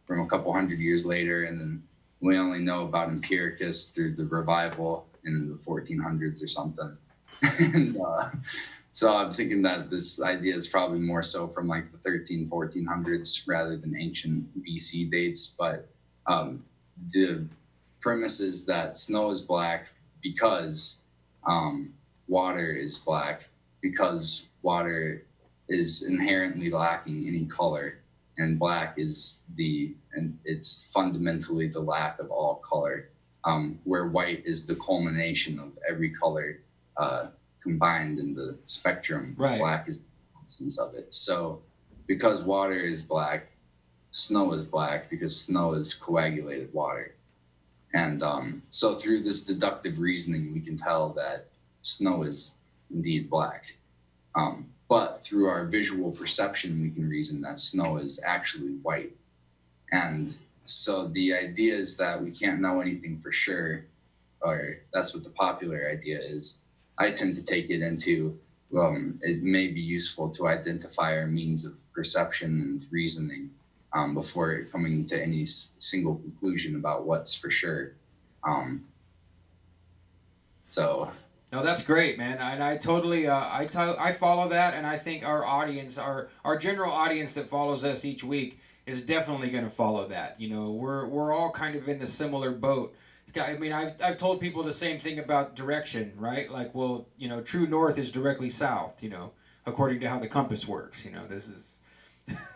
Speaker 6: from a couple hundred years later. And then we only know about Empiricus through the revival in the 1400s or something. And so I'm thinking that this idea is probably more so from like the 1400s rather than ancient BC dates. But the premise is that snow is black because water is black, because water is inherently lacking any color, and black is it's fundamentally the lack of all color, where white is the culmination of every color combined in the spectrum.
Speaker 2: Right.
Speaker 6: Black is the essence of it. So because water is black, snow is black because snow is coagulated water. And so through this deductive reasoning, we can tell that snow is indeed black. But through our visual perception, we can reason that snow is actually white. And so the idea is that we can't know anything for sure, or that's what the popular idea is. I tend to take it into, it may be useful to identify our means of perception and reasoning before coming to any single conclusion about what's for sure.
Speaker 2: No, that's great, man. And I totally, I follow that, and I think our audience, our general audience that follows us each week is definitely going to follow that. We're all kind of in the similar boat. I mean, I've told people the same thing about direction, right? Like, well, true north is directly south, according to how the compass works. This is,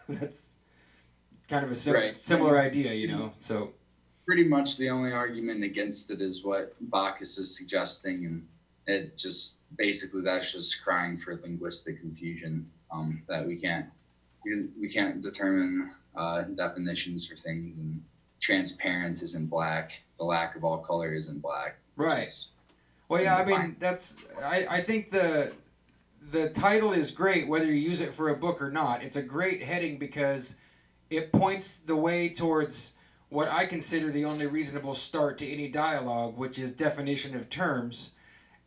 Speaker 2: that's kind of a similar idea, so.
Speaker 6: Pretty much the only argument against it is what Bacchus is suggesting, and it just basically that's just crying for linguistic confusion, that we can't determine definitions for things, and transparent isn't black, the lack of all color isn't black.
Speaker 2: Right. Well, yeah, I mean, I think the title is great, whether you use it for a book or not. It's a great heading because it points the way towards what I consider the only reasonable start to any dialogue, which is definition of terms,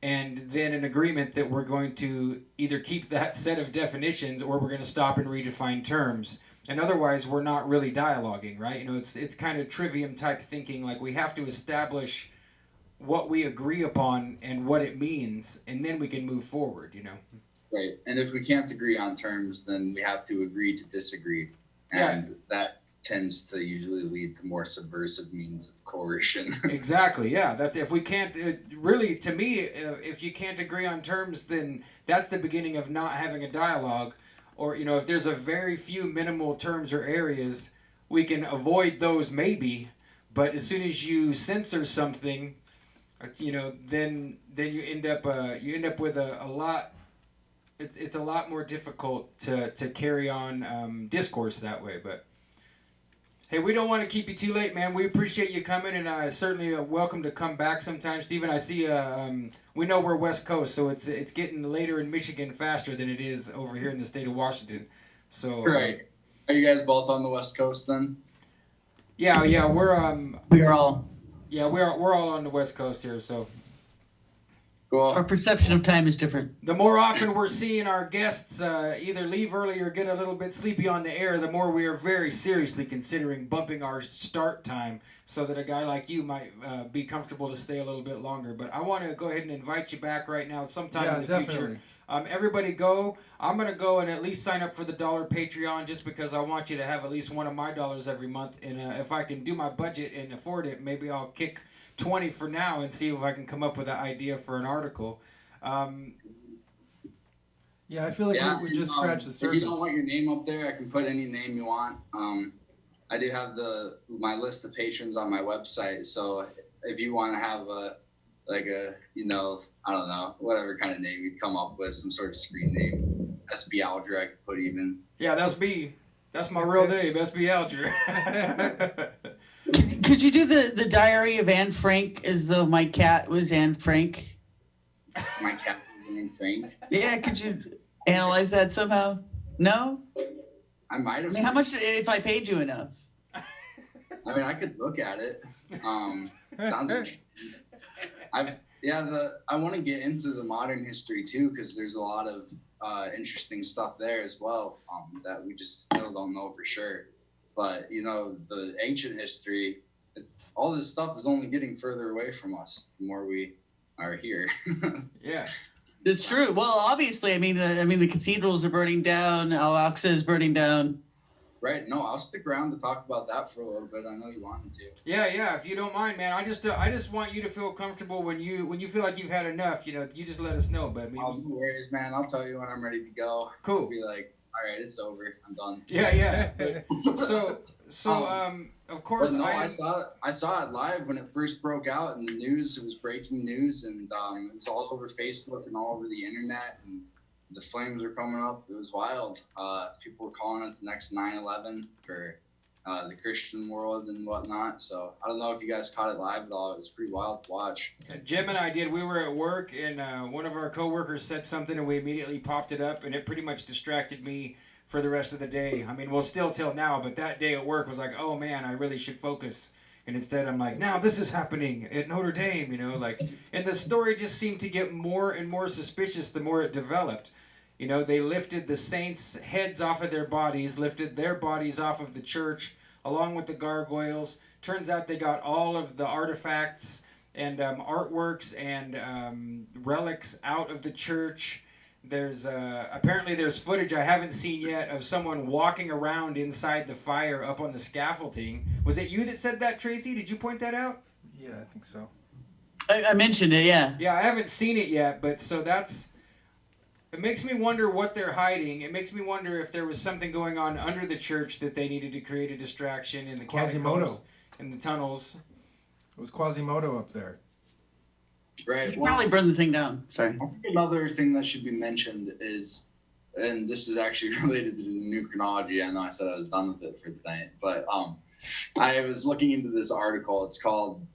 Speaker 2: and then an agreement that we're going to either keep that set of definitions or we're going to stop and redefine terms. And otherwise, we're not really dialoguing, right? You know, it's kind of trivium type thinking, like we have to establish what we agree upon and what it means, and then we can move forward, you know?
Speaker 6: Right. And if we can't agree on terms, then we have to agree to disagree. And that tends to usually lead to more subversive means of coercion.
Speaker 2: Exactly, yeah. That's if we can't, really, to me, if you can't agree on terms, then that's the beginning of not having a dialogue. Or, you know, if there's a very few minimal terms or areas, we can avoid those maybe, but as soon as you censor something, you know, then you end up with a lot. It's a lot more difficult to carry on discourse that way. But hey, we don't want to keep you too late, man. We appreciate you coming, and certainly welcome to come back sometime, Stephen. I see. We know we're West Coast, so it's getting later in Michigan faster than it is over here in the state of Washington. So
Speaker 6: right. Are you guys both on the West Coast then?
Speaker 2: Yeah,
Speaker 3: We're all.
Speaker 2: Yeah, we're all on the West Coast here, so.
Speaker 6: Cool.
Speaker 3: Our perception of time is different.
Speaker 2: The more often we're seeing our guests either leave early or get a little bit sleepy on the air, the more we are very seriously considering bumping our start time so that a guy like you might be comfortable to stay a little bit longer. But I want to go ahead and invite you back right now sometime in the future. Everybody go. I'm going to go and at least sign up for the $1 Patreon just because I want you to have at least one of my dollars every month. And if I can do my budget and afford it, maybe I'll kick 20 for now and see if I can come up with an idea for an article.
Speaker 1: Yeah, I feel like we just scratched the surface.
Speaker 6: If you don't want your name up there, I can put any name you want. I do have my list of patrons on my website, so if you want to have I don't know, whatever kind of name you'd come up with, some sort of screen name. SB Alger, I could put even.
Speaker 2: Yeah, that's me. That's my real name, SB Alger.
Speaker 3: Could you do the diary of Anne Frank as though my cat was Anne Frank?
Speaker 6: My cat was Anne Frank?
Speaker 3: Yeah, could you analyze that somehow? No?
Speaker 6: I might have.
Speaker 3: I mean, how much if I paid you enough?
Speaker 6: I mean, I could look at it. Sounds interesting. I want to get into the modern history too, because there's a lot of interesting stuff there as well that we just still don't know for sure. But you know, the ancient history, all this stuff is only getting further away from us the more we are here.
Speaker 2: Yeah,
Speaker 3: it's true. Well, obviously, the cathedrals are burning down. Al-Aqsa is burning down.
Speaker 6: Right. No, I'll stick around to talk about that for a little bit. I know you want me to.
Speaker 2: Yeah. If you don't mind, man, I just want you to feel comfortable when you feel like you've had enough. You know, you just let us know. But
Speaker 6: no worries, man. I'll tell you when I'm ready to go.
Speaker 2: Cool.
Speaker 6: I'll be like, all right, it's over. I'm done.
Speaker 2: Yeah. So of course
Speaker 6: I saw it live when it first broke out in the news. It was breaking news, and it was all over Facebook and all over the internet, and the flames were coming up. It was wild. People were calling it the next 9/11 for the Christian world and whatnot. So I don't know if you guys caught it live at all. It was pretty wild to watch.
Speaker 2: Jim and I did. We were at work, and one of our coworkers said something, and we immediately popped it up, and it pretty much distracted me for the rest of the day. I mean, well, still till now, but that day at work was like, oh man, I really should focus. And instead I'm like, now this is happening at Notre Dame, you know, like, and the story just seemed to get more and more suspicious the more it developed. You know, they lifted the saints' heads off of their bodies, lifted their bodies off of the church, along with the gargoyles. Turns out they got all of the artifacts and artworks and relics out of the church. There's apparently there's footage I haven't seen yet of someone walking around inside the fire up on the scaffolding. Was it you that said that, Tracy? Did you point that out?
Speaker 1: Yeah, I think so.
Speaker 3: I mentioned it, yeah.
Speaker 2: Yeah, I haven't seen it yet, but so that's... It makes me wonder what they're hiding. It makes me wonder if there was something going on under the church that they needed to create a distraction in the catacombs, in the tunnels.
Speaker 1: It was Quasimodo up there.
Speaker 6: Right.
Speaker 3: You probably burned the thing down. Sorry.
Speaker 6: I think another thing that should be mentioned is, and this is actually related to the new chronology. I know I said I was done with it for the night, but I was looking into this article. It's called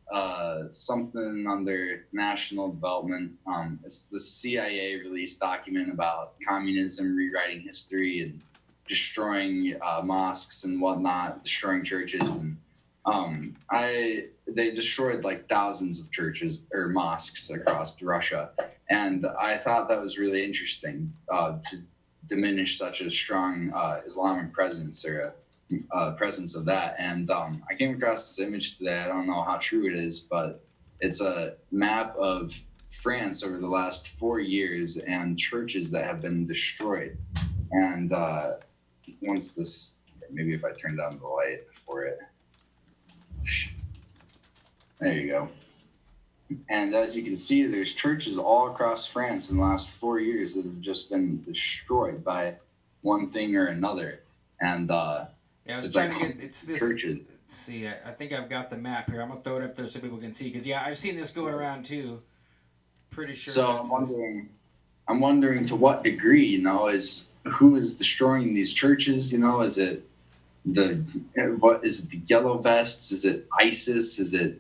Speaker 6: something under national development. It's the CIA released document about communism rewriting history and destroying mosques and whatnot, destroying churches, and they destroyed like thousands of churches or mosques across Russia, and I thought that was really interesting to diminish such a strong Islamic presence or presence of that. And I came across this image today. I don't know how true it is, but it's a map of France over the last 4 years and churches that have been destroyed. And once this, maybe if I turn down the light for it. There you go. And as you can see, there's churches all across France in the last 4 years that have just been destroyed by one thing or another. And
Speaker 2: yeah, I was
Speaker 6: it's
Speaker 2: trying
Speaker 6: like
Speaker 2: to get it's this.
Speaker 6: churches.
Speaker 2: Let's see, I think I've got the map here. I'm gonna throw it up there so people can see. Because yeah, I've seen this going around too. Pretty sure.
Speaker 6: So I'm wondering to what degree, is who is destroying these churches? Is it the yellow vests? Is it ISIS? Is it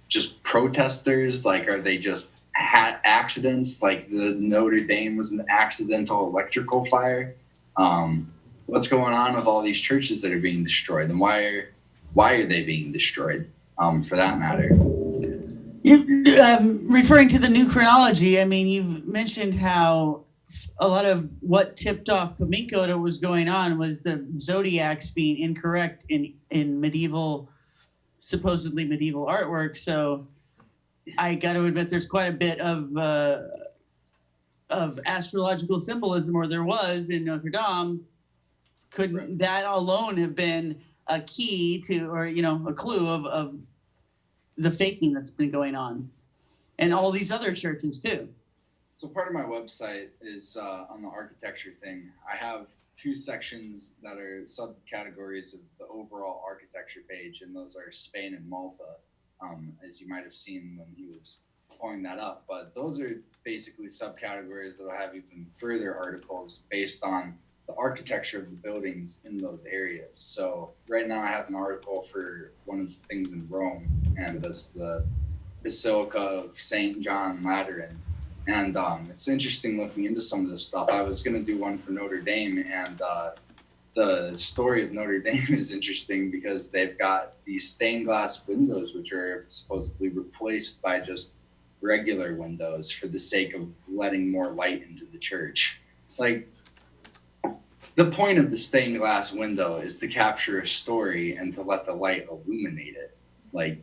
Speaker 6: just protesters? Like, are they just accidents? Like the Notre Dame was an accidental electrical fire. What's going on with all these churches that are being destroyed, and why are they being destroyed? For that matter.
Speaker 3: Referring to the new chronology, I mean, you've mentioned how a lot of what tipped off Fomenko that was going on was the zodiacs being incorrect in medieval, supposedly medieval artwork. So I got to admit, there's quite a bit of astrological symbolism, or there was in Notre Dame. Couldn't that alone have been a key to, or a clue of the faking that's been going on, and all these other churches too?
Speaker 6: So part of my website is on the architecture thing. I have 2 sections that are subcategories of the overall architecture page, and those are Spain and Malta, as you might have seen when he was pulling that up. But those are basically subcategories that will have even further articles based on the architecture of the buildings in those areas. So right now I have an article for one of the things in Rome, and that's the Basilica of St. John Lateran. And it's interesting looking into some of this stuff. I was going to do one for Notre Dame, and the story of Notre Dame is interesting because they've got these stained glass windows, which are supposedly replaced by just regular windows for the sake of letting more light into the church. Like, the point of the stained glass window is to capture a story and to let the light illuminate it. Like,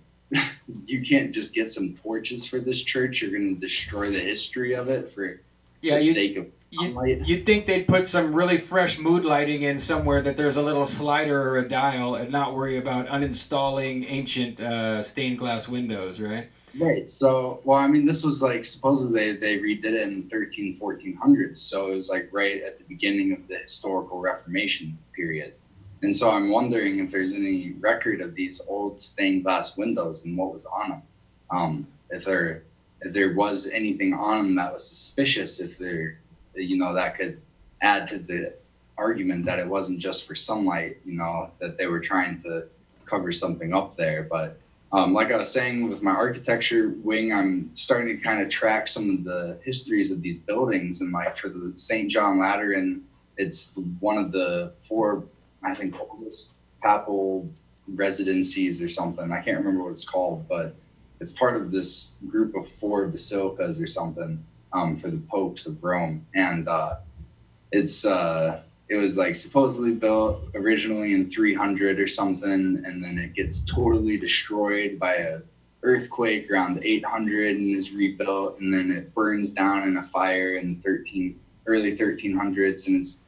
Speaker 6: you can't just get some torches for this church. You're going to destroy the history of it for the sake of light.
Speaker 2: You'd think they'd put some really fresh mood lighting in somewhere that there's a little slider or a dial and not worry about uninstalling ancient stained glass windows, right?
Speaker 6: Right. So, well, I mean, this was like, supposedly they redid it in 1400s. So it was like right at the beginning of the historical Reformation period. And so I'm wondering if there's any record of these old stained glass windows and what was on them. If there was anything on them that was suspicious, if there, that could add to the argument that it wasn't just for sunlight, that they were trying to cover something up there. But like I was saying with my architecture wing, I'm starting to kind of track some of the histories of these buildings. And like for the St. John Lateran, it's one of the 4, I think, oldest papal residencies or something. I can't remember what it's called, but it's part of this group of 4 basilicas or something for the popes of Rome. And it was like supposedly built originally in 300 or something, and then it gets totally destroyed by a earthquake around 800 and is rebuilt, and then it burns down in a fire in early 1300s, and it's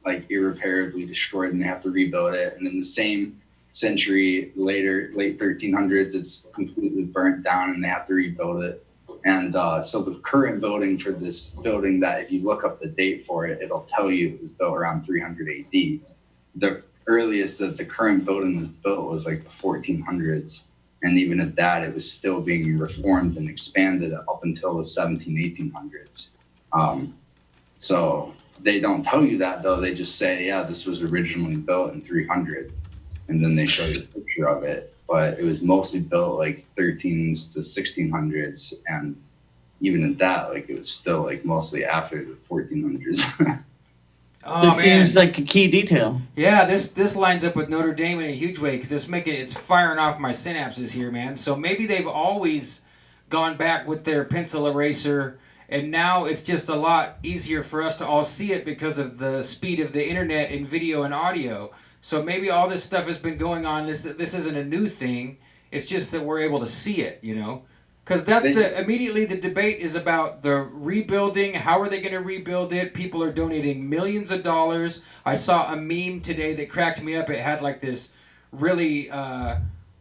Speaker 6: like irreparably destroyed, and they have to rebuild it. And then the same century later, late 1300s, it's completely burnt down, and they have to rebuild it. And so the current building for this building, that if you look up the date for it, it'll tell you it was built around 300 AD. The earliest that the current building was built was like the 1400s. And even at that, it was still being reformed and expanded up until the 1800s. So they don't tell you that, though. They just say, yeah, this was originally built in 300. and then they showed a picture of it. But it was mostly built like 13s to 1600s, and even at that, like it was still like mostly after the 1400s.
Speaker 2: Oh,
Speaker 3: This
Speaker 2: man.
Speaker 3: seems like a key detail.
Speaker 2: Yeah, this lines up with Notre Dame in a huge way because it's firing off my synapses here, man. So maybe they've always gone back with their pencil eraser, and now it's just a lot easier for us to all see it because of the speed of the internet in video and audio. So maybe all this stuff has been going on. This isn't a new thing. It's just that we're able to see it, you know. Because immediately the debate is about the rebuilding. How are they going to rebuild it? People are donating millions of dollars. I saw a meme today that cracked me up. It had like this really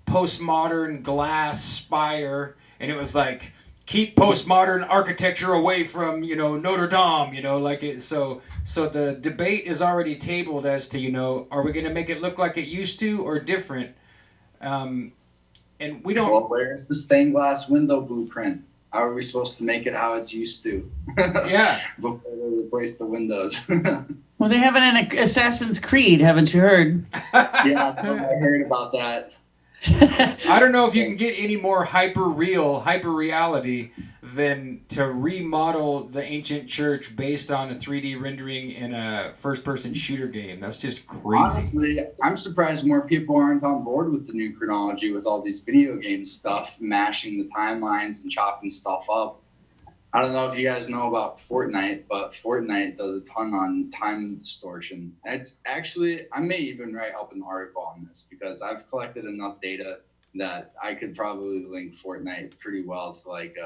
Speaker 2: postmodern glass spire, and it was like, keep postmodern architecture away from, you know, Notre Dame, you know, like it. So the debate is already tabled as to, you know, are we going to make it look like it used to or different? And we don't.
Speaker 6: Well, where's the stained glass window blueprint? How are we supposed to make it how it's used to?
Speaker 2: Yeah.
Speaker 6: Before they replace the windows.
Speaker 3: Well, they have it in Assassin's Creed, haven't you heard?
Speaker 6: Yeah, I heard about that.
Speaker 2: I don't know if you can get any more hyper reality than to remodel the ancient church based on a 3D rendering in a first-person shooter game. That's just crazy.
Speaker 6: Honestly, I'm surprised more people aren't on board with the new chronology with all these video game stuff, mashing the timelines and chopping stuff up. I don't know if you guys know about Fortnite, but Fortnite does a ton on time distortion. It's actually, I may even write up an article on this because I've collected enough data that I could probably link Fortnite pretty well to like,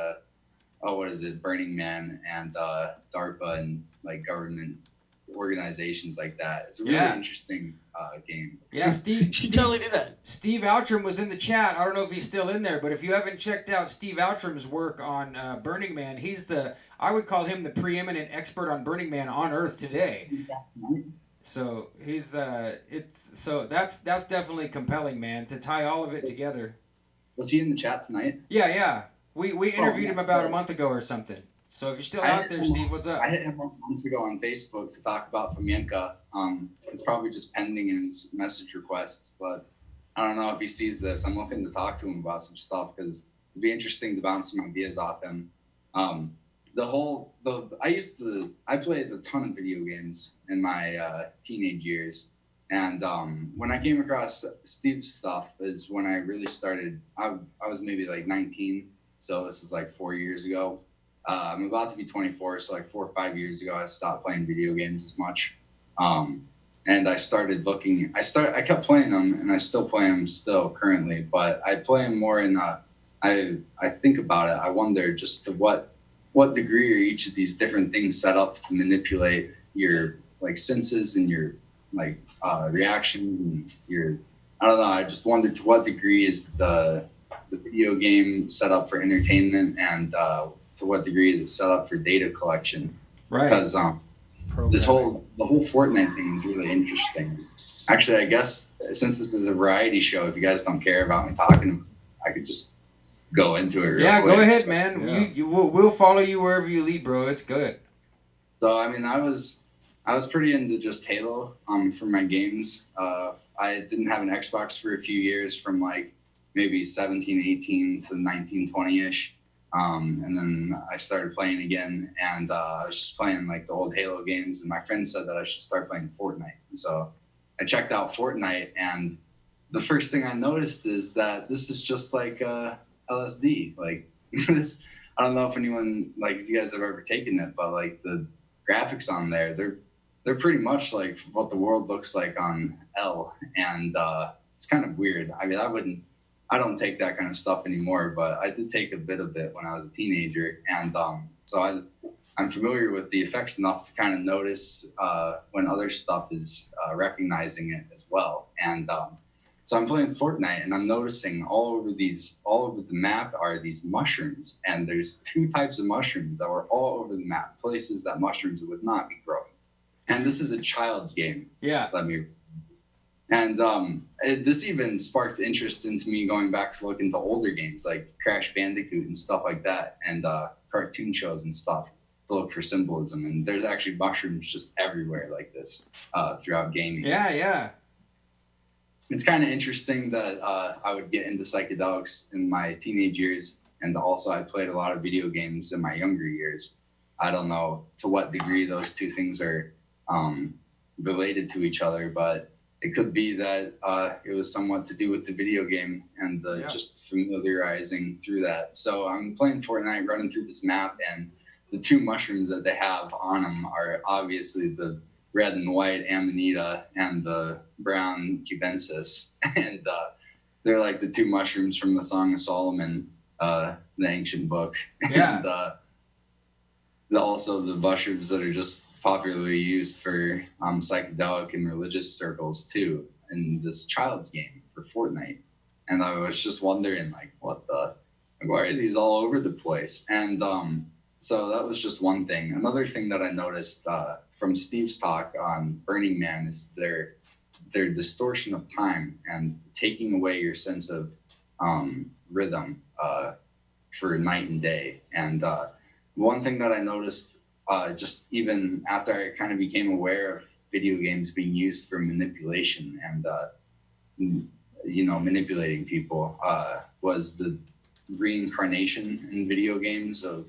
Speaker 6: Burning Man and DARPA and like government organizations like that. It's a really interesting game.
Speaker 2: Yeah,
Speaker 3: You should totally do that.
Speaker 2: Steve Outram was in the chat. I don't know if he's still in there, but if you haven't checked out Steve Outram's work on Burning Man, I would call him the preeminent expert on Burning Man on Earth today. So he's that's definitely compelling, man, to tie all of it together.
Speaker 6: Was he in the chat tonight?
Speaker 2: Yeah. We interviewed him about a month ago or something. So if you're still out there, Steve, what's up?
Speaker 6: I hit him up months ago on Facebook to talk about Fomenko. It's probably just pending in his message requests, but I don't know if he sees this. I'm looking to talk to him about some stuff because it'd be interesting to bounce some ideas off him. I played a ton of video games in my teenage years, and when I came across Steve's stuff is when I really started. I was maybe like 19, so this is like 4 years ago. I'm about to be 24, so like 4 or 5 years ago, I stopped playing video games as much. And I started looking, I kept playing them, and I still play them still currently, but I play them more in I think about it. I wonder just to what degree are each of these different things set up to manipulate your like senses and your like reactions and your, I don't know. I just wondered to what degree is the video game set up for entertainment, and to what degree is it set up for data collection?
Speaker 2: Right.
Speaker 6: Because the whole Fortnite thing is really interesting. Actually, I guess since this is a variety show, if you guys don't care about me talking, I could just go into it real quick.
Speaker 2: Go ahead, man. Yeah. We'll follow you wherever you lead, bro. It's good.
Speaker 6: So I mean, I was pretty into just Halo for my games. I didn't have an Xbox for a few years, from like maybe 17, 18 to 19, 20-ish. And then I started playing again, and I was just playing like the old Halo games, and my friend said that I should start playing Fortnite. And so I checked out Fortnite, and the first thing I noticed is that this is just like LSD. Like this, I don't know if anyone, like if you guys have ever taken it, but like the graphics on there, they're pretty much like what the world looks like on L, and it's kind of weird. I mean, I don't take that kind of stuff anymore, but I did take a bit of it when I was a teenager, and so I'm familiar with the effects enough to kind of notice when other stuff is recognizing it as well. And so I'm playing Fortnite, and I'm noticing all over the map are these mushrooms, and there's 2 types of mushrooms that were all over the map, places that mushrooms would not be growing. And this is a child's game.
Speaker 2: Yeah.
Speaker 6: And this even sparked interest into me going back to look into older games like Crash Bandicoot and stuff like that, and cartoon shows and stuff to look for symbolism. And there's actually mushrooms just everywhere like this throughout gaming.
Speaker 2: Yeah.
Speaker 6: it's kind of interesting that I would get into psychedelics in my teenage years, and also I played a lot of video games in my younger years. I don't know to what degree those two things are related to each other, but it could be that it was somewhat to do with the video game and just familiarizing through that. So I'm playing Fortnite, running through this map, and the two mushrooms that they have on them are obviously the red and white Amanita and the brown cubensis. And they're like the two mushrooms from the Song of Solomon, the ancient book.
Speaker 2: Yeah.
Speaker 6: And also the mushrooms that are just popularly used for psychedelic and religious circles too in this child's game for Fortnite. And I was just wondering, like, why are these all over the place? And so that was just one thing. Another thing that I noticed from Steve's talk on Burning Man is their distortion of time and taking away your sense of rhythm for night and day. And one thing that I noticed just even after I kind of became aware of video games being used for manipulation and manipulating people was the reincarnation in video games of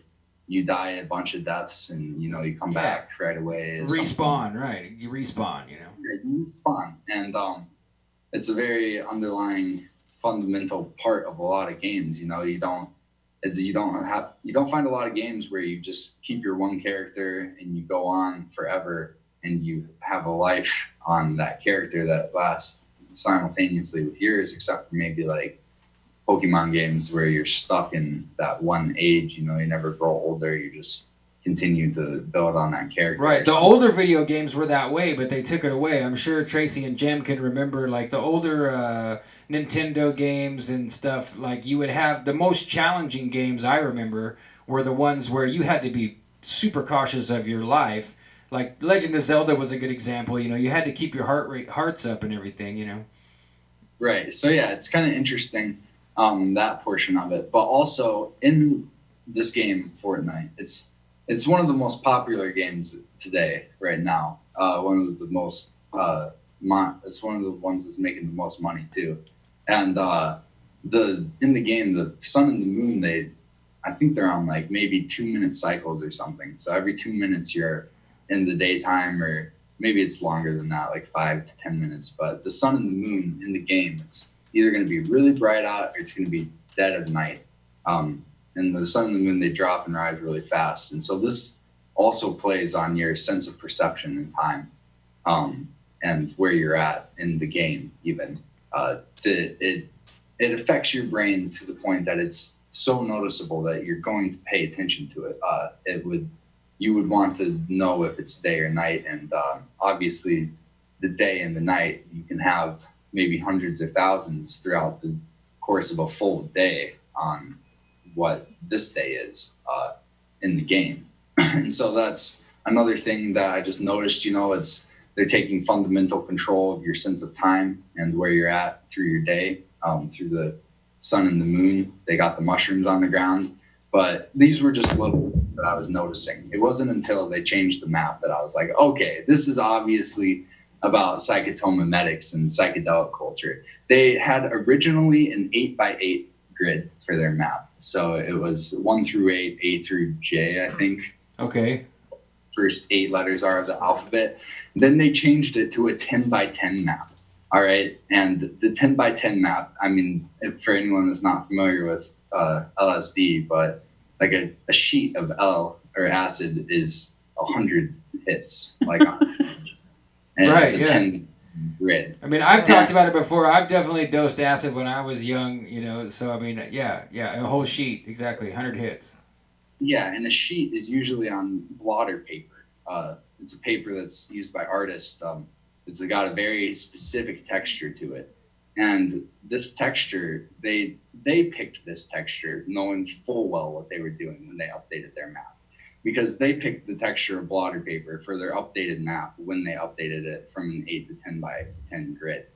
Speaker 6: you die a bunch of deaths and you come back right away.
Speaker 2: Respawn, right? You respawn,
Speaker 6: You respawn, and it's a very underlying fundamental part of a lot of games. You don't find a lot of games where you just keep your one character and you go on forever and you have a life on that character that lasts simultaneously with yours, except for maybe like Pokemon games where you're stuck in that one age. You never grow older. You just continue to build on that character.
Speaker 2: Right. The older video games were that way, but they took it away. I'm sure Tracy and Jem can remember like the older Nintendo games and stuff. Like you would have the most challenging games I remember were the ones where you had to be super cautious of your life. Like Legend of Zelda was a good example. You had to keep your hearts up and everything.
Speaker 6: Right. So yeah, it's kind of interesting. That portion of it, but also in this game, Fortnite, it's one of the most popular games today, right now. One of the most, it's one of the ones that's making the most money too. And in the game, the sun and the moon, I think they're on like maybe 2-minute cycles or something. So every 2 minutes you're in the daytime, or maybe it's longer than that, like 5 to 10 minutes. But the sun and the moon in the game, it's either going to be really bright out or it's going to be dead of night. And the sun and the moon, they drop and rise really fast. And so this also plays on your sense of perception and time, and where you're at in the game even. It affects your brain to the point that it's so noticeable that you're going to pay attention to it. You would want to know if it's day or night. And obviously the day and the night, you can have maybe hundreds or thousands throughout the course of a full day on what this day is in the game. And so that's another thing that I just noticed, they're taking fundamental control of your sense of time and where you're at through your day, through the sun and the moon. They got the mushrooms on the ground, but these were just little that I was noticing. It wasn't until they changed the map that I was like, okay, this is obviously about psychotomimetics and psychedelic culture. They had originally an 8x8 grid for their map. So it was 1 through 8, A through J, I think.
Speaker 2: Okay.
Speaker 6: First 8 letters are of the alphabet. Then they changed it to a 10x10 map. All right. And the 10x10 map, I mean, for anyone that's not familiar with LSD, but like a sheet of L or acid is 100 hits, like and
Speaker 2: right,
Speaker 6: it's a 10 grid.
Speaker 2: I mean, I've talked about it before. I've definitely dosed acid when I was young, so I mean, yeah, a whole sheet, exactly, 100 hits.
Speaker 6: Yeah, and a sheet is usually on blotter paper. It's a paper that's used by artists. It's got a very specific texture to it. And this texture, they picked this texture knowing full well what they were doing when they updated their map. Because they picked the texture of blotter paper for their updated map when they updated it from an 8 to 10x10 grid.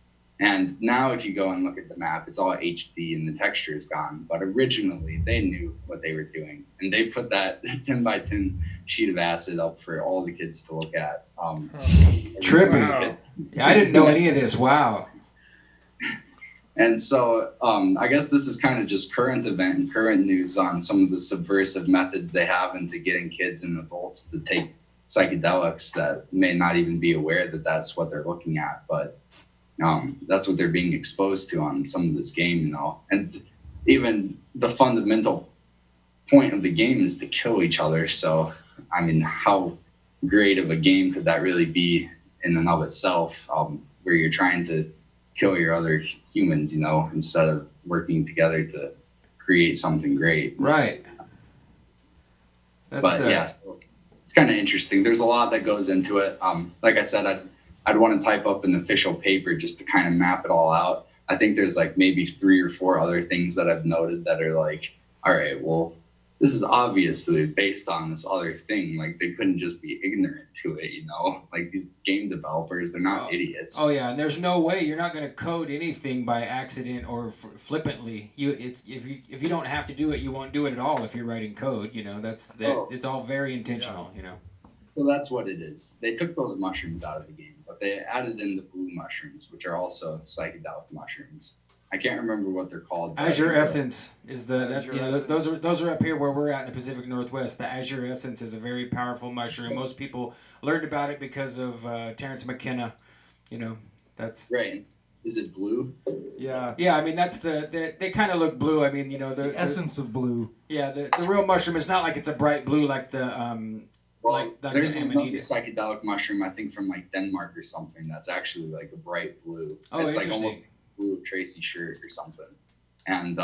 Speaker 6: And now if you go and look at the map, it's all HD and the texture is gone. But originally, they knew what they were doing. And they put that 10x10 sheet of acid up for all the kids to look at.
Speaker 2: Trippy. Wow. Yeah, I didn't know any of this. Wow.
Speaker 6: And so I guess this is kind of just current event and current news on some of the subversive methods they have into getting kids and adults to take psychedelics that may not even be aware that that's what they're looking at. But that's what they're being exposed to on some of this game, you know. And even the fundamental point of the game is to kill each other. So, I mean, how great of a game could that really be in and of itself, where you're trying to kill your other humans, you know, instead of working together to create something great.
Speaker 2: Right.
Speaker 6: But yeah, so it's kind of interesting. There's a lot that goes into it. Like I said, I'd want to type up an official paper just to kind of map it all out. I think there's like maybe 3 or 4 other things that I've noted that are like, all right, well, this is obviously based on this other thing. Like, they couldn't just be ignorant to it, you know? Like, these game developers, they're not idiots.
Speaker 2: Oh yeah, and there's no way you're not going to code anything by accident or flippantly. If you don't have to do it, you won't do it at all. If you're writing code, you know, it's all very intentional, you know.
Speaker 6: Well, that's what it is. They took those mushrooms out of the game, but they added in the blue mushrooms, which are also psychedelic mushrooms. I can't remember what they're called.
Speaker 2: Azure Essence is those are up here where we're at in the Pacific Northwest. The Azure Essence is a very powerful mushroom. Most people learned about it because of Terrence McKenna. You know, that's
Speaker 6: right. Is it blue?
Speaker 2: Yeah. Yeah, I mean that's they kind of look blue. I mean, you know, the
Speaker 1: essence of blue.
Speaker 2: Yeah, the real mushroom is not like it's a bright blue like the
Speaker 6: Well, there's another psychedelic mushroom, I think from like Denmark or something, that's actually like a bright blue.
Speaker 2: Oh,
Speaker 6: it's
Speaker 2: interesting.
Speaker 6: like almost blue Tracy shirt or something. And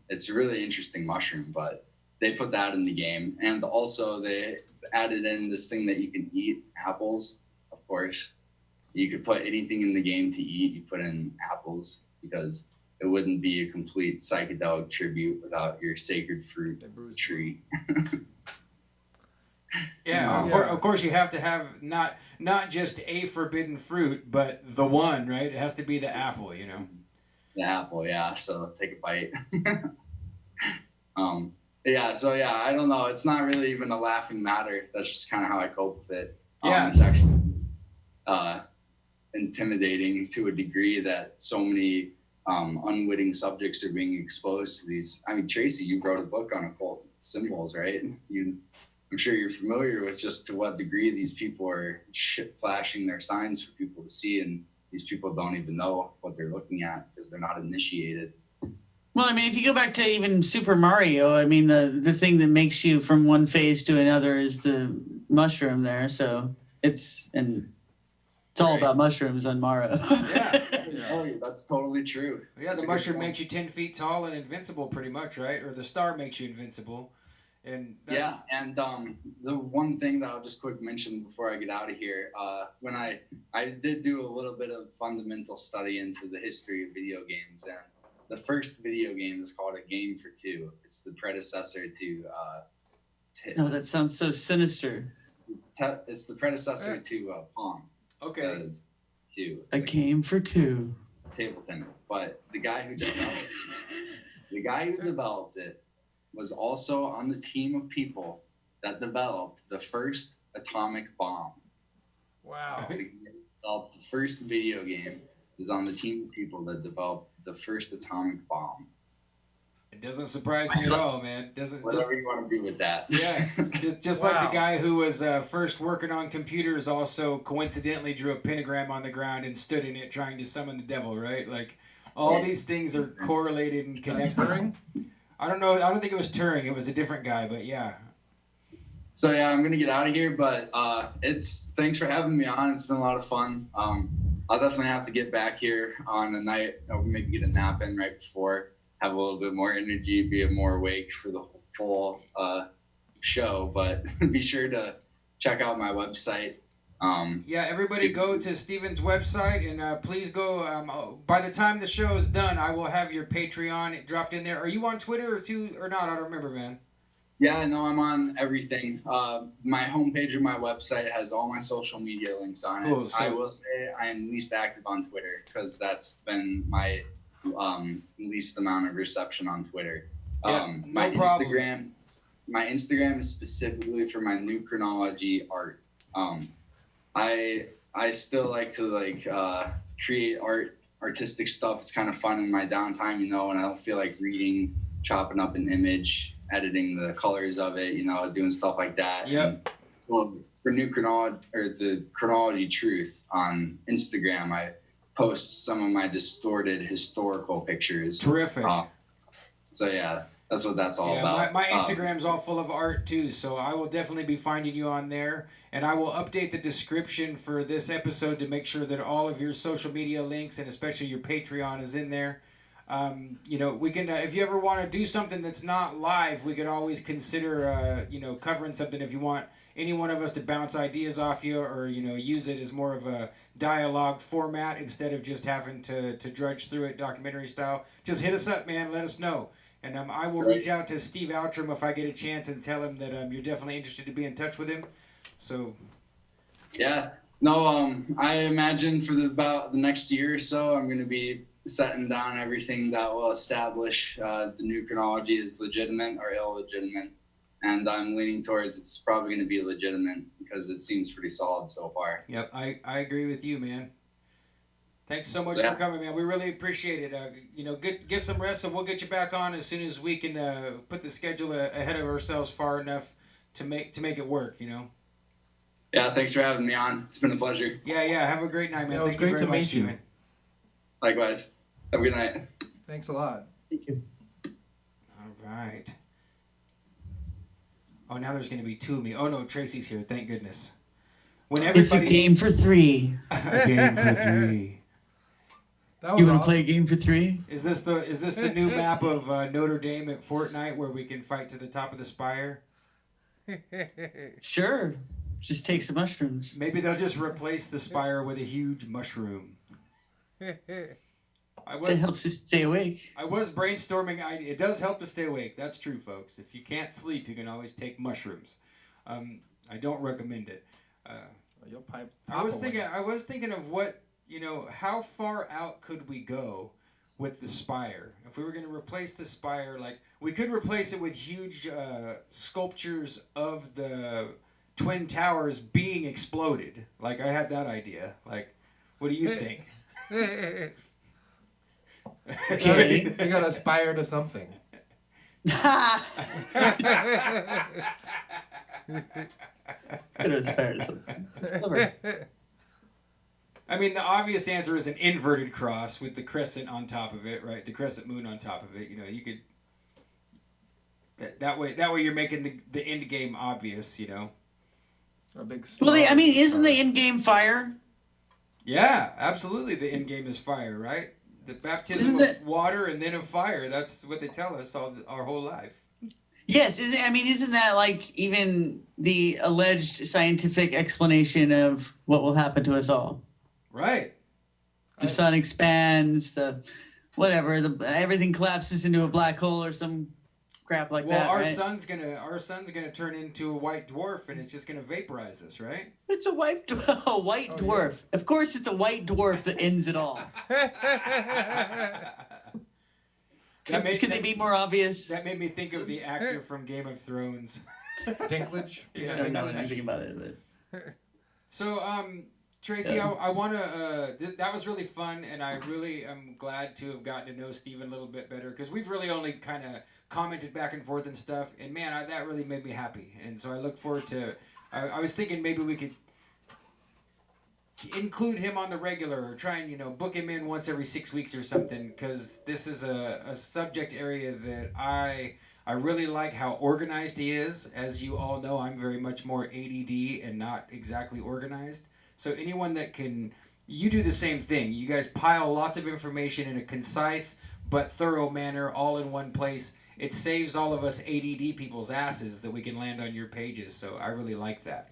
Speaker 6: it's a really interesting mushroom, but they put that in the game. And also they added in this thing that you can eat, apples, of course. You could put anything in the game to eat, you put in apples, because it wouldn't be a complete psychedelic tribute without your sacred fruit tree.
Speaker 2: Yeah, of course you have to have not just a forbidden fruit, but the one, right? It has to be the apple, you know.
Speaker 6: The apple, yeah. So take a bite. Yeah. So yeah, I don't know. It's not really even a laughing matter. That's just kind of how I cope with it. It's actually intimidating to a degree that so many unwitting subjects are being exposed to these. I mean, Tracy, you wrote a book on occult symbols, right? I'm sure you're familiar with just to what degree these people are flashing their signs for people to see, and these people don't even know what they're looking at because they're not initiated.
Speaker 3: Well, I mean, if you go back to even Super Mario, I mean, the thing that makes you from one phase to another is the mushroom there. So it's all about mushrooms on Mario.
Speaker 2: Yeah.
Speaker 6: Oh, that's totally true.
Speaker 2: Yeah, the mushroom makes you 10 feet tall and invincible pretty much, right? Or the star makes you invincible. And that's...
Speaker 6: Yeah, and the one thing that I'll just quick mention before I get out of here, when I did do a little bit of fundamental study into the history of video games, and the first video game is called A Game for Two. It's the predecessor to...
Speaker 3: Oh, that sounds so sinister.
Speaker 6: It's the predecessor to Pong.
Speaker 2: Okay.
Speaker 3: A Game for Two.
Speaker 6: Table tennis. But the guy who developed it was also on the team of people that developed the first atomic bomb.
Speaker 1: Wow.
Speaker 6: The first video game is on the team of people that developed the first atomic bomb.
Speaker 2: It doesn't surprise me at all, man.
Speaker 6: Whatever you want to do with that.
Speaker 2: Yeah, just
Speaker 1: Wow.
Speaker 2: like the guy who was first working on computers also coincidentally drew a pentagram on the ground and stood in it trying to summon the devil, right? Like all these things are correlated and connected.
Speaker 1: Turing?
Speaker 2: I don't know. I don't think it was Turing. It was a different guy, but yeah.
Speaker 6: So yeah, I'm gonna get out of here, but thanks for having me on. It's been a lot of fun. I'll definitely have to get back here on a night. I'll maybe get a nap in right before, have a little bit more energy, be more awake for the full show. But be sure to check out my website.
Speaker 2: Yeah, everybody go to Stephen's website and please go. By the time the show is done, I will have your Patreon dropped in there. Are you on Twitter or not? I don't remember, man.
Speaker 6: Yeah, no, I'm on everything. My homepage of my website has all my social media links on it.
Speaker 2: Cool, so-
Speaker 6: I will say I am least active on Twitter because that's been my least amount of reception on Twitter.
Speaker 2: Yeah,
Speaker 6: My
Speaker 2: no problem.
Speaker 6: Instagram is specifically for my new Chronology art. I still like to create art artistic stuff. It's kind of fun in my downtime, and I don't feel like reading, chopping up an image, editing the colors of it, doing stuff like that.
Speaker 2: Yep.
Speaker 6: And, well, for new chronology or the chronology truth on Instagram, I post some of my distorted historical pictures.
Speaker 2: Terrific.
Speaker 6: So yeah, that's what that's all about.
Speaker 2: My Instagram's all full of art too, so I will definitely be finding you on there, and I will update the description for this episode to make sure that all of your social media links and especially your Patreon is in there. We can, if you ever want to do something that's not live, we could always consider, covering something if you want any one of us to bounce ideas off you or, use it as more of a dialogue format instead of just having to drudge through it documentary style. Just hit us up, man. Let us know. And I will reach out to Steve Outram if I get a chance and tell him that you're definitely interested to be in touch with him. So.
Speaker 6: Yeah. No, I imagine for about the next year or so, I'm going to be setting down everything that will establish the new chronology is legitimate or illegitimate. And I'm leaning towards it's probably going to be legitimate because it seems pretty solid so far.
Speaker 2: Yep, I agree with you, man. Thanks so much for coming, man. We really appreciate it. Get some rest, and we'll get you back on as soon as we can put the schedule ahead of ourselves far enough to make it work.
Speaker 6: Yeah, thanks for having me on. It's been a pleasure.
Speaker 2: Yeah. Have a great night, man.
Speaker 1: Yeah, it was
Speaker 2: Thank you
Speaker 1: great
Speaker 2: very
Speaker 1: to
Speaker 2: much,
Speaker 1: meet you.
Speaker 2: Stephen.
Speaker 6: Likewise. Have a good night.
Speaker 1: Thanks a lot.
Speaker 3: Thank you.
Speaker 2: All right. Oh, now there's going to be two of me. Oh no, Tracy's here. Thank goodness. When
Speaker 3: It's a game for 3.
Speaker 2: A game for 3.
Speaker 1: That was
Speaker 3: You want to
Speaker 1: awesome.
Speaker 3: play a game for 3?
Speaker 2: Is this the new map of Notre Dame at Fortnite where we can fight to the top of the spire?
Speaker 3: Sure. Just take some mushrooms.
Speaker 2: Maybe they'll just replace the spire with a huge mushroom.
Speaker 3: That helps you stay awake.
Speaker 2: I was brainstorming. It does help to stay awake. That's true, folks. If you can't sleep, you can always take mushrooms. I don't recommend it.
Speaker 1: You'll pipe.
Speaker 2: I was thinking of what how far out could we go with the spire? If we were going to replace the spire, we could replace it with huge sculptures of the Twin Towers being exploded. I had that idea. What do you think?
Speaker 3: Okay.
Speaker 1: You gotta aspire to something.
Speaker 3: Could inspire something. That's clever.
Speaker 2: I mean, the obvious answer is an inverted cross with the crescent on top of it, right? The crescent moon on top of it. You could that way you're making the end game obvious.
Speaker 1: A big.
Speaker 3: Well,
Speaker 1: star.
Speaker 3: isn't the end game fire?
Speaker 2: Yeah, absolutely. The end game is fire, right? The baptism of water and then of fire. That's what they tell us our whole life.
Speaker 3: Yes, isn't that even the alleged scientific explanation of what will happen to us all?
Speaker 2: Right.
Speaker 3: The sun expands, everything collapses into a black hole or some crap like that.
Speaker 2: Well, our
Speaker 3: right?
Speaker 2: sun's gonna turn into a white dwarf, and it's just gonna vaporize us, right?
Speaker 3: It's a white dwarf.
Speaker 1: Yeah.
Speaker 3: Of course, it's a white dwarf that ends it all. Could they be more obvious?
Speaker 2: That made me think of the actor from Game of Thrones.
Speaker 1: Dinklage.
Speaker 2: Yeah,
Speaker 3: I don't know anything about it. But...
Speaker 2: So, Tracy, I want to. That was really fun, and I really am glad to have gotten to know Stephen a little bit better because we've really only kind of commented back and forth and stuff. And man, that really made me happy. And so I look forward to. I was thinking maybe we could include him on the regular or try and book him in once every 6 weeks or something because this is a subject area that I really like how organized he is. As you all know, I'm very much more ADD and not exactly organized. So anyone that you do the same thing. You guys pile lots of information in a concise but thorough manner all in one place. It saves all of us ADD people's asses that we can land on your pages. So I really like that,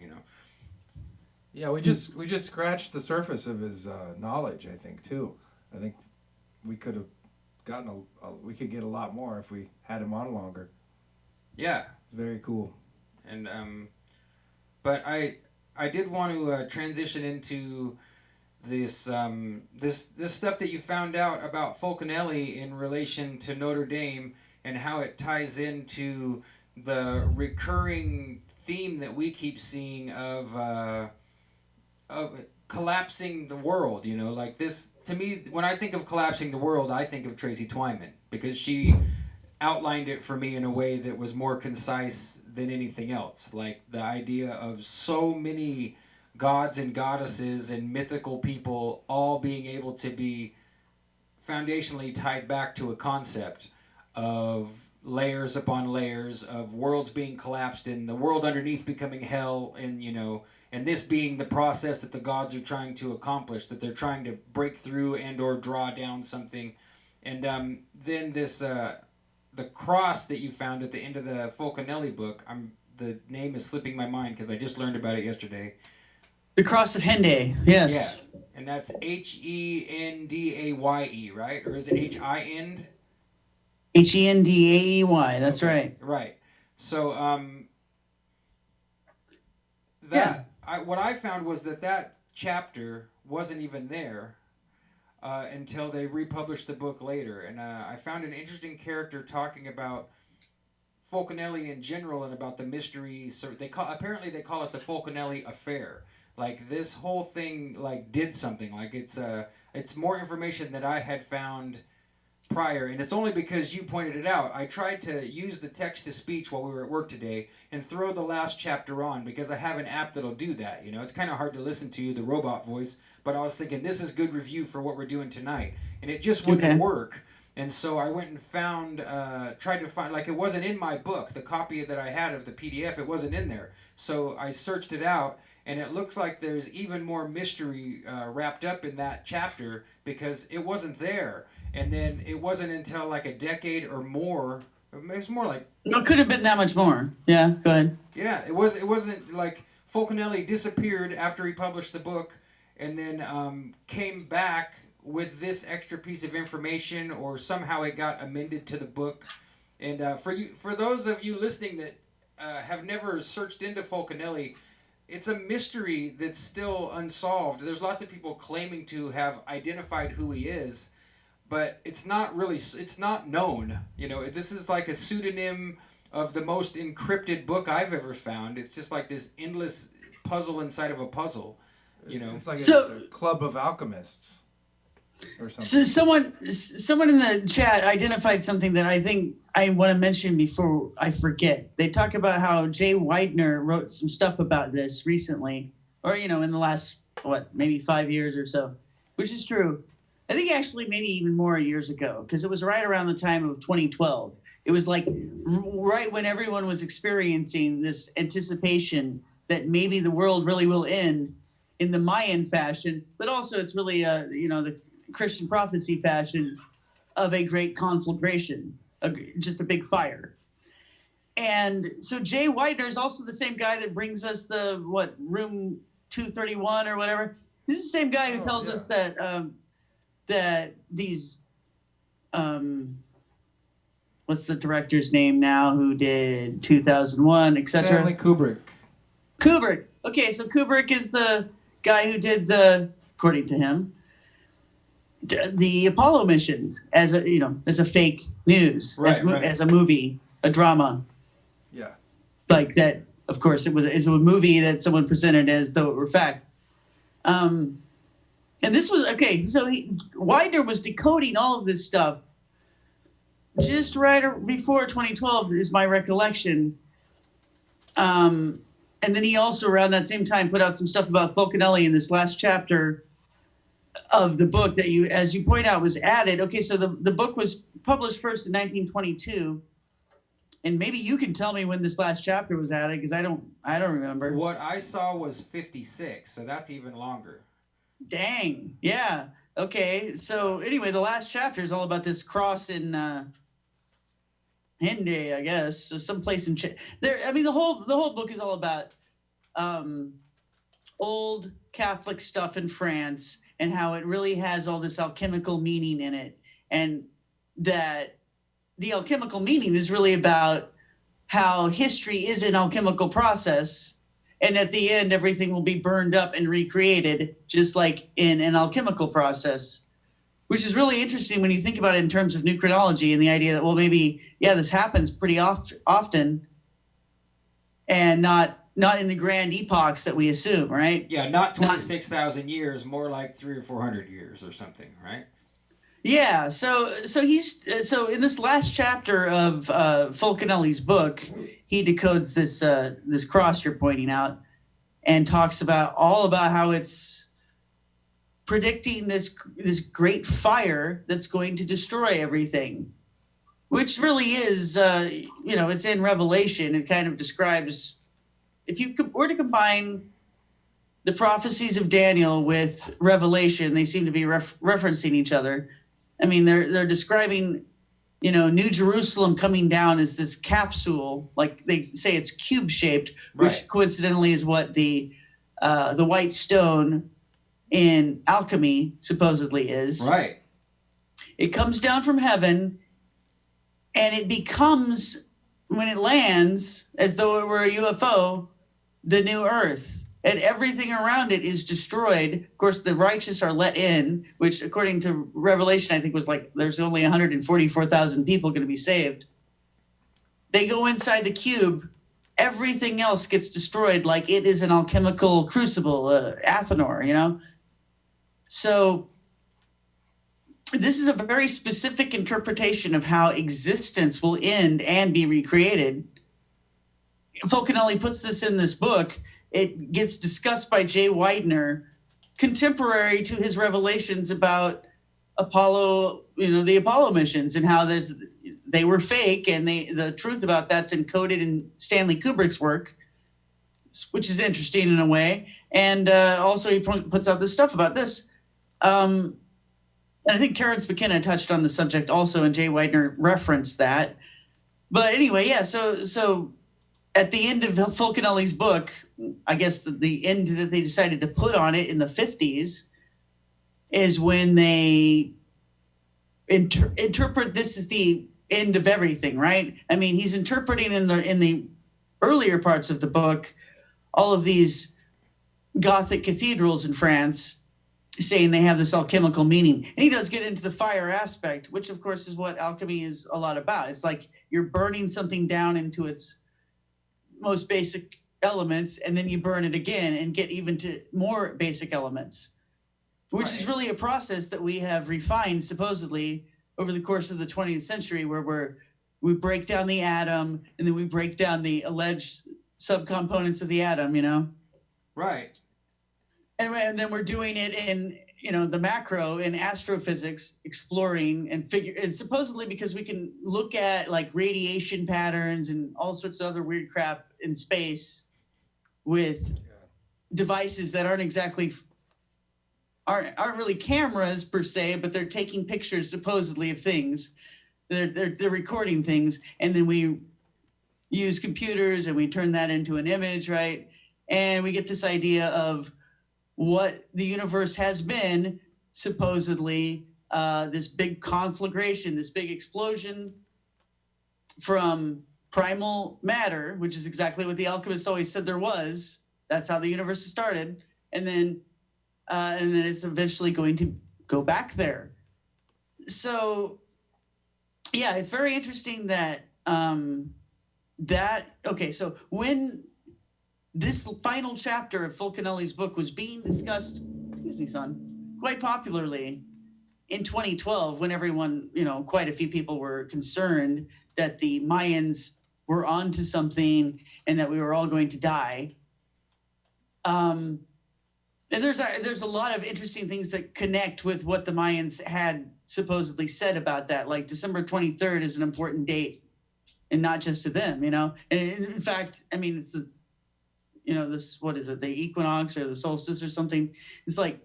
Speaker 1: Yeah, we just scratched the surface of his knowledge. I think too. I think we could have gotten we could get a lot more if we had him on longer.
Speaker 2: Yeah.
Speaker 1: Very cool.
Speaker 2: And but I did want to transition into this this stuff that you found out about Fulcanelli in relation to Notre Dame and how it ties into the recurring theme that we keep seeing of collapsing the world, you know, like this. To me, when I think of collapsing the world, I think of Tracy Twyman, because she outlined it for me in a way that was more concise than anything else. Like the idea of so many gods and goddesses and mythical people all being able to be foundationally tied back to a concept of layers upon layers of worlds being collapsed and the world underneath becoming hell, and you know, and this being the process that the gods are trying to accomplish, that they're trying to break through and or draw down something. And then this the cross that you found at the end of the Fulcanelli book, the name is slipping my mind because I just learned about it yesterday.
Speaker 3: The Cross of Henday, yes.
Speaker 2: Yeah, and that's Hendaye, right? Or is it Hin?
Speaker 3: Hendaey, that's
Speaker 2: Okay,
Speaker 3: right.
Speaker 2: Right. So what I found was that chapter wasn't even there until they republished the book later, and I found an interesting character talking about Fulcanelli in general and about the mystery. So apparently they call it the Fulcanelli affair. Like this whole thing like did something. Like it's more information that I had found prior, and it's only because you pointed it out. I tried to use the text to speech while we were at work today and throw the last chapter on because I have an app that'll do that. You know, it's kind of hard to listen to the robot voice, but I was thinking this is good review for what we're doing tonight, and it just wouldn't work. And so I went and found, tried to find, like it wasn't in my book, the copy that I had of the PDF, it wasn't in there. So I searched it out, and it looks like there's even more mystery wrapped up in that chapter because it wasn't there. And then it wasn't until like a decade or more, it's more like...
Speaker 3: No, it could have been that much more. Yeah, go ahead.
Speaker 2: Yeah, it wasn't like Fulcanelli disappeared after he published the book and then came back with this extra piece of information, or somehow it got amended to the book. And for those of you listening that have never searched into Fulcanelli, it's a mystery that's still unsolved. There's lots of people claiming to have identified who he is, but it's not known. You know, this is like a pseudonym of the most encrypted book I've ever found. It's just like this endless puzzle inside of a puzzle, you know.
Speaker 1: It's like it's a club of alchemists or something.
Speaker 3: So someone in the chat identified something that I think I want to mention before I forget. They talk about how Jay Widener wrote some stuff about this recently, or, you know, in the last, maybe 5 years or so, which is true. I think actually maybe even more years ago, because it was right around the time of 2012. It was like right when everyone was experiencing this anticipation that maybe the world really will end in the Mayan fashion, but also it's really, the Christian prophecy fashion of a great conflagration, just a big fire. And so Jay Widener is also the same guy that brings us the, room 231 or whatever. This is the same guy who tells us that that these, what's the director's name now who did 2001, etc.?
Speaker 1: Stanley Kubrick.
Speaker 3: Kubrick. Okay, so Kubrick is the guy who did according to him, the Apollo missions as a fake news, as a movie, a drama.
Speaker 1: Yeah.
Speaker 3: Like that, of course, it's a movie that someone presented as though it were fact. And this was, okay, so Widener was decoding all of this stuff just right before 2012 is my recollection. And then he also, around that same time, put out some stuff about Fulcanelli in this last chapter of the book that as you point out, was added. Okay, so the book was published first in 1922. And maybe you can tell me when this last chapter was added, because I don't remember.
Speaker 2: What I saw was 56, so that's even longer.
Speaker 3: Dang. Yeah. Okay. So anyway, the last chapter is all about this cross in Henday, I guess. So someplace in there. I mean, the whole book is all about old Catholic stuff in France and how it really has all this alchemical meaning in it, and that the alchemical meaning is really about how history is an alchemical process. And at the end, everything will be burned up and recreated, just like in an alchemical process, which is really interesting when you think about it in terms of new chronology and the idea that, well, maybe, this happens pretty often and not not in the grand epochs that we assume, right?
Speaker 2: Yeah, not 26,000 years, more like 300 or 400 years or something, right?
Speaker 3: Yeah, so in this last chapter of Fulcanelli's book, he decodes this cross you're pointing out, and talks about how it's predicting this great fire that's going to destroy everything, which really is it's in Revelation. It kind of describes, if you were to combine the prophecies of Daniel with Revelation, they seem to be referencing each other. I mean, they're describing, New Jerusalem coming down as this capsule, like they say it's cube shaped, which
Speaker 2: Right.
Speaker 3: coincidentally is what the white stone in Alchemy supposedly is.
Speaker 2: Right.
Speaker 3: It comes down from heaven, and it becomes, when it lands, as though it were a UFO, the new Earth. And everything around it is destroyed. Of course, the righteous are let in, which, according to Revelation, I think was like there's only 144,000 people going to be saved. They go inside the cube. Everything else gets destroyed, like it is an alchemical crucible, Athenor, So this is a very specific interpretation of how existence will end and be recreated. Fulcanelli puts this in this book. It gets discussed by Jay Widener, contemporary to his revelations about Apollo, the Apollo missions, and how they were fake, and the truth about that's encoded in Stanley Kubrick's work, which is interesting in a way. And also he puts out this stuff about this. And I think Terrence McKenna touched on the subject also, and Jay Widener referenced that. But anyway, yeah, so at the end of Fulcanelli's book, I guess the end that they decided to put on it in the 50s is when they interpret this as the end of everything, right? I mean, he's interpreting in the earlier parts of the book all of these Gothic cathedrals in France, saying they have this alchemical meaning. And he does get into the fire aspect, which of course is what alchemy is a lot about. It's like you're burning something down into its most basic elements, and then you burn it again and get even to more basic elements, which is really a process that we have refined supposedly over the course of the 20th century, where we break down the atom, and then we break down the alleged subcomponents of the atom,
Speaker 2: Right.
Speaker 3: and then we're doing it in the macro in astrophysics, exploring and supposedly because we can look at like radiation patterns and all sorts of other weird crap in space with devices that aren't really cameras per se, but they're taking pictures supposedly of things. They're recording things, and then we use computers and we turn that into an image, right? And we get this idea of what the universe has been, supposedly, this big conflagration, this big explosion from primal matter, which is exactly what the alchemists always said there was. That's how the universe started. And then it's eventually going to go back there. So, yeah, it's very interesting that, so when this final chapter of Fulcanelli's book was being discussed, quite popularly in 2012, when everyone, quite a few people were concerned that the Mayans were onto something and that we were all going to die. And there's a lot of interesting things that connect with what the Mayans had supposedly said about that. Like December 23rd is an important date, and not just to them, And in fact, I mean, it's the what is it, the equinox or the solstice or something. It's like,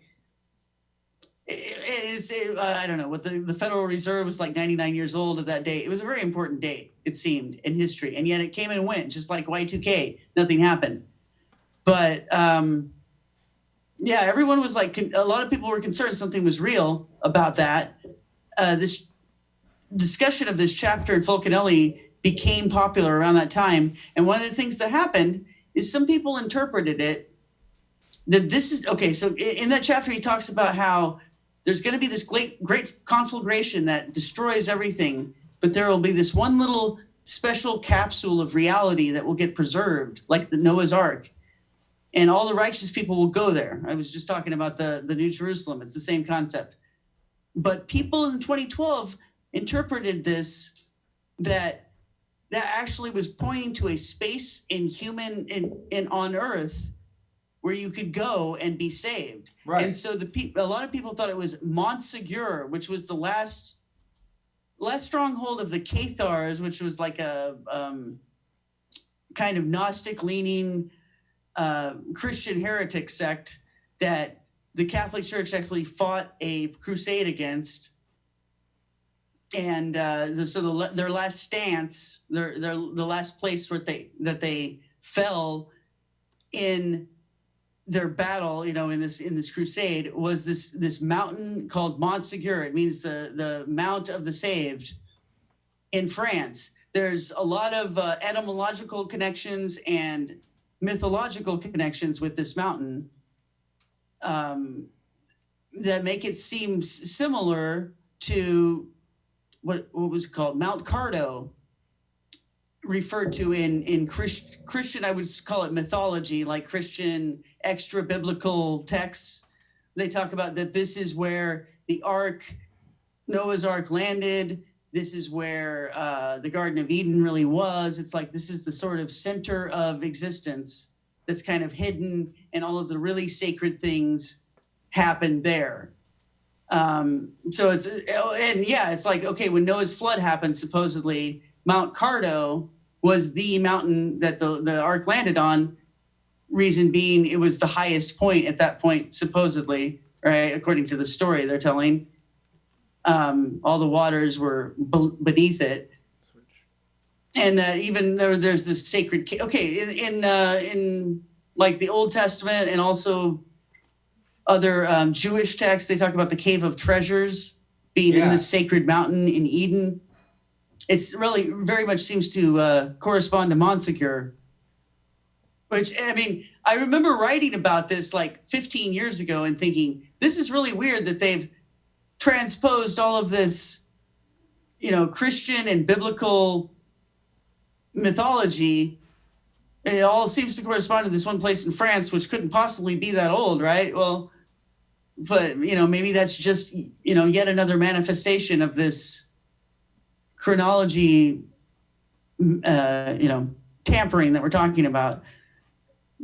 Speaker 3: I don't know, what the Federal Reserve was like 99 years old at that date. It was a very important date, it seemed, in history. And yet it came and went, just like Y2K. Nothing happened. But, everyone was like, a lot of people were concerned something was real about that. This discussion of this chapter in Fulcanelli became popular around that time. And one of the things that happened is some people interpreted it that this is okay. So in that chapter, he talks about how there's going to be this great conflagration that destroys everything, but there will be this one little special capsule of reality that will get preserved, like the Noah's Ark. And all the righteous people will go there. I was just talking about the New Jerusalem. It's the same concept. But people in 2012 interpreted this that actually was pointing to a space in on Earth where you could go and be saved.
Speaker 2: Right.
Speaker 3: And so a lot of people thought it was Montsegur, which was the last stronghold of the Cathars, which was like a kind of Gnostic-leaning Christian heretic sect that the Catholic Church actually fought a crusade against. And so their last stance, the last place where they fell in their battle, in this crusade, was this mountain called Montsegur. It means the Mount of the Saved in France. There's a lot of etymological connections and mythological connections with this mountain that make it seem similar to what was called Mount Cardo, referred to in Christian, I would call it mythology, like Christian extra biblical texts. They talk about that this is where the Noah's Ark landed. This is where the Garden of Eden really was. It's like this is the sort of center of existence that's kind of hidden, and all of the really sacred things happen there. So it's like, okay, when Noah's flood happened, supposedly Mount Cardo was the mountain that the ark landed on. Reason being, it was the highest point at that point, supposedly, right? According to the story they're telling. All the waters were beneath it. And even there's this sacred, in like the Old Testament and also other Jewish texts, they talk about the Cave of Treasures being in this sacred mountain in Eden. It's really very much seems to correspond to Montsegur. Which, I mean, I remember writing about this like 15 years ago and thinking, this is really weird that they've transposed all of this, Christian and biblical mythology. It all seems to correspond to this one place in France, which couldn't possibly be that old, right? Well, but, maybe that's just, yet another manifestation of this chronology, tampering that we're talking about.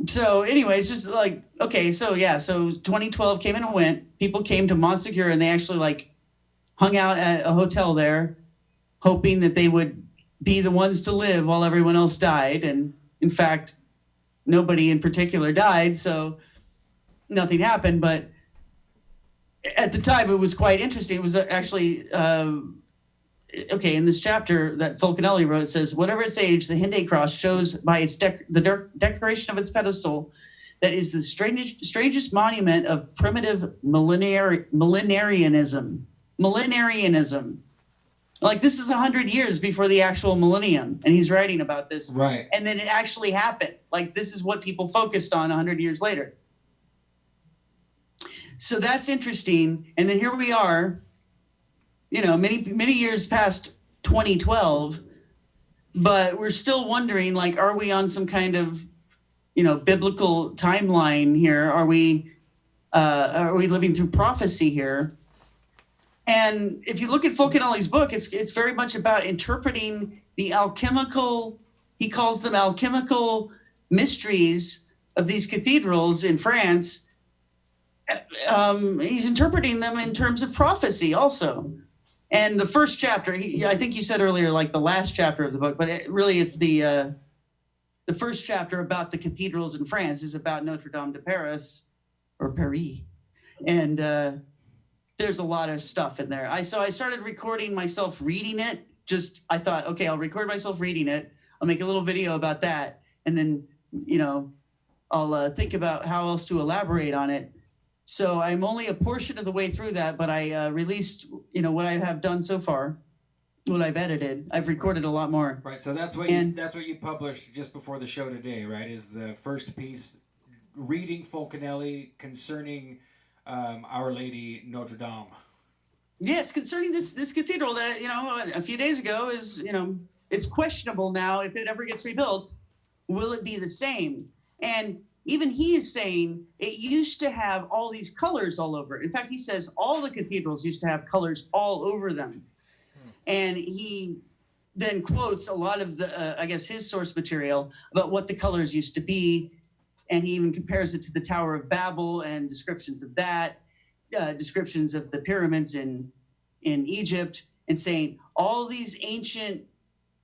Speaker 3: So anyways, just like, okay, so 2012 came and went. People came to Montsegur and they actually like hung out at a hotel there, hoping that they would be the ones to live while everyone else died. And in fact, nobody in particular died, so nothing happened. But at the time, it was quite interesting. It was actually, in this chapter that Fulcanelli wrote, it says, whatever its age, the Hinde cross shows by its the decoration of its pedestal that is the strangest monument of primitive millenarianism. Like, this is 100 years before the actual millennium, and he's writing about this.
Speaker 2: Right.
Speaker 3: And then it actually happened. Like, this is what people focused on 100 years later. So that's interesting. And then here we are, many years past 2012, but we're still wondering, like, are we on some kind of, biblical timeline here? Are we living through prophecy here? And if you look at Fulcanelli's book, it's very much about interpreting the alchemical, he calls them alchemical mysteries of these cathedrals in France. He's interpreting them in terms of prophecy also. And the first chapter, I think you said earlier, like the last chapter of the book, but it's the first chapter about the cathedrals in France is about Notre Dame de Paris, or Paris. And there's a lot of stuff in there. I started recording myself reading it. I thought, okay, I'll record myself reading it. I'll make a little video about that. And then, I'll think about how else to elaborate on it. So I'm only a portion of the way through that, but I released, what I have done so far, what I've edited. I've recorded a lot more.
Speaker 2: Right. So that's what you published just before the show today, right? Is the first piece reading Fulcanelli concerning Our Lady Notre Dame.
Speaker 3: Yes, concerning this cathedral that a few days ago is it's questionable now if it ever gets rebuilt, will it be the same? And even he is saying it used to have all these colors all over it. In fact, he says all the cathedrals used to have colors all over them. And he then quotes a lot of the, I guess, his source material about what the colors used to be. And he even compares it to the Tower of Babel and descriptions of that, descriptions of the pyramids in Egypt, and saying all these ancient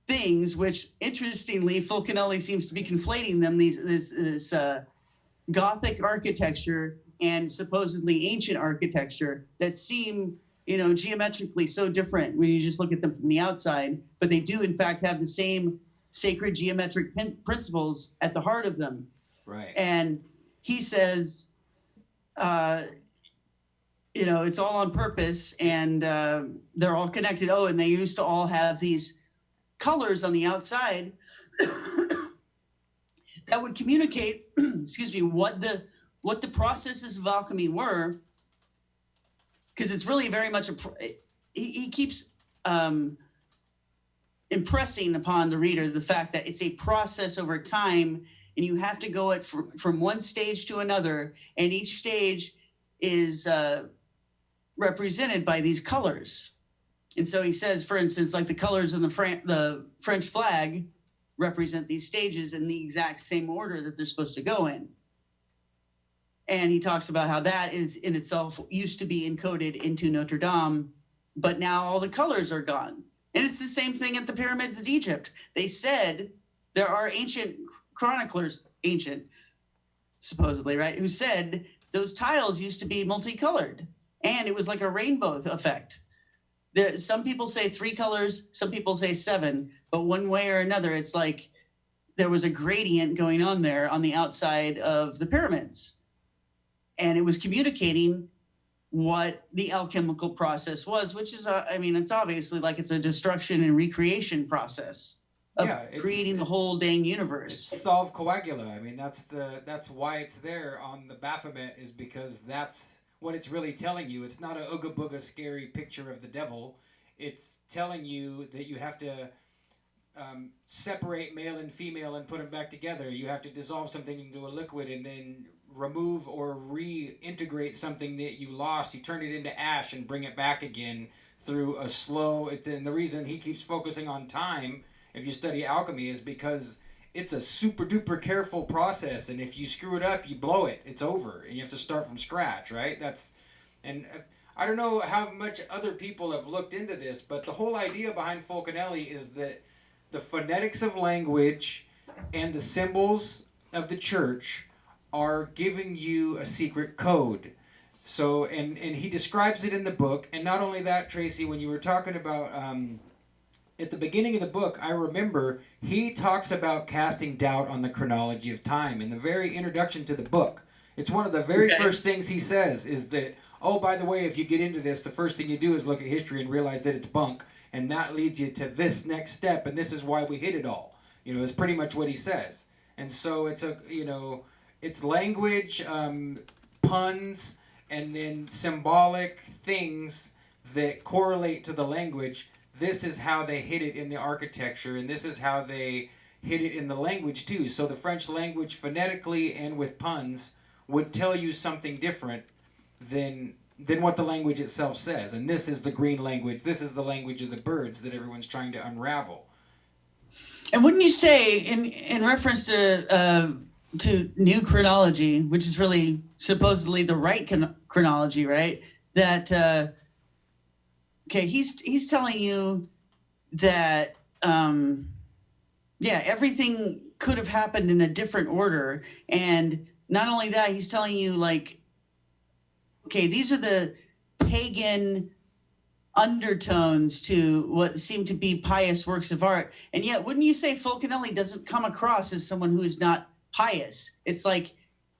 Speaker 3: things, which interestingly, Fulcanelli seems to be conflating them, this Gothic architecture and supposedly ancient architecture that seem, geometrically so different when you just look at them from the outside, but they do in fact have the same sacred geometric principles at the heart of them.
Speaker 2: Right.
Speaker 3: And he says, it's all on purpose, and they're all connected. Oh, and they used to all have these colors on the outside that would communicate, excuse me, what the processes of alchemy were, because it's really very much he keeps impressing upon the reader the fact that it's a process over time, and you have to go from one stage to another, and each stage is represented by these colors. And so he says, for instance, like the colors in the French flag represent these stages in the exact same order that they're supposed to go in. And he talks about how that is in itself used to be encoded into Notre Dame, but now all the colors are gone. And it's the same thing at the pyramids of Egypt. They said there are ancient chroniclers, supposedly, right, who said those tiles used to be multicolored, and it was like a rainbow effect. Some people say 3 colors, some people say 7, but one way or another, it's like there was a gradient going on there on the outside of the pyramids. And it was communicating what the alchemical process was, which is, it's obviously like it's a destruction and recreation process of creating the whole dang universe.
Speaker 2: It's solve coagula. I mean, that's why it's there on the Baphomet, is because that's what it's really telling you. It's not a ooga booga scary picture of the devil. It's telling you that you have to separate male and female and put them back together. You have to dissolve something into a liquid and then remove or reintegrate something that you lost. You turn it into ash and bring it back again through a slow. And the reason he keeps focusing on time, if you study alchemy, is because it's a super duper careful process, and if you screw it up, you blow it. It's over, and you have to start from scratch, right? I don't know how much other people have looked into this, but the whole idea behind Fulcanelli is that the phonetics of language and the symbols of the church are giving you a secret code. So, and he describes it in the book, and not only that, Tracy, when you were talking about at the beginning of the book, I remember he talks about casting doubt on the chronology of time in the very introduction to the book. It's one of the very first things he says is that, oh, by the way, if you get into this, the first thing you do is look at history and realize that it's bunk, and that leads you to this next step, and this is why we hit it all. Is pretty much what he says. And so it's it's language, puns, and then symbolic things that correlate to the language. This is how they hit it in the architecture, and this is how they hit it in the language too. So the French language phonetically and with puns would tell you something different than what the language itself says. And this is the green language. This is the language of the birds that everyone's trying to unravel.
Speaker 3: And wouldn't you say, in reference to new chronology, which is really supposedly the right chronology, right? That he's telling you that everything could have happened in a different order, and not only that, he's telling you these are the pagan undertones to what seem to be pious works of art. And yet, wouldn't you say Fulcanelli doesn't come across as someone who is not pious? It's like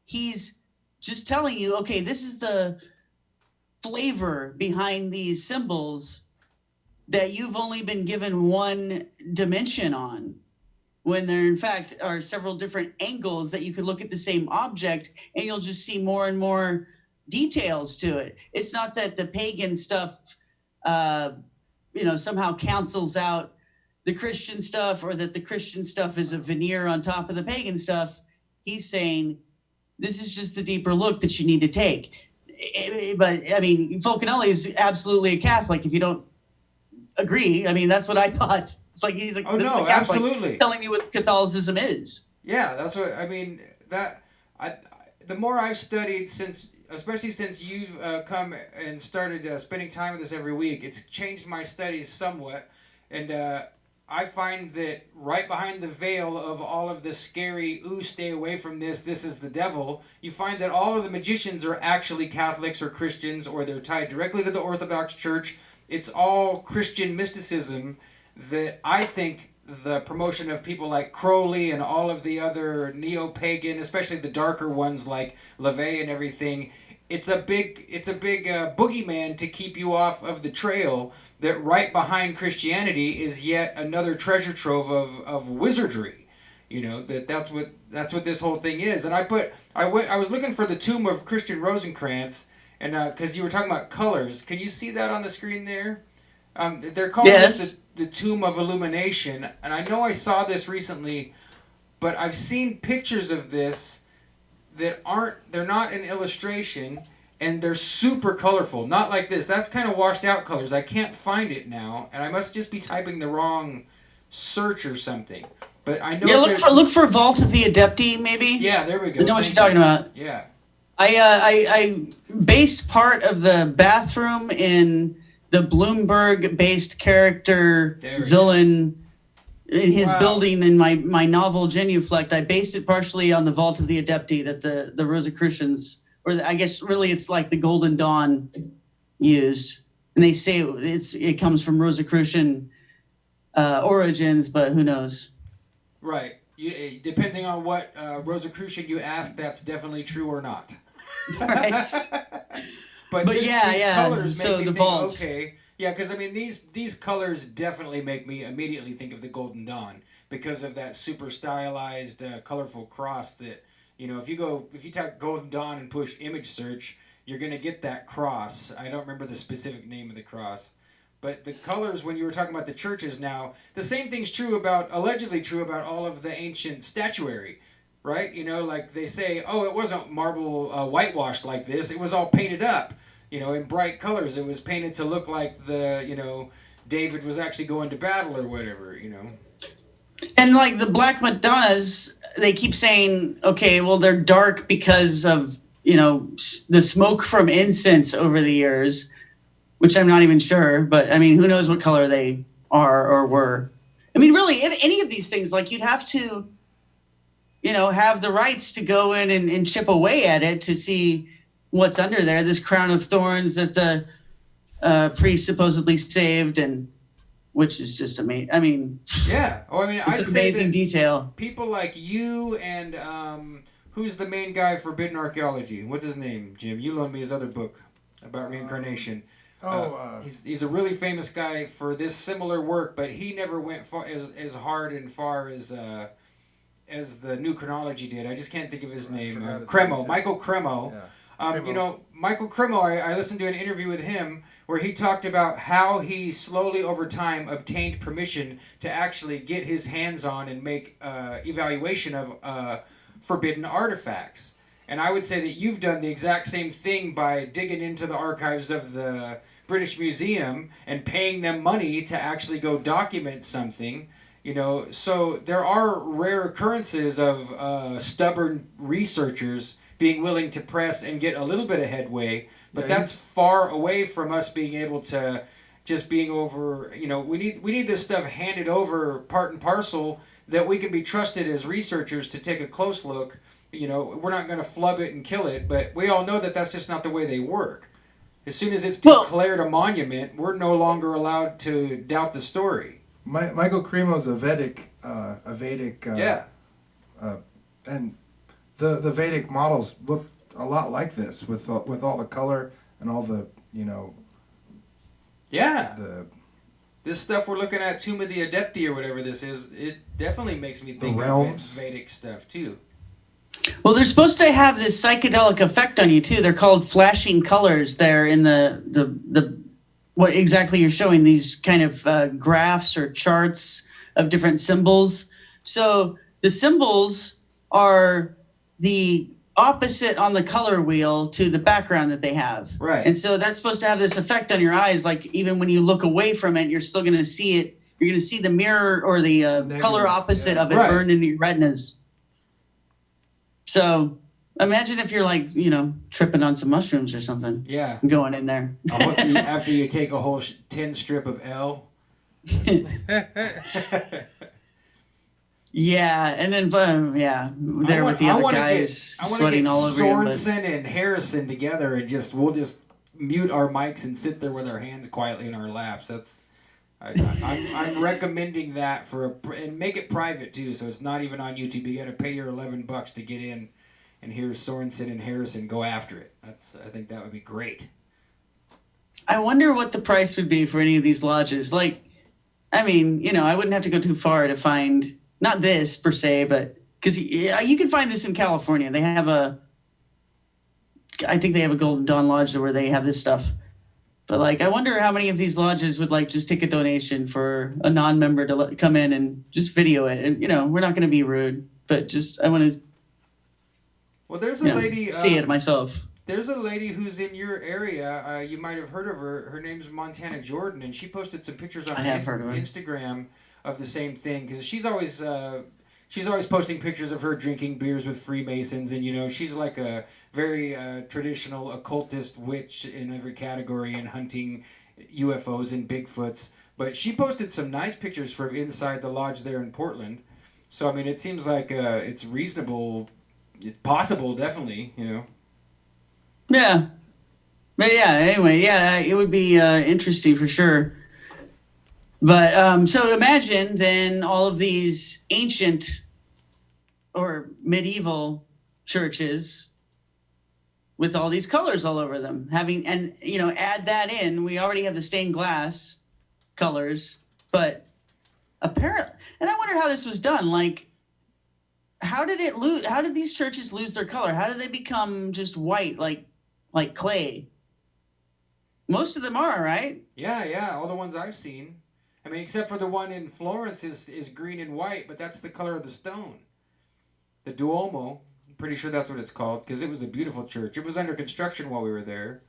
Speaker 3: he's just telling you, okay, this is the flavor behind these symbols that you've only been given one dimension on, when there in fact are several different angles that you could look at the same object and you'll just see more and more details to it. It's not that the pagan stuff somehow cancels out the Christian stuff, or that the Christian stuff is a veneer on top of the pagan stuff. He's saying this is just the deeper look that you need to take. But I mean, Fulcanelli is absolutely a Catholic. If you don't agree, I mean, that's what I thought. It's like he's like,
Speaker 2: Oh,
Speaker 3: this is
Speaker 2: no,
Speaker 3: a Catholic
Speaker 2: absolutely.
Speaker 3: telling me what Catholicism is.
Speaker 2: Yeah, that's what I mean. The more I've studied especially since you've come and started spending time with us every week, it's changed my studies somewhat, and I find that right behind the veil of all of the scary, ooh, stay away from this is the devil, you find that all of the magicians are actually Catholics or Christians, or they're tied directly to the Orthodox Church. It's all Christian mysticism that I think the promotion of people like Crowley and all of the other neo-pagan, especially the darker ones like LaVey and everything, it's a big boogeyman to keep you off of the trail. That right behind Christianity is yet another treasure trove of wizardry. You know, that's what this whole thing is. And I was looking for the tomb of Christian Rosencrantz, and because you were talking about colors, can you see that on the screen there? They're calling this the Tomb of Illumination, and I know I saw this recently, but I've seen pictures of this that they're not an illustration, and they're super colorful. Not like this. That's kind of washed out colors. I can't find it now, and I must just be typing the wrong search or something. But I know.
Speaker 3: Yeah, look for Vault of the Adepti, maybe.
Speaker 2: Yeah, there we go.
Speaker 3: I know what you're talking about.
Speaker 2: Yeah.
Speaker 3: I based part of the bathroom in the Bloomberg-based character villain in his building in my novel Genuflect. I based it partially on the Vault of the Adepti that the Rosicrucians, I guess really it's like the Golden Dawn used. And they say it comes from Rosicrucian origins, but who knows?
Speaker 2: Right. Depending on what Rosicrucian you ask, that's definitely true or not.
Speaker 3: Right.
Speaker 2: But these colors make
Speaker 3: so
Speaker 2: me
Speaker 3: the
Speaker 2: think,
Speaker 3: vault.
Speaker 2: okay, yeah, because I mean these colors definitely make me immediately think of the Golden Dawn because of that super stylized, colorful cross that, you know, if you type Golden Dawn and push image search, you're gonna get that cross. I don't remember the specific name of the cross, but the colors when you were talking about the churches now, the same thing's allegedly true about all of the ancient statuary. Right? You know, like they say, oh, it wasn't marble whitewashed like this. It was all painted up, you know, in bright colors. It was painted to look like David was actually going to battle or whatever, you know.
Speaker 3: And like the Black Madonnas, they keep saying, okay, well, they're dark because of, you know, the smoke from incense over the years, which I'm not even sure. But I mean, who knows what color they are or were. I mean, really, if any of these things, like you'd have to, you know, have the rights to go in and chip away at it to see what's under there. This crown of thorns that the priest supposedly saved, and which is just amazing. I mean,
Speaker 2: yeah. Oh, I mean,
Speaker 3: it's
Speaker 2: I'd
Speaker 3: amazing
Speaker 2: say
Speaker 3: detail.
Speaker 2: People like you and who's the main guy for Forbidden Archaeology? What's his name, Jim? You loaned me his other book about reincarnation. He's a really famous guy for this similar work, but he never went as hard and far as the new Chronology did. I just can't think of his name. Michael Cremo. Yeah. You know, Michael Cremo, I listened to an interview with him where he talked about how he slowly over time obtained permission to actually get his hands on and make evaluation of forbidden artifacts. And I would say that you've done the exact same thing by digging into the archives of the British Museum and paying them money to actually go document something. You know, so there are rare occurrences of stubborn researchers being willing to press and get a little bit of headway, but that's far away from us being able to just being over. You know, we need this stuff handed over part and parcel that we can be trusted as researchers to take a close look. You know, we're not going to flub it and kill it, but we all know that that's just not the way they work. As soon as it's declared a monument, we're no longer allowed to doubt the story.
Speaker 1: Michael Cremo's a Vedic, and the Vedic models look a lot like this with all the color and all the, you know.
Speaker 2: Yeah. This stuff we're looking at, Tomb of the Adepti or whatever this is, it definitely makes me think of Vedic stuff too.
Speaker 3: Well, they're supposed to have this psychedelic effect on you too. They're called flashing colors. There in the what exactly you're showing, these kind of graphs or charts of different symbols. So the symbols are the opposite on the color wheel to the background that they have.
Speaker 2: Right.
Speaker 3: And so that's supposed to have this effect on your eyes. Like even when you look away from it, you're still going to see it. You're going to see the mirror or the color opposite of it
Speaker 2: Right.
Speaker 3: burned into your retinas. So imagine if you're like, tripping on some mushrooms or something.
Speaker 2: Yeah.
Speaker 3: Going in there.
Speaker 2: After you take a whole 10 strip of L.
Speaker 3: Yeah, and then there with the other guys sweating all over you.
Speaker 2: Sorensen and Harrison together, and we'll just mute our mics and sit there with our hands quietly in our laps. I'm recommending that and make it private too, so it's not even on YouTube. You got to pay your $11 to get in and hear Sorensen and Harrison go after it. I think that would be great.
Speaker 3: I wonder what the price would be for any of these lodges. Like, I mean, I wouldn't have to go too far to find. Not this per se, but because you can find this in California. I think they have a Golden Dawn Lodge where they have this stuff. But like, I wonder how many of these lodges would like just take a donation for a non-member to come in and just video it. And we're not going to be rude, but just I want to.
Speaker 2: Well, there's a lady.
Speaker 3: See it myself.
Speaker 2: There's a lady who's in your area. You might have heard of her. Her name's Montana Jordan, and she posted some pictures on Instagram of the same thing, because she's always posting pictures of her drinking beers with Freemasons, and she's like a very traditional occultist witch in every category and hunting UFOs and Bigfoots. But she posted some nice pictures from inside the lodge there in Portland. So I mean, it seems like it's reasonable, it's possible, definitely.
Speaker 3: Yeah, but anyway, it would be interesting for sure. But so imagine then all of these ancient or medieval churches with all these colors all over them, add that in. We already have the stained glass colors, but apparently, and I wonder how this was done. Like, how did these churches lose their color? How did they become just white, like clay? Most of them are, right?
Speaker 2: Yeah, all the ones I've seen. I mean, except for the one in Florence is green and white, but that's the color of the stone. The Duomo, I'm pretty sure that's what it's called, because it was a beautiful church. It was under construction while we were there.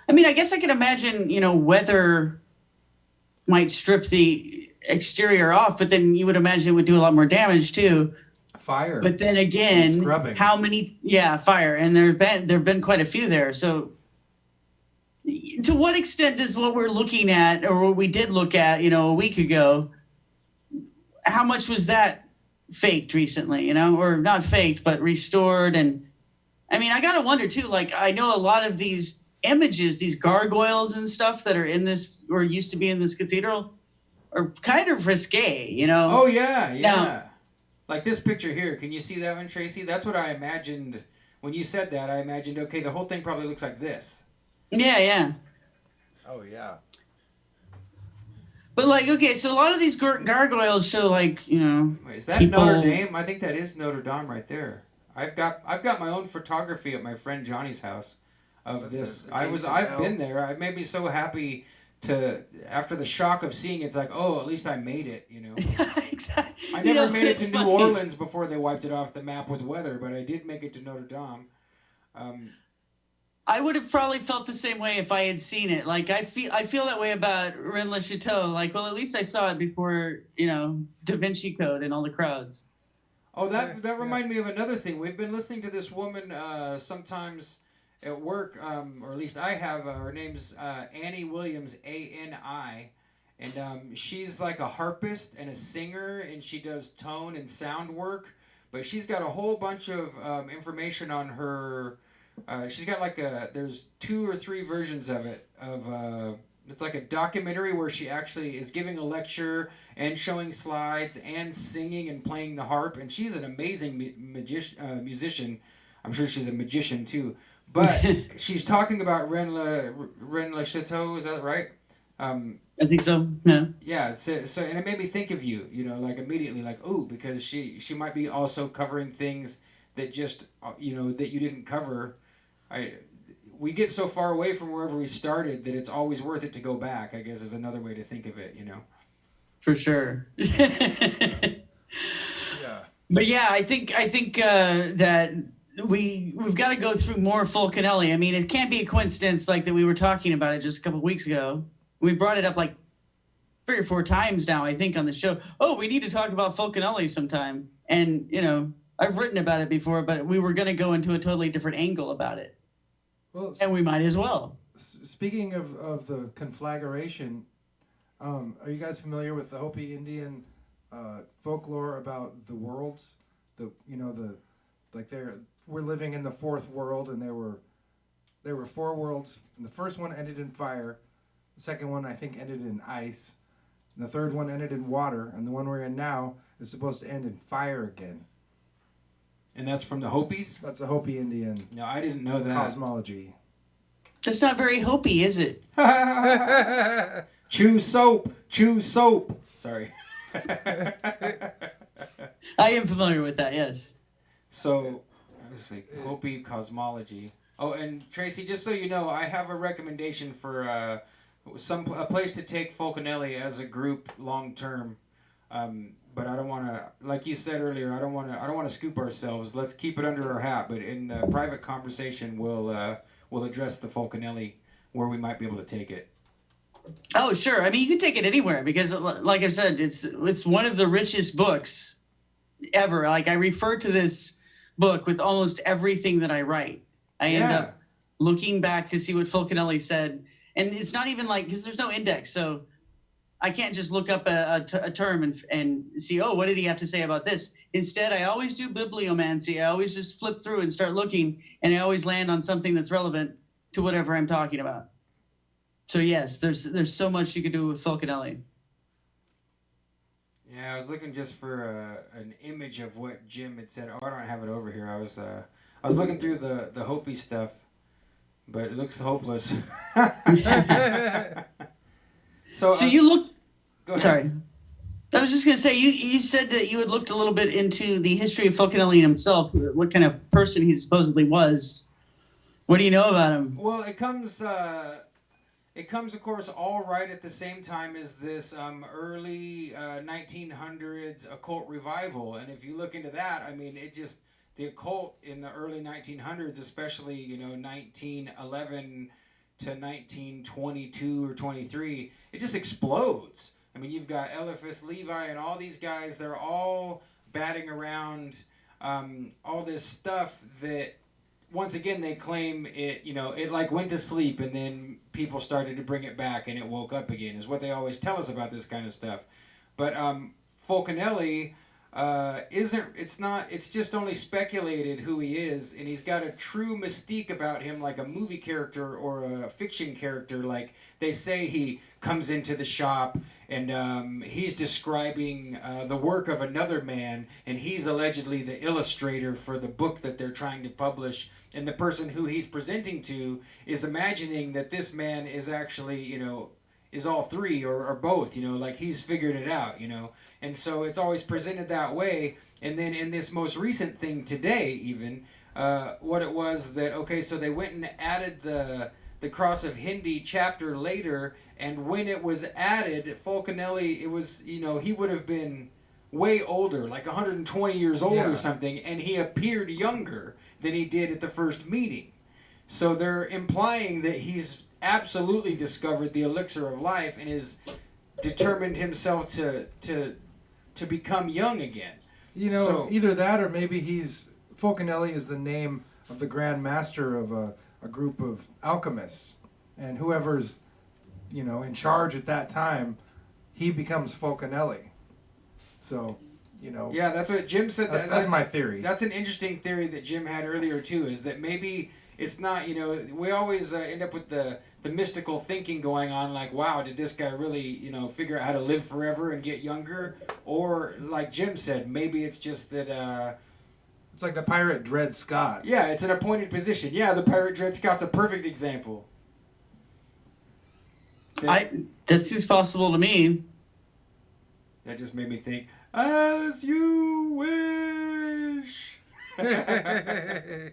Speaker 3: I mean, I guess I can imagine, weather might strip the exterior off, but then you would imagine it would do a lot more damage too.
Speaker 1: Fire.
Speaker 3: But then again,
Speaker 1: scrubbing.
Speaker 3: How many? Yeah, fire, and there've been quite a few there. So, to what extent is what we're looking at, or what we did look at, a week ago? How much was that faked recently? Or not faked, but restored? And I mean, I gotta wonder too. Like, I know a lot of these images, these gargoyles and stuff that are in this or used to be in this cathedral, are kind of risque.
Speaker 2: Oh yeah.
Speaker 3: Now,
Speaker 2: like this picture here. Can you see that one, Tracy? That's what I imagined when you said that. I imagined, okay, the whole thing probably looks like this.
Speaker 3: Yeah.
Speaker 1: Oh yeah.
Speaker 3: But like, okay, so a lot of these gargoyles show like,
Speaker 2: Wait, is that
Speaker 3: people...
Speaker 2: Notre Dame? I think that is Notre Dame right there. I've got my own photography at my friend Johnny's house of this. I've been there. I made me so happy after the shock of seeing it, it's like, oh, at least I made it,
Speaker 3: Exactly.
Speaker 2: I never made it to New Orleans before they wiped it off the map with weather, but I did make it to Notre Dame.
Speaker 3: I would have probably felt the same way if I had seen it. Like, I feel that way about Rennes-le-Chateau. Like, well, at least I saw it before, Da Vinci Code and all the crowds.
Speaker 2: Oh, that reminded me of another thing. We've been listening to this woman sometimes at work, or at least I have. Her name's Annie Williams, A-N-I. And she's like a harpist and a singer, and she does tone and sound work. But she's got a whole bunch of information on her. She's got there's 2 or 3 versions of it. It's like a documentary where she actually is giving a lecture and showing slides and singing and playing the harp. And she's an amazing musician. I'm sure she's a magician too. But she's talking about Rennes-le-Chateau, is that right?
Speaker 3: I think so. Yeah.
Speaker 2: Yeah. So and it made me think of you. Like immediately, like, oh, because she might be also covering things that just that you didn't cover. We get so far away from wherever we started that it's always worth it to go back, I guess, is another way to think of it.
Speaker 3: for sure.
Speaker 1: Yeah.
Speaker 3: But yeah, I think that we've got to go through more Fulcanelli. I mean, it can't be a coincidence like that we were talking about it just a couple of weeks ago. We brought it up like 3 or 4 times now, I think, on the show. Oh, we need to talk about Fulcanelli sometime. And, you know, I've written about it before, but we were going to go into a totally different angle about it.
Speaker 1: Well,
Speaker 3: And we might as well.
Speaker 1: speaking of the conflagration, are you guys familiar with the Hopi Indian folklore about the worlds? We're living in the 4th world, and there were 4 worlds, and the first one ended in fire, the second one I think ended in ice, and the third one ended in water, and the one we're in now is supposed to end in fire again.
Speaker 2: And that's from the Hopis?
Speaker 1: That's a Hopi Indian
Speaker 2: No, I didn't know that.
Speaker 1: cosmology.
Speaker 3: That's not very Hopi, is it?
Speaker 2: Chew soap. Sorry.
Speaker 3: I am familiar with that, yes.
Speaker 2: So, let's see, Hopi cosmology. Oh, and Tracy, just so you know, I have a recommendation for a place to take Fulcanelli as a group long term. But I don't want to, like you said earlier, I don't want to scoop ourselves. Let's keep it under our hat. But in the private conversation, we'll address the Fulcanelli where we might be able to take it.
Speaker 3: Oh, sure. I mean, you can take it anywhere because, like I said, it's one of the richest books ever. Like, I refer to this book with almost everything that I write. I end up looking back to see what Fulcanelli said. And it's not even like, because there's no index, so I can't just look up a term and see, oh, what did he have to say about this? Instead, I always do bibliomancy. I always just flip through and start looking, and I always land on something that's relevant to whatever I'm talking about. So yes, there's so much you could do with Fulcanelli.
Speaker 2: Yeah, I was looking just for an image of what Jim had said. Oh, I don't have it over here. I was looking through the Hopi stuff, but it looks hopeless. So
Speaker 3: you look.
Speaker 2: Go ahead.
Speaker 3: Sorry, I was just gonna say you said that you had looked a little bit into the history of Fulcanelli himself. What kind of person he supposedly was. What do you know about him?
Speaker 2: Well, it comes, of course, all right at the same time as this early 1900s occult revival. And if you look into that, I mean, the occult in the early 1900s, especially, 1911 to 1922 or 23, it just explodes. I mean, you've got Eliphas Levi and all these guys, they're all batting around all this stuff that, once again, they claim it, it like went to sleep and then people started to bring it back and it woke up again, is what they always tell us about this kind of stuff. But Fulcanelli it's just only speculated who he is, and he's got a true mystique about him, like a movie character or a fiction character. Like, they say he comes into the shop and he's describing the work of another man, and he's allegedly the illustrator for the book that they're trying to publish, and the person who he's presenting to is imagining that this man is actually, is all three or both, like he's figured it out, And so it's always presented that way. And then in this most recent thing today, even, what it was that, okay, so they went and added the Cross of Hindi chapter later, and when it was added, Fulcanelli, it was, he would have been way older, like 120 years old or something, and he appeared younger than he did at the first meeting. So they're implying that he's absolutely discovered the elixir of life and is determined himself to become young again.
Speaker 1: Either that or maybe Fulcanelli is the name of the Grand Master of a group of alchemists, and whoever's in charge at that time, he becomes Fulcanelli. So
Speaker 2: yeah, that's what Jim said.
Speaker 1: That's my theory.
Speaker 2: That's an interesting theory that Jim had earlier too, is that maybe it's not, we always end up with the mystical thinking going on, like, wow, did this guy really, figure out how to live forever and get younger? Or, like Jim said, maybe it's just that...
Speaker 1: it's like the pirate Dred Scott.
Speaker 2: Yeah, it's an appointed position. Yeah, the pirate Dred Scott's a perfect example.
Speaker 3: That seems possible to me.
Speaker 2: That just made me think, as you wish. And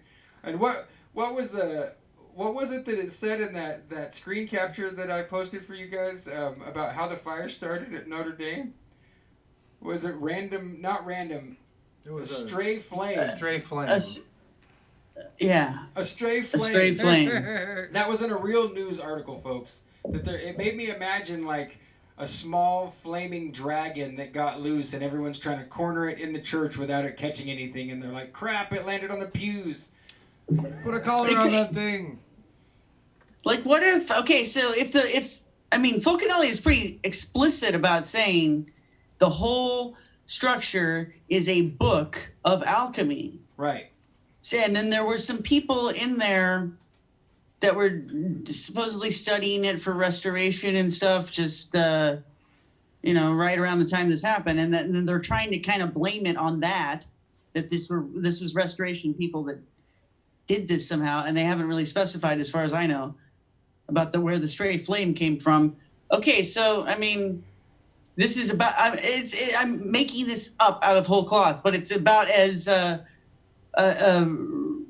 Speaker 2: what was it that it said in that screen capture that I posted for you guys about how the fire started at Notre Dame? Was it random? Not random.
Speaker 1: It was
Speaker 2: A stray flame.
Speaker 1: a stray flame.
Speaker 3: Yeah.
Speaker 2: A stray flame.
Speaker 3: A stray flame.
Speaker 2: That was in a real news article, folks. It made me imagine like a small flaming dragon that got loose, and everyone's trying to corner it in the church without it catching anything, and they're like, "Crap! It landed on the pews."
Speaker 1: Put a collar on that thing.
Speaker 3: Like, what if? Okay, so if Fulcanelli is pretty explicit about saying the whole structure is a book of alchemy.
Speaker 2: Right.
Speaker 3: And then there were some people in there that were supposedly studying it for restoration and stuff, just right around the time this happened, and then they're trying to kind of blame it on that this was restoration people that did this somehow, and they haven't really specified, as far as I know, about where the stray flame came from. Okay, so this is about I'm making this up out of whole cloth, but it's about as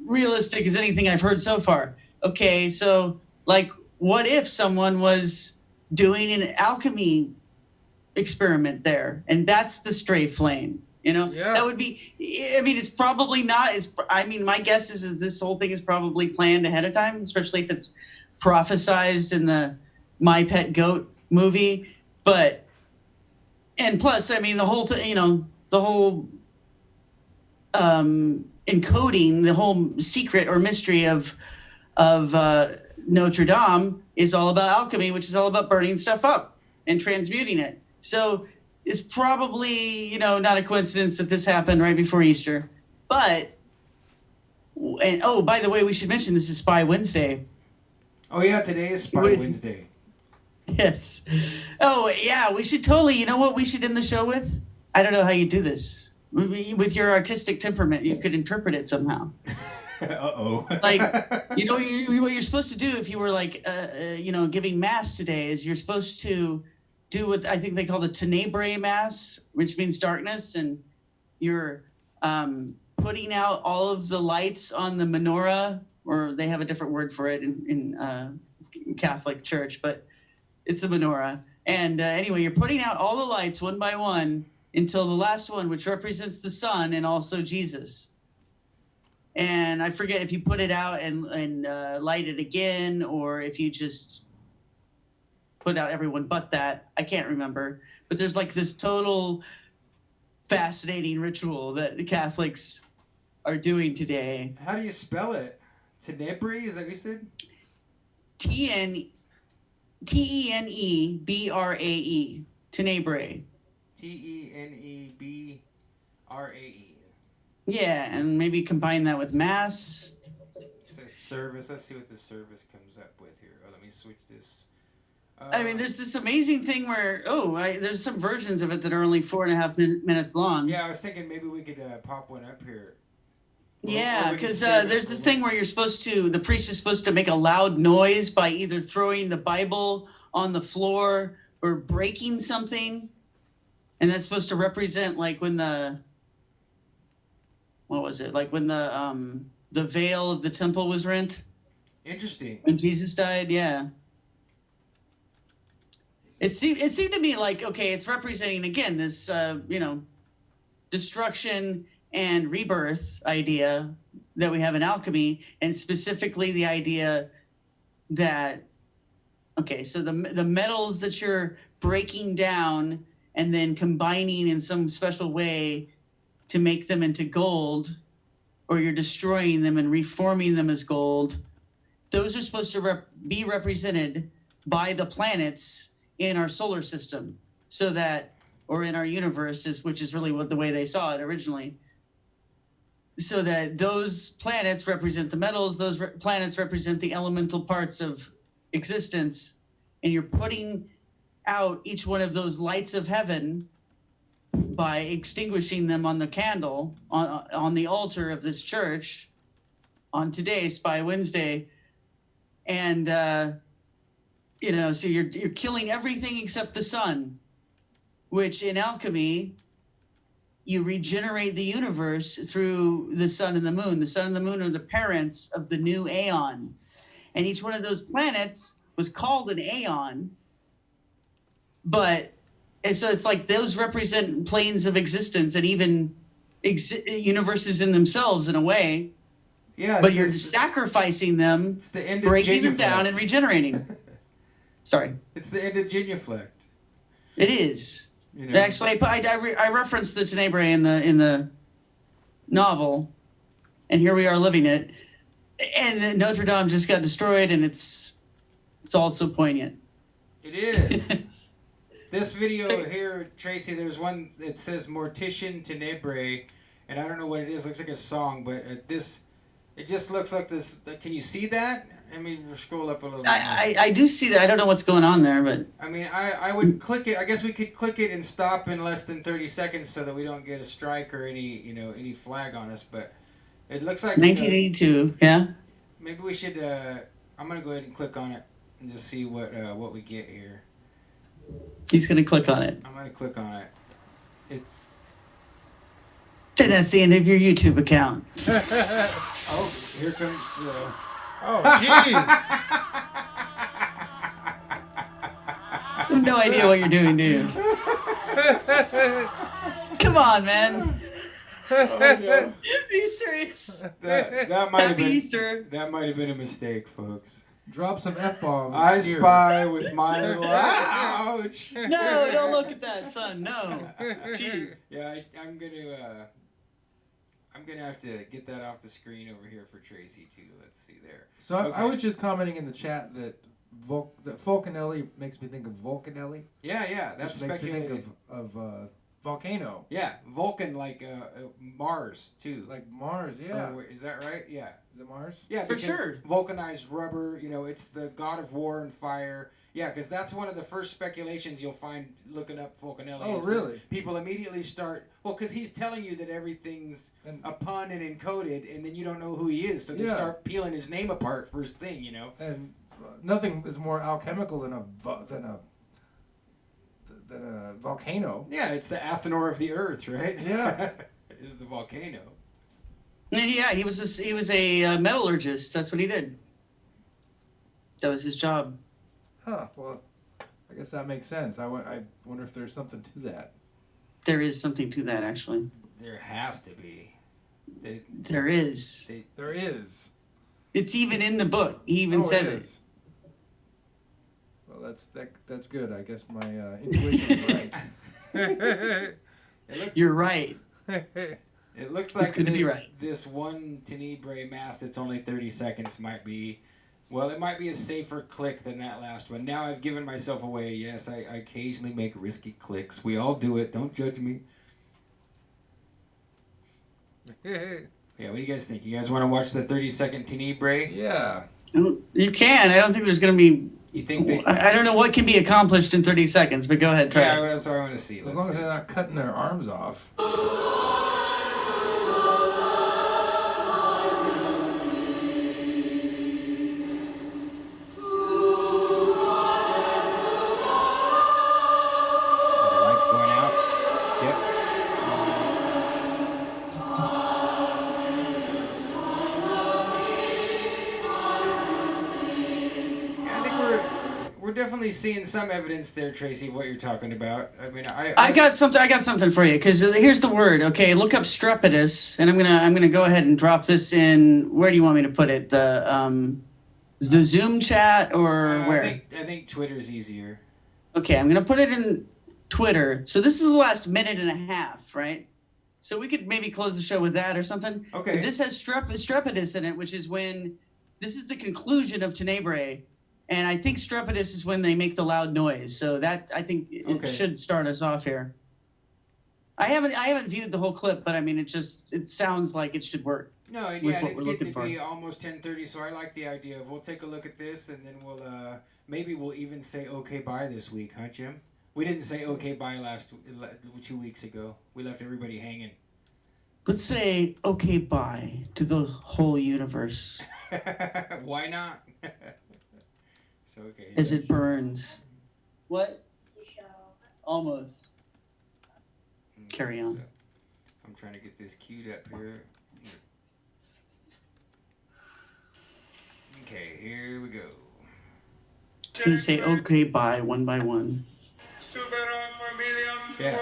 Speaker 3: realistic as anything I've heard so far. Okay, so like, what if someone was doing an alchemy experiment there, and that's the stray flame?
Speaker 1: Yeah.
Speaker 3: That would be. It's probably not. My guess is this whole thing is probably planned ahead of time, especially if it's prophesized in the My Pet Goat movie. But, and plus, the whole thing, the whole encoding, the whole secret or mystery of Notre Dame is all about alchemy, which is all about burning stuff up and transmuting it. So it's probably, not a coincidence that this happened right before Easter. But, by the way, we should mention this is Spy Wednesday.
Speaker 2: Oh yeah, today is Spy Wednesday.
Speaker 3: Yes. Oh yeah, we should totally. You know what we should end the show with? I don't know how you do this. With your artistic temperament, you could interpret it somehow.
Speaker 2: Uh-oh.
Speaker 3: Like, what you're supposed to do if you were like, giving mass today is you're supposed to do what I think they call the Tenebrae Mass, which means darkness, and you're putting out all of the lights on the menorah, or they have a different word for it in Catholic Church, but it's the menorah. And anyway, you're putting out all the lights one by one until the last one, which represents the sun and also Jesus. And I forget if you put it out and light it again, or if you just put out everyone but that. I can't remember. But there's like this total fascinating ritual that the Catholics are doing today.
Speaker 2: How do you spell it? Tenebrae, is that what you said?
Speaker 3: Tenebrae. Tenebrae.
Speaker 2: Tenebrae.
Speaker 3: Yeah, and maybe combine that with mass.
Speaker 2: It says service. Let's see what the service comes up with here. Oh, let me switch this.
Speaker 3: There's this amazing thing where, there's some versions of it that are only 4.5 minutes long.
Speaker 2: Yeah, I was thinking maybe we could pop one up here.
Speaker 3: Yeah, because there's this thing where the priest is supposed to make a loud noise by either throwing the Bible on the floor or breaking something. And that's supposed to represent like when the veil of the temple was rent.
Speaker 2: Interesting.
Speaker 3: When Jesus died, yeah. It seemed to me like, okay, it's representing again this destruction and rebirth idea that we have in alchemy, and specifically the idea that, okay, so the metals that you're breaking down and then combining in some special way to make them into gold, or you're destroying them and reforming them as gold, those are supposed to be represented by the planets in our solar system, so that, or in our universe, which is really the way they saw it originally, so that those planets represent the metals, those planets represent the elemental parts of existence, and you're putting out each one of those lights of heaven by extinguishing them on the candle on the altar of this church on today, Spy Wednesday, and so you're killing everything except the sun, which in alchemy, you regenerate the universe through the sun and the moon. The sun and the moon are the parents of the new aeon. And each one of those planets was called an aeon, but And so it's like those represent planes of existence and even universes in themselves in a way.
Speaker 2: Yeah,
Speaker 3: But you're sacrificing them,
Speaker 2: it's the end
Speaker 3: breaking them down and regenerating. Sorry.
Speaker 2: It's the end of genuflect.
Speaker 3: It is.
Speaker 2: You know?
Speaker 3: Actually, I referenced the Tenebrae in the novel, and here we are living it. And Notre Dame just got destroyed, and it's all so poignant.
Speaker 2: It is. This video here, Tracy, there's one that says Mortician Tenebrae, and I don't know what it is. It looks like a song, but it just looks like this. Can you see that? Let me scroll up a little bit.
Speaker 3: I do see that. I don't know what's going on there, but
Speaker 2: I mean, I would click it. I guess we could click it and stop in less than 30 seconds so that we don't get a strike or any flag on us. But it looks like
Speaker 3: 1982. Yeah.
Speaker 2: Maybe we should. I'm gonna go ahead and click on it and just see what we get here.
Speaker 3: He's gonna click on it.
Speaker 2: I'm gonna click on it.
Speaker 3: Then that's the end of your YouTube account.
Speaker 2: Oh, here comes.
Speaker 1: Oh, jeez.
Speaker 3: I have no idea what you're doing, do you? Come on, man.
Speaker 2: Oh, no.
Speaker 3: Are you serious?
Speaker 2: That might have
Speaker 3: Happy
Speaker 2: been
Speaker 3: Easter.
Speaker 2: that might have been a mistake, folks.
Speaker 1: Drop some F-bombs.
Speaker 2: I
Speaker 1: here.
Speaker 2: spy with my little ouch.
Speaker 3: No, don't look at that, son. No. Jeez.
Speaker 2: Yeah, I'm gonna have to get that off the screen over here for Tracy too. Let's see there.
Speaker 1: So I
Speaker 2: Okay.
Speaker 1: was just commenting in the chat that that Fulcanelli makes me think of Vulcanelli.
Speaker 2: Yeah, that's
Speaker 1: which makes me
Speaker 2: speculated.
Speaker 1: think of volcano.
Speaker 2: Yeah, Vulcan like Mars too.
Speaker 1: Like Mars, yeah.
Speaker 2: Or, is that right? Yeah.
Speaker 1: Is it Mars?
Speaker 2: Yeah,
Speaker 3: For
Speaker 2: because
Speaker 3: sure.
Speaker 2: Vulcanized rubber, it's the god of war and fire. Yeah, because that's one of the first speculations you'll find looking up Fulcanelli.
Speaker 1: Oh,
Speaker 2: is that
Speaker 1: really?
Speaker 2: People immediately start, because he's telling you that everything's a pun and encoded, and then you don't know who he is, so they
Speaker 1: Yeah.
Speaker 2: start peeling his name apart first thing,
Speaker 1: And nothing is more alchemical than a volcano.
Speaker 2: Yeah, it's the Athenor of the earth, right?
Speaker 1: Yeah.
Speaker 2: Is the volcano.
Speaker 3: Yeah, he was a metallurgist. That's what he did. That was his job.
Speaker 1: Huh. Well, I guess that makes sense. I wonder if there's something to that.
Speaker 3: There is something to that, actually.
Speaker 2: There has to be.
Speaker 3: There is.
Speaker 1: There is.
Speaker 3: It's even in the book. He even said it.
Speaker 1: Is. Well, that's good. I guess my intuition's right.
Speaker 3: You're right.
Speaker 2: It looks like
Speaker 3: gonna be right.
Speaker 2: This one Tenebrae mask that's only 30 seconds might be, well, it might be a safer click than that last one. Now I've given myself away. Yes, I occasionally make risky clicks. We all do it. Don't judge me. Yeah, what do you guys think? You guys want to watch the 30-second Tenebrae?
Speaker 1: Yeah.
Speaker 3: You can. I don't think there's going to be...
Speaker 2: You think they...
Speaker 3: I don't know what can be accomplished in 30 seconds, but go ahead, try
Speaker 2: Yeah,
Speaker 3: it.
Speaker 2: that's what I want to see.
Speaker 1: As long as they're not cutting their arms off.
Speaker 2: The lights going out. Yep. Yeah, I think we're definitely seeing some evidence there, Tracy, of what you're talking about. I mean,
Speaker 3: I got something for you, because here's the word. Okay, look up strepitus, and I'm gonna go ahead and drop this in. Where do you want me to put it? The Zoom chat or where?
Speaker 2: I think Twitter's easier.
Speaker 3: Okay, I'm gonna put it in Twitter. So this is the last minute and a half, right? So we could maybe close the show with that or something.
Speaker 2: Okay.
Speaker 3: This has strepitus in it, which is when this is the conclusion of Tenebrae, and I think strepitus is when they make the loud noise. So that I think it should start us off here. I haven't viewed the whole clip, but I mean it sounds like it should work.
Speaker 2: No,
Speaker 3: with
Speaker 2: yeah, and
Speaker 3: what
Speaker 2: it's
Speaker 3: we're
Speaker 2: getting to
Speaker 3: looking
Speaker 2: be
Speaker 3: for.
Speaker 2: almost 10:30, so I like the idea of we'll take a look at this, and then we'll maybe we'll even say okay bye this week, huh, Jim? We didn't say okay bye 2 weeks ago. We left everybody hanging.
Speaker 3: Let's say okay bye to the whole universe
Speaker 2: Why not? So okay.
Speaker 3: as it burns. What? Almost.
Speaker 2: Okay,
Speaker 3: Carry on.
Speaker 2: so I'm trying to get this queued up here. Okay, here we go.
Speaker 3: You say okay bye one by one.
Speaker 7: Super on familia.
Speaker 2: Yeah.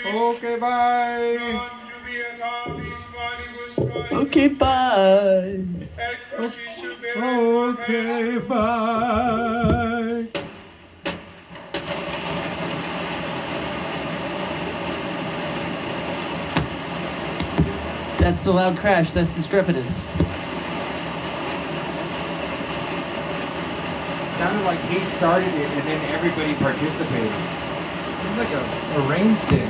Speaker 1: Okay, bye.
Speaker 3: Okay, bye.
Speaker 1: Okay, bye.
Speaker 3: That's the loud crash. That's the Strepitus.
Speaker 2: It sounded like he started it and then everybody participated.
Speaker 1: Seems like a rain stick.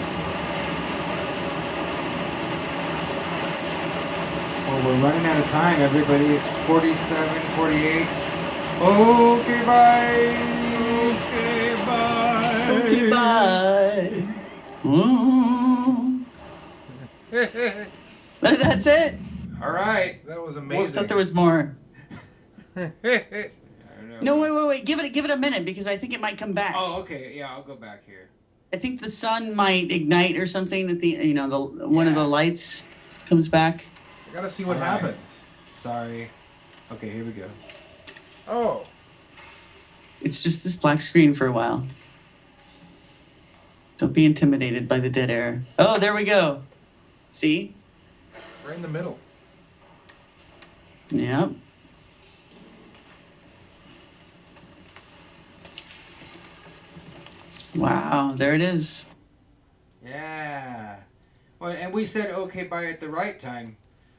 Speaker 2: Well, we're running out of time, everybody. It's 47, 48. Okay, bye.
Speaker 1: Okay, bye.
Speaker 3: Okay, bye. Ooh. That's it.
Speaker 2: All right.
Speaker 1: That was
Speaker 3: I
Speaker 1: amazing.
Speaker 3: thought there was more.
Speaker 2: I don't know.
Speaker 3: No, wait. Give it a minute because I think it might come back.
Speaker 2: Oh, okay. Yeah, I'll go back here.
Speaker 3: I think the sun might ignite or something at the one of the lights comes back.
Speaker 1: I gotta see what
Speaker 2: All right.
Speaker 1: happens.
Speaker 2: Sorry. Okay, here we go.
Speaker 1: Oh.
Speaker 3: It's just this black screen for a while. Don't be intimidated by the dead air. Oh, there we go. See?
Speaker 1: Right in the middle.
Speaker 3: Yep. Wow, there it is.
Speaker 2: Yeah. Well, and we said okay bye at the right time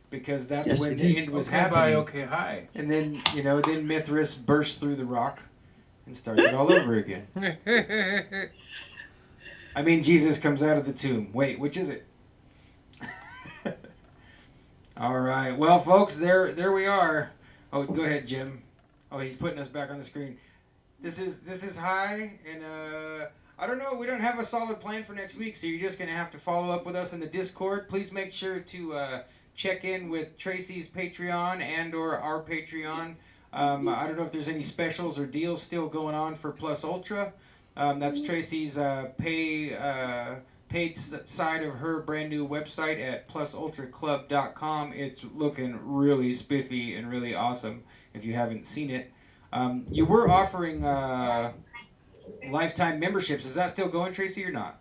Speaker 2: because that's
Speaker 3: Yes,
Speaker 2: when
Speaker 3: we
Speaker 2: the
Speaker 3: did.
Speaker 2: end was
Speaker 1: Okay,
Speaker 2: happening.
Speaker 1: bye. Okay, hi.
Speaker 2: And then, then Mithras bursts through the rock and starts it all over again. I mean, Jesus comes out of the tomb. Wait, which is it? All right. Well, folks, there we are. Oh, go ahead, Jim. Oh, he's putting us back on the screen. This is high, and I don't know. We don't have a solid plan for next week, so you're just gonna have to follow up with us in the Discord. Please make sure to check in with Tracy's Patreon and/or our Patreon. I don't know if there's any specials or deals still going on for Plus Ultra. That's Tracy's paid side of her brand new website at plusultraclub.com. It's looking really spiffy and really awesome if you haven't seen it. You were offering lifetime memberships. Is that still going, Tracy, or not?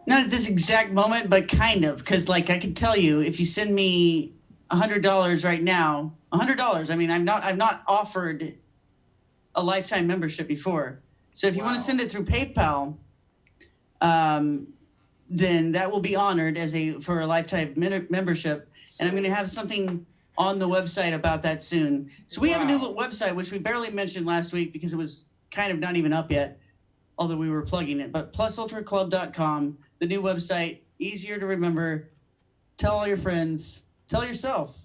Speaker 3: Not at this exact moment, but kind of, because I can tell you, if you send me $100 right now, $100. I mean, I've not offered a lifetime membership before. So if you want to send it through PayPal, then that will be honored for a lifetime membership. And I'm going to have something on the website about that soon. So we have a new website, which we barely mentioned last week because it was kind of not even up yet, although we were plugging it. But plusultraclub.com, the new website, easier to remember. Tell all your friends. Tell yourself.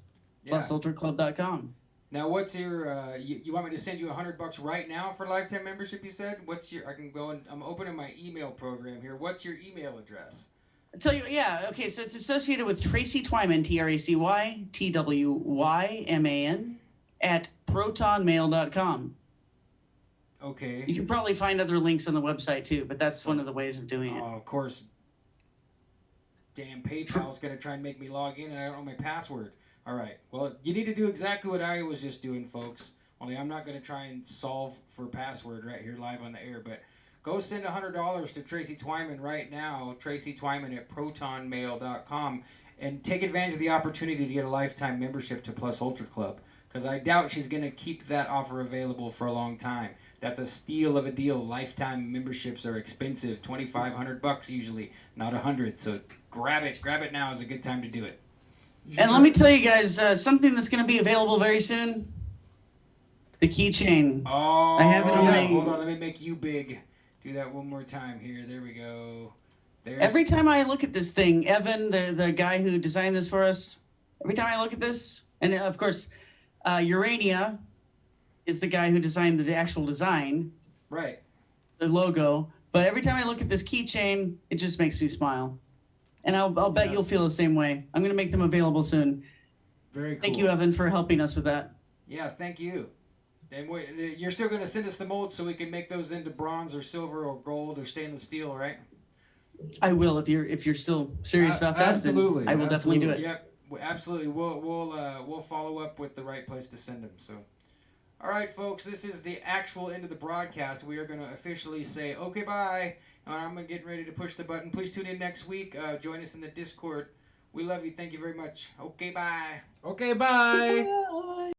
Speaker 2: Yeah.
Speaker 3: Plusultraclub.com.
Speaker 2: Now, what's your? You want me to send you $100 right now for lifetime membership? You said. What's your? I can go and I'm opening my email program here. What's your email address?
Speaker 3: I'll tell you, yeah, okay, so it's associated with Tracy Twyman, TracyTwyman, at protonmail.com.
Speaker 2: Okay.
Speaker 3: You can probably find other links on the website too, but that's one of the ways of doing it.
Speaker 2: Of course. Damn PayPal's gonna try and make me log in, and I don't know my password. All right. Well, you need to do exactly what I was just doing, folks. Only I'm not gonna try and solve for password right here live on the air, but. Go send $100 to Tracy Twyman right now, Tracy Twyman at protonmail.com, and take advantage of the opportunity to get a lifetime membership to Plus Ultra Club, because I doubt she's going to keep that offer available for a long time. That's a steal of a deal. Lifetime memberships are expensive, $2,500 usually, not $100. So grab it. Grab it now is a good time to do it.
Speaker 3: And let me tell you guys something that's going to be available very soon. The keychain.
Speaker 2: Oh,
Speaker 3: I have it on my-
Speaker 2: hold on. Let me make you big. Do that one more time here. There we go. There's...
Speaker 3: Every time I look at this thing, Evan, the guy who designed this for us, every time I look at this, and of course, Urania is the guy who designed the actual design.
Speaker 2: Right.
Speaker 3: The logo. But every time I look at this keychain, it just makes me smile. And I'll bet you'll feel the same way. I'm going to make them available soon.
Speaker 1: Very cool.
Speaker 3: Thank you, Evan, for helping us with that.
Speaker 2: Yeah, thank you. And you're still going to send us the molds so we can make those into bronze or silver or gold or stainless steel, right?
Speaker 3: I will if you're still serious about that.
Speaker 1: Absolutely.
Speaker 3: I will definitely do it.
Speaker 2: Yep, absolutely. We'll follow up with the right place to send them. So, All right, folks, this is the actual end of the broadcast. We are going to officially say, okay, bye. I'm getting ready to push the button. Please tune in next week. Join us in the Discord. We love you. Thank you very much. Okay, bye.
Speaker 1: Okay, bye.
Speaker 3: Bye.